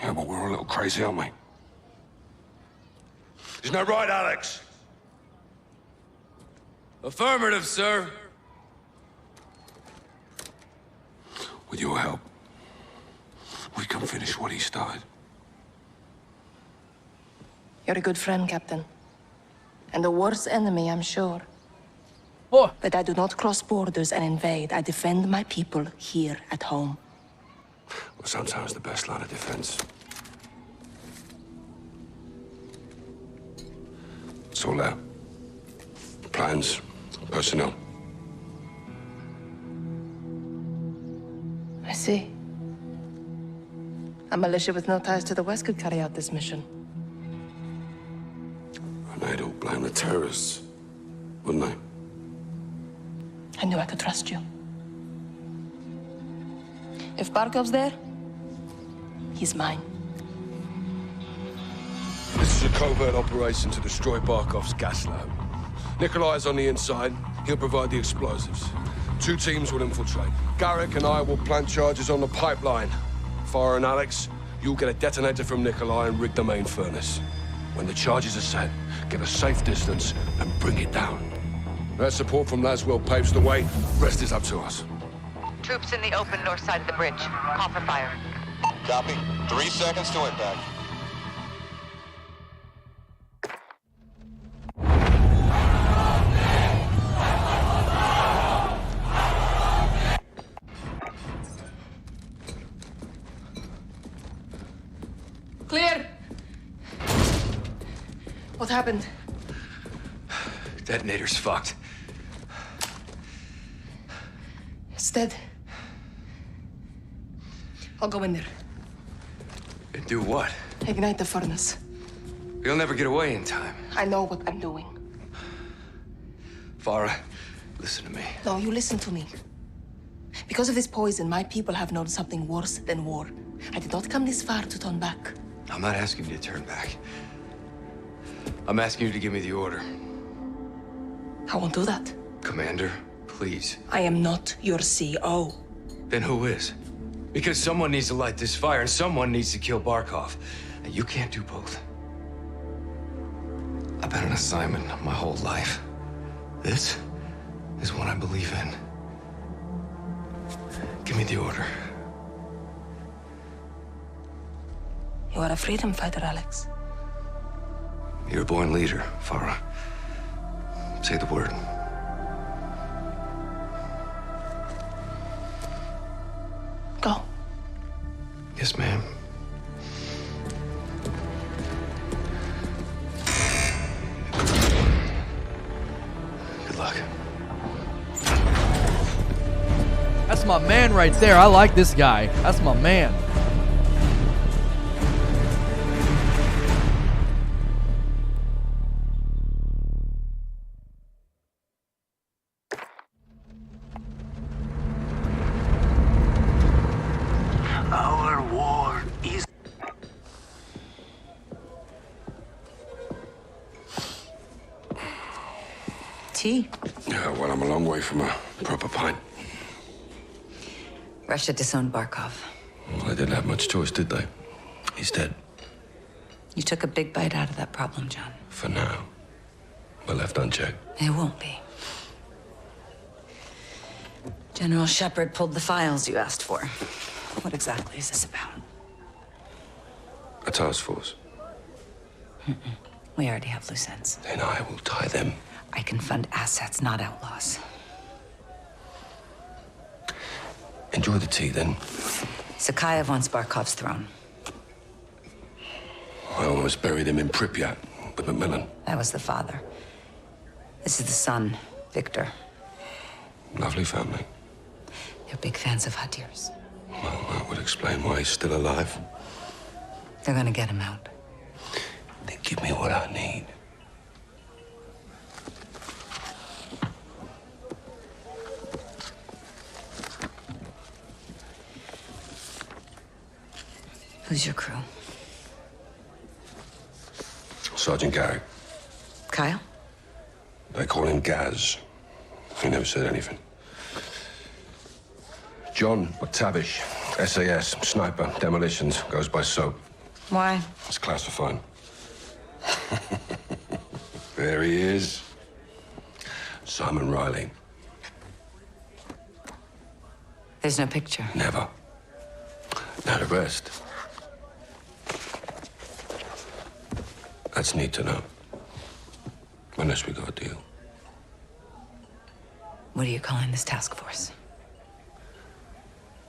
Yeah, but we're a little crazy, aren't we? Isn't that right, Alex? Affirmative, sir. With your help, we can finish what he started. You're a good friend, Captain. And the worst enemy, I'm sure. Oh. But I do not cross borders and invade. I defend my people here at home. Well, sometimes the best line of defense. It's all there. Plans, personnel. I see. A militia with no ties to the West could carry out this mission. And they'd all blame the terrorists, wouldn't they? I knew I could trust you. If Barkov's there, he's mine. This is a covert operation to destroy Barkov's gas lab. Nikolai's on the inside. He'll provide the explosives. 2 teams will infiltrate. Garrick and I will plant charges on the pipeline. Farah and Alex, you'll get a detonator from Nikolai and rig the main furnace. When the charges are set, get a safe distance and bring it down. That support from Laswell paves the way. Rest is up to us. Troops in the open north side of the bridge. Call for fire. Copy. 3 seconds to impact. Clear! What happened? Detonator's fucked. It's dead. I'll go in there. And do what? Ignite the furnace. You'll never get away in time. I know what I'm doing. Farah, listen to me. No, you listen to me. Because of this poison, my people have known something worse than war. I did not come this far to turn back. I'm not asking you to turn back. I'm asking you to give me the order. I won't do that. Commander, please. I am not your CO. Then who is? Because someone needs to light this fire and someone needs to kill Barkov. And you can't do both. I've been an assignment my whole life. This is what I believe in. Give me the order. You are a freedom fighter, Alex. You're a born leader, Farah. Say the word. Go. Yes, ma'am. Good luck. That's my man right there. I like this guy. That's my man. Our war is... Tea. Yeah, well, I'm a long way from a proper pint. Russia disowned Barkov. Well, they didn't have much choice, did they? He's dead. You took a big bite out of that problem, John. For now. But left unchecked. It won't be. General Shepard pulled the files you asked for. What exactly is this about? A task force. We already have loose ends. Then I will tie them. I can fund assets, not outlaws. Enjoy the tea, then. Sakhayev wants Barkov's throne. I almost buried him in Pripyat with Macmillan. That was the father. This is the son, Victor. Lovely family. They're big fans of Hadir's. Well, that would explain why he's still alive. They're gonna get him out. Then give me what I need. Who's your crew? Sergeant Gary. Kyle? They call him Gaz. He never said anything. John McTavish, SAS, sniper, demolitions, goes by SOAP. Why? It's classified. There he is. Simon Riley. There's no picture. Never. Now the rest. That's neat to know. Unless we got a deal. What are you calling this task force?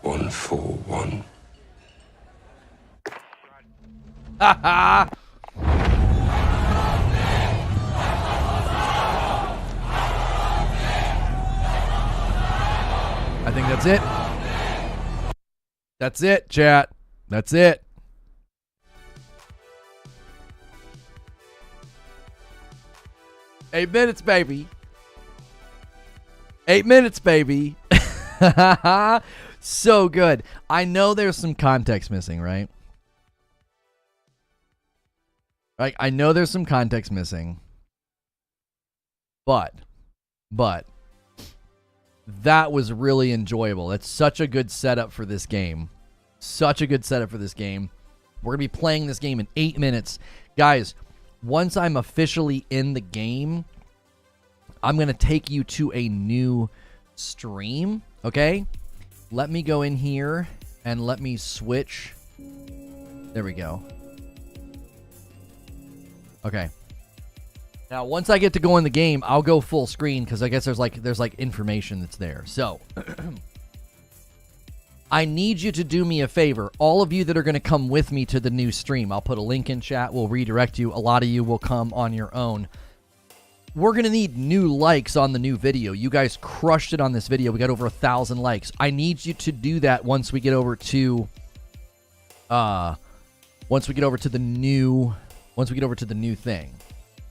141. Ha ha! I think that's it. That's it, chat. That's it. Eight minutes, baby. 8 minutes, baby. So good. I know there's some context missing, right? Like, I know there's some context missing. But that was really enjoyable. It's such a good setup for this game. Such a good setup for this game. We're going to be playing this game in 8 minutes. Guys, once I'm officially in the game, I'm going to take you to a new stream, okay? Let me go in here and let me switch. There we go. Okay. Now, once I get to go in the game, I'll go full screen because I guess there's like information that's there. So, I need you to do me a favor. All of you that are going to come with me to the new stream, I'll put a link in chat. We'll redirect you. A lot of you will come on your own. We're going to need new likes on the new video. You guys crushed it on this video. We got over 1,000 likes. I need you to do that once we get over to the new thing,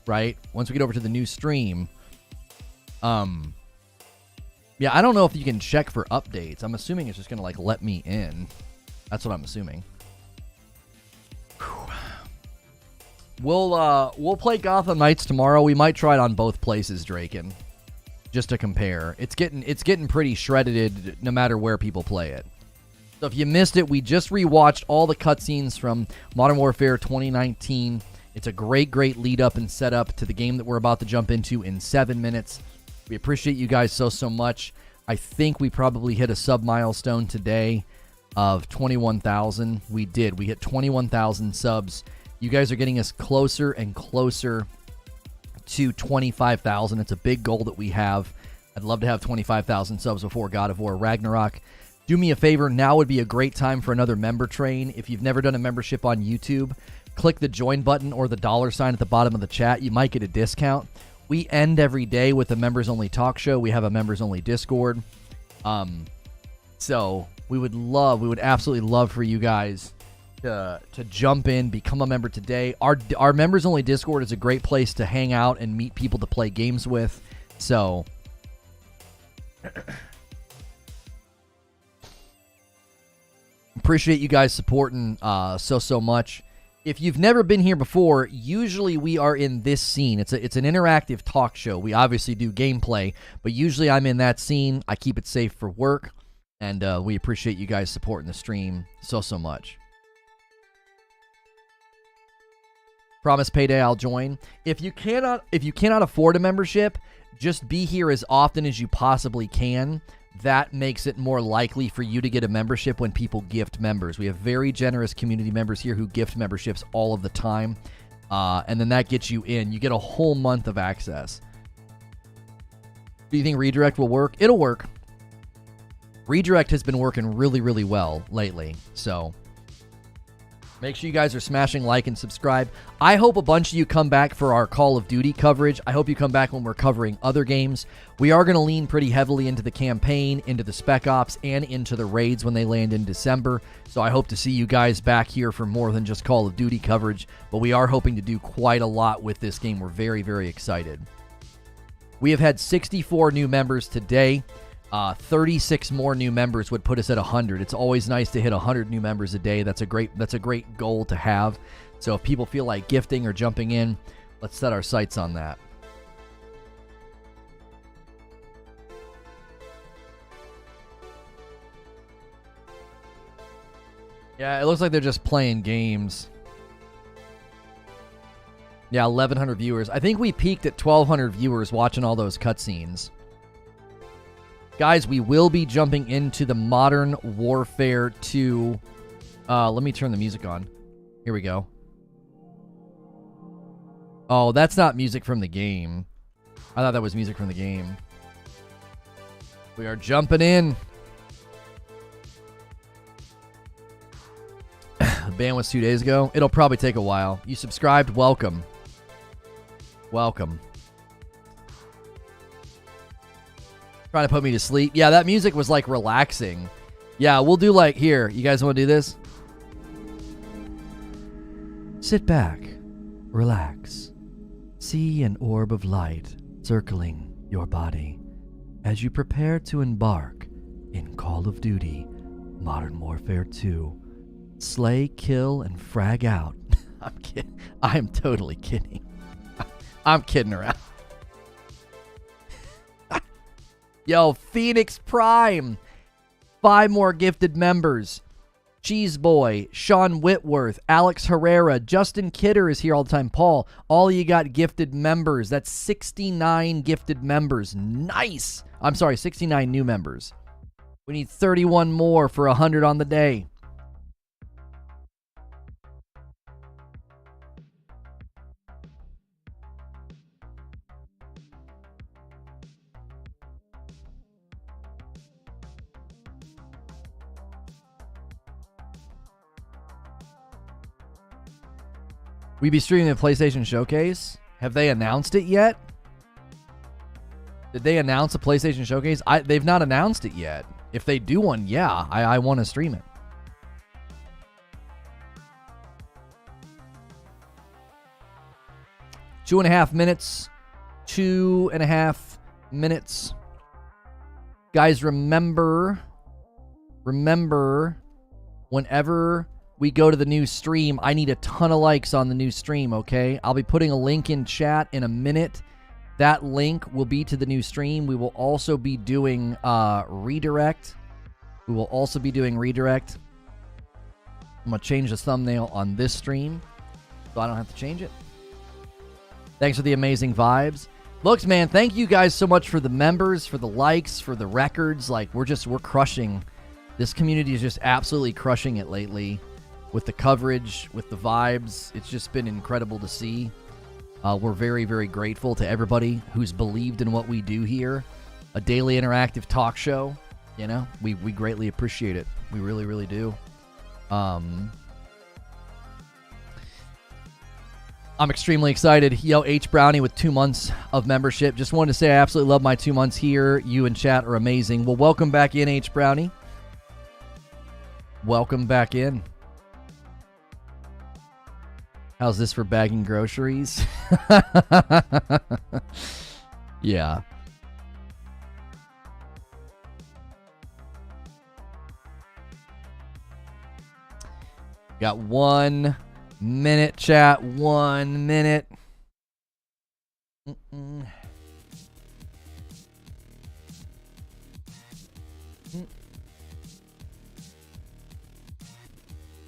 right? Once we get over to the new stream. Yeah, I don't know if you can check for updates. I'm assuming it's just going to like let me in. That's what I'm assuming. We'll play Gotham Knights tomorrow. We might try it on both places, Draken, just to compare. It's getting pretty shredded no matter where people play it. So if you missed it, we just rewatched all the cutscenes from Modern Warfare 2019. It's a great lead up and setup to the game that we're about to jump into in 7 minutes. We appreciate you guys so much. I think we probably hit a sub milestone today of 21,000. We did. We hit 21,000 subs. You guys are getting us closer and closer to 25,000. It's a big goal that we have. I'd love to have 25,000 subs before God of War Ragnarok. Do me a favor. Now would be a great time for another member train. If you've never done a membership on YouTube, click the join button or the $sign at the bottom of the chat. You might get a discount. We end every day with a members-only talk show. We have a members-only Discord. So we would absolutely love for you guys to jump in, become a member today. Our members-only Discord is a great place to hang out and meet people to play games with. So appreciate you guys supporting so much. If you've never been here before, usually we are in this scene. It's an interactive talk show. We obviously do gameplay, but usually I'm in that scene. I keep it safe for work, and we appreciate you guys supporting the stream so much. Promise payday, I'll join. If you cannot afford a membership, just be here as often as you possibly can. That makes it more likely for you to get a membership when people gift members. We have very generous community members here who gift memberships all of the time. And then that gets you in. You get a whole month of access. Do you think redirect will work? It'll work. Redirect has been working really well lately. So make sure you guys are smashing like and subscribe. I hope a bunch of you come back for our Call of Duty coverage. I hope you come back when we're covering other games. We are going to lean pretty heavily into the campaign, into the Spec Ops, and into the raids when they land in December. So I hope to see you guys back here for more than just Call of Duty coverage. But we are hoping to do quite a lot with this game. We're very excited. We have had 64 new members today. 36 more new members would put us at 100. It's always nice to hit 100 new members a day. That's a great goal to have. So if people feel like gifting or jumping in, let's set our sights on that. Yeah, it looks like they're just playing games. Yeah, 1,100 viewers. I think we peaked at 1,200 viewers watching all those cutscenes. Guys, we will be jumping into the Modern Warfare 2. Let me turn the music on. Here we go. Oh, that's not music from the game. I thought that was music from the game. We are jumping in. The ban was 2 days ago. It'll probably take a while. You subscribed? Welcome. Welcome. Trying to put me to sleep. Yeah, that music was like relaxing. Yeah, we'll do like here. You guys want to do this? Sit back. Relax. See an orb of light circling your body as you prepare to embark in Call of Duty Modern Warfare 2. Slay, kill, and frag out. I'm kidding. I'm totally kidding. I'm kidding around. Yo, Phoenix Prime. 5 more gifted members. Cheese Boy, Sean Whitworth, Alex Herrera, Justin Kidder is here all the time. Paul, all of you got gifted members. That's 69 gifted members. Nice. I'm sorry, 69 new members. We need 31 more for 100 on the day. We be streaming the PlayStation Showcase. Have they announced it yet? Did they announce a PlayStation Showcase? They've not announced it yet. If they do one, yeah, I want to stream it. Two and a half minutes. Guys, remember, whenever we go to the new stream, I need a ton of likes on the new stream, okay? I'll be putting a link in chat in a minute. That link will be to the new stream. We will also be doing redirect. I'm going to change the thumbnail on this stream so I don't have to change it. Thanks for the amazing vibes. Looks, man, thank you guys so much for the members, for the likes, for the records. Like, we're crushing. This community is just absolutely crushing it lately. With the coverage, with the vibes, it's just been incredible to see. We're very, very grateful to everybody who's believed in what we do here. A daily interactive talk show. You know, we greatly appreciate it. We really, really do. I'm extremely excited. Yo, H Brownie with 2 months of membership. Just wanted to say I absolutely love my 2 months here. You and chat are amazing. Well, welcome back in, H Brownie. Welcome back in. How's this for bagging groceries? Yeah. Got 1 minute, chat. 1 minute.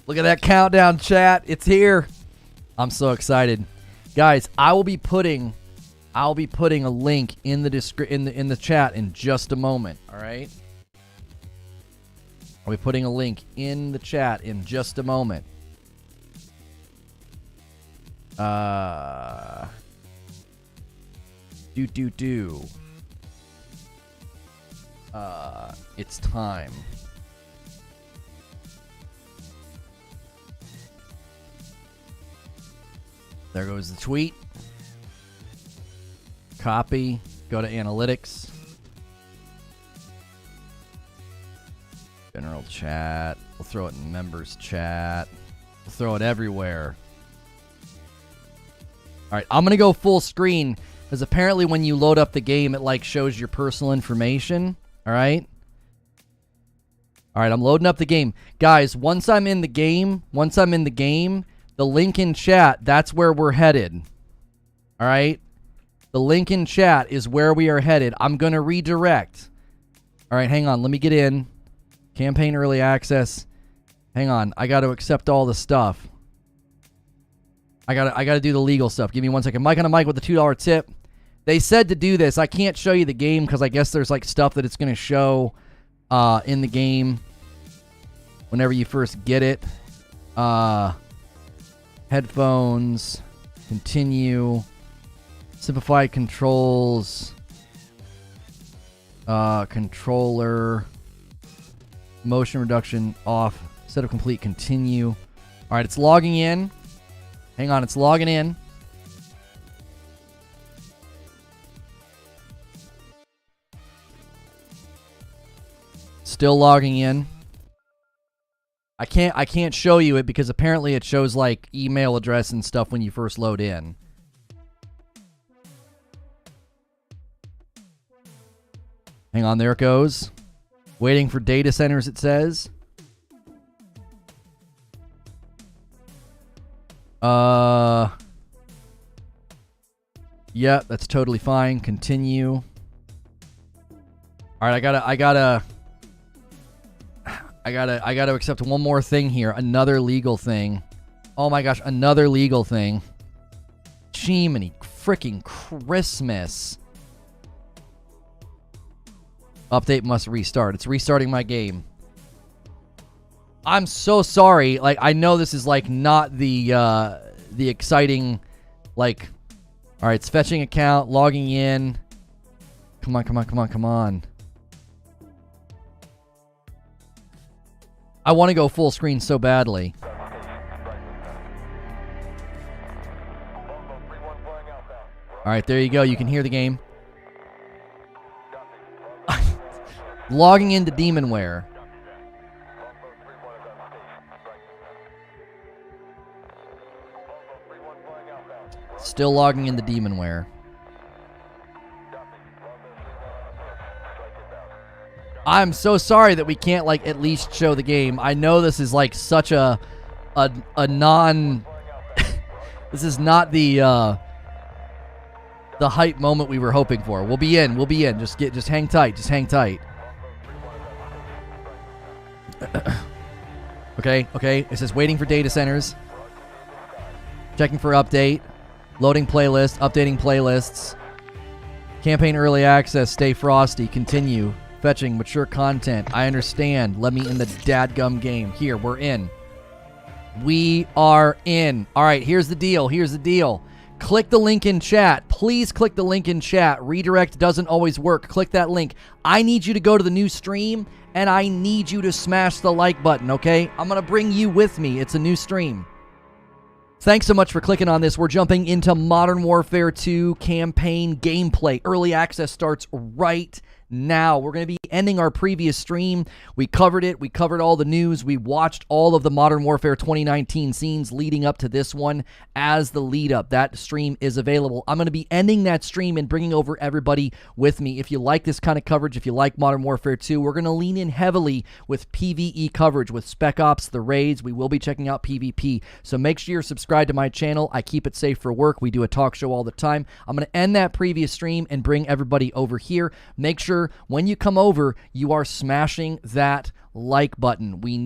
Look at that countdown, chat. It's here. I'm so excited. Guys, I will be putting a link in the in the chat in just a moment, all right? I'll be putting a link in the chat in just a moment. It's time. There goes the tweet. Copy. Go to analytics. General chat. We'll throw it in members chat. We'll throw it everywhere. All right, I'm going to go full screen because apparently when you load up the game, it like shows your personal information. All right? All right, I'm loading up the game. Guys, once I'm in the game, the link in chat, that's where we're headed. All right? The link in chat is where we are headed. I'm going to redirect. All right, hang on. Let me get in. Campaign early access. Hang on. I got to accept all the stuff. I got to do the legal stuff. Give me 1 second. Mike on a mic with the $2 tip. They said to do this. I can't show you the game because I guess there's like stuff that it's going to show in the game whenever you first get it. Headphones. Continue. Simplified controls. Controller. Motion reduction off. Setup complete. Continue. All right, it's logging in. Hang on, it's logging in. Still logging in. I can't show you it because apparently it shows like email address and stuff when you first load in. Hang on, there it goes. Waiting for data centers, it says. Yeah, that's totally fine. Continue. All right, I gotta accept one more thing here. Another legal thing. Oh my gosh, another legal thing. Jiminy freaking Christmas. Update must restart. It's restarting my game. I'm so sorry. Like, I know this is like not the exciting, like, all right, it's fetching account, logging in. Come on. I want to go full screen so badly. All right, there you go. You can hear the game. Logging into Demonware. Still logging into Demonware. I'm so sorry that we can't like at least show the game. I know this is like such a non this is not the hype moment we were hoping for. We'll be in. Just hang tight. Okay. It says waiting for data centers. Checking for update. Loading playlist. Updating playlists. Campaign early access. Stay frosty. Continue. Fetching mature content. I understand. Let me in the dadgum game. Here, we're in. We are in. All right, here's the deal. Click the link in chat. Please click the link in chat. Redirect doesn't always work. Click that link. I need you to go to the new stream, and I need you to smash the like button, okay? I'm going to bring you with me. It's a new stream. Thanks so much for clicking on this. We're jumping into Modern Warfare 2 campaign gameplay. Early access starts right now. We're going to be ending our previous stream. We covered it. We covered all the news. We watched all of the Modern Warfare 2019 scenes leading up to this one as the lead up. That stream is available. I'm going to be ending that stream and bringing over everybody with me. If you like this kind of coverage, if you like Modern Warfare 2, we're going to lean in heavily with PvE coverage with Spec Ops, the raids. We will be checking out PvP. So make sure you're subscribed to my channel. I keep it safe for work. We do a talk show all the time. I'm going to end that previous stream and bring everybody over here. Make sure when you come over, you are smashing that like button. We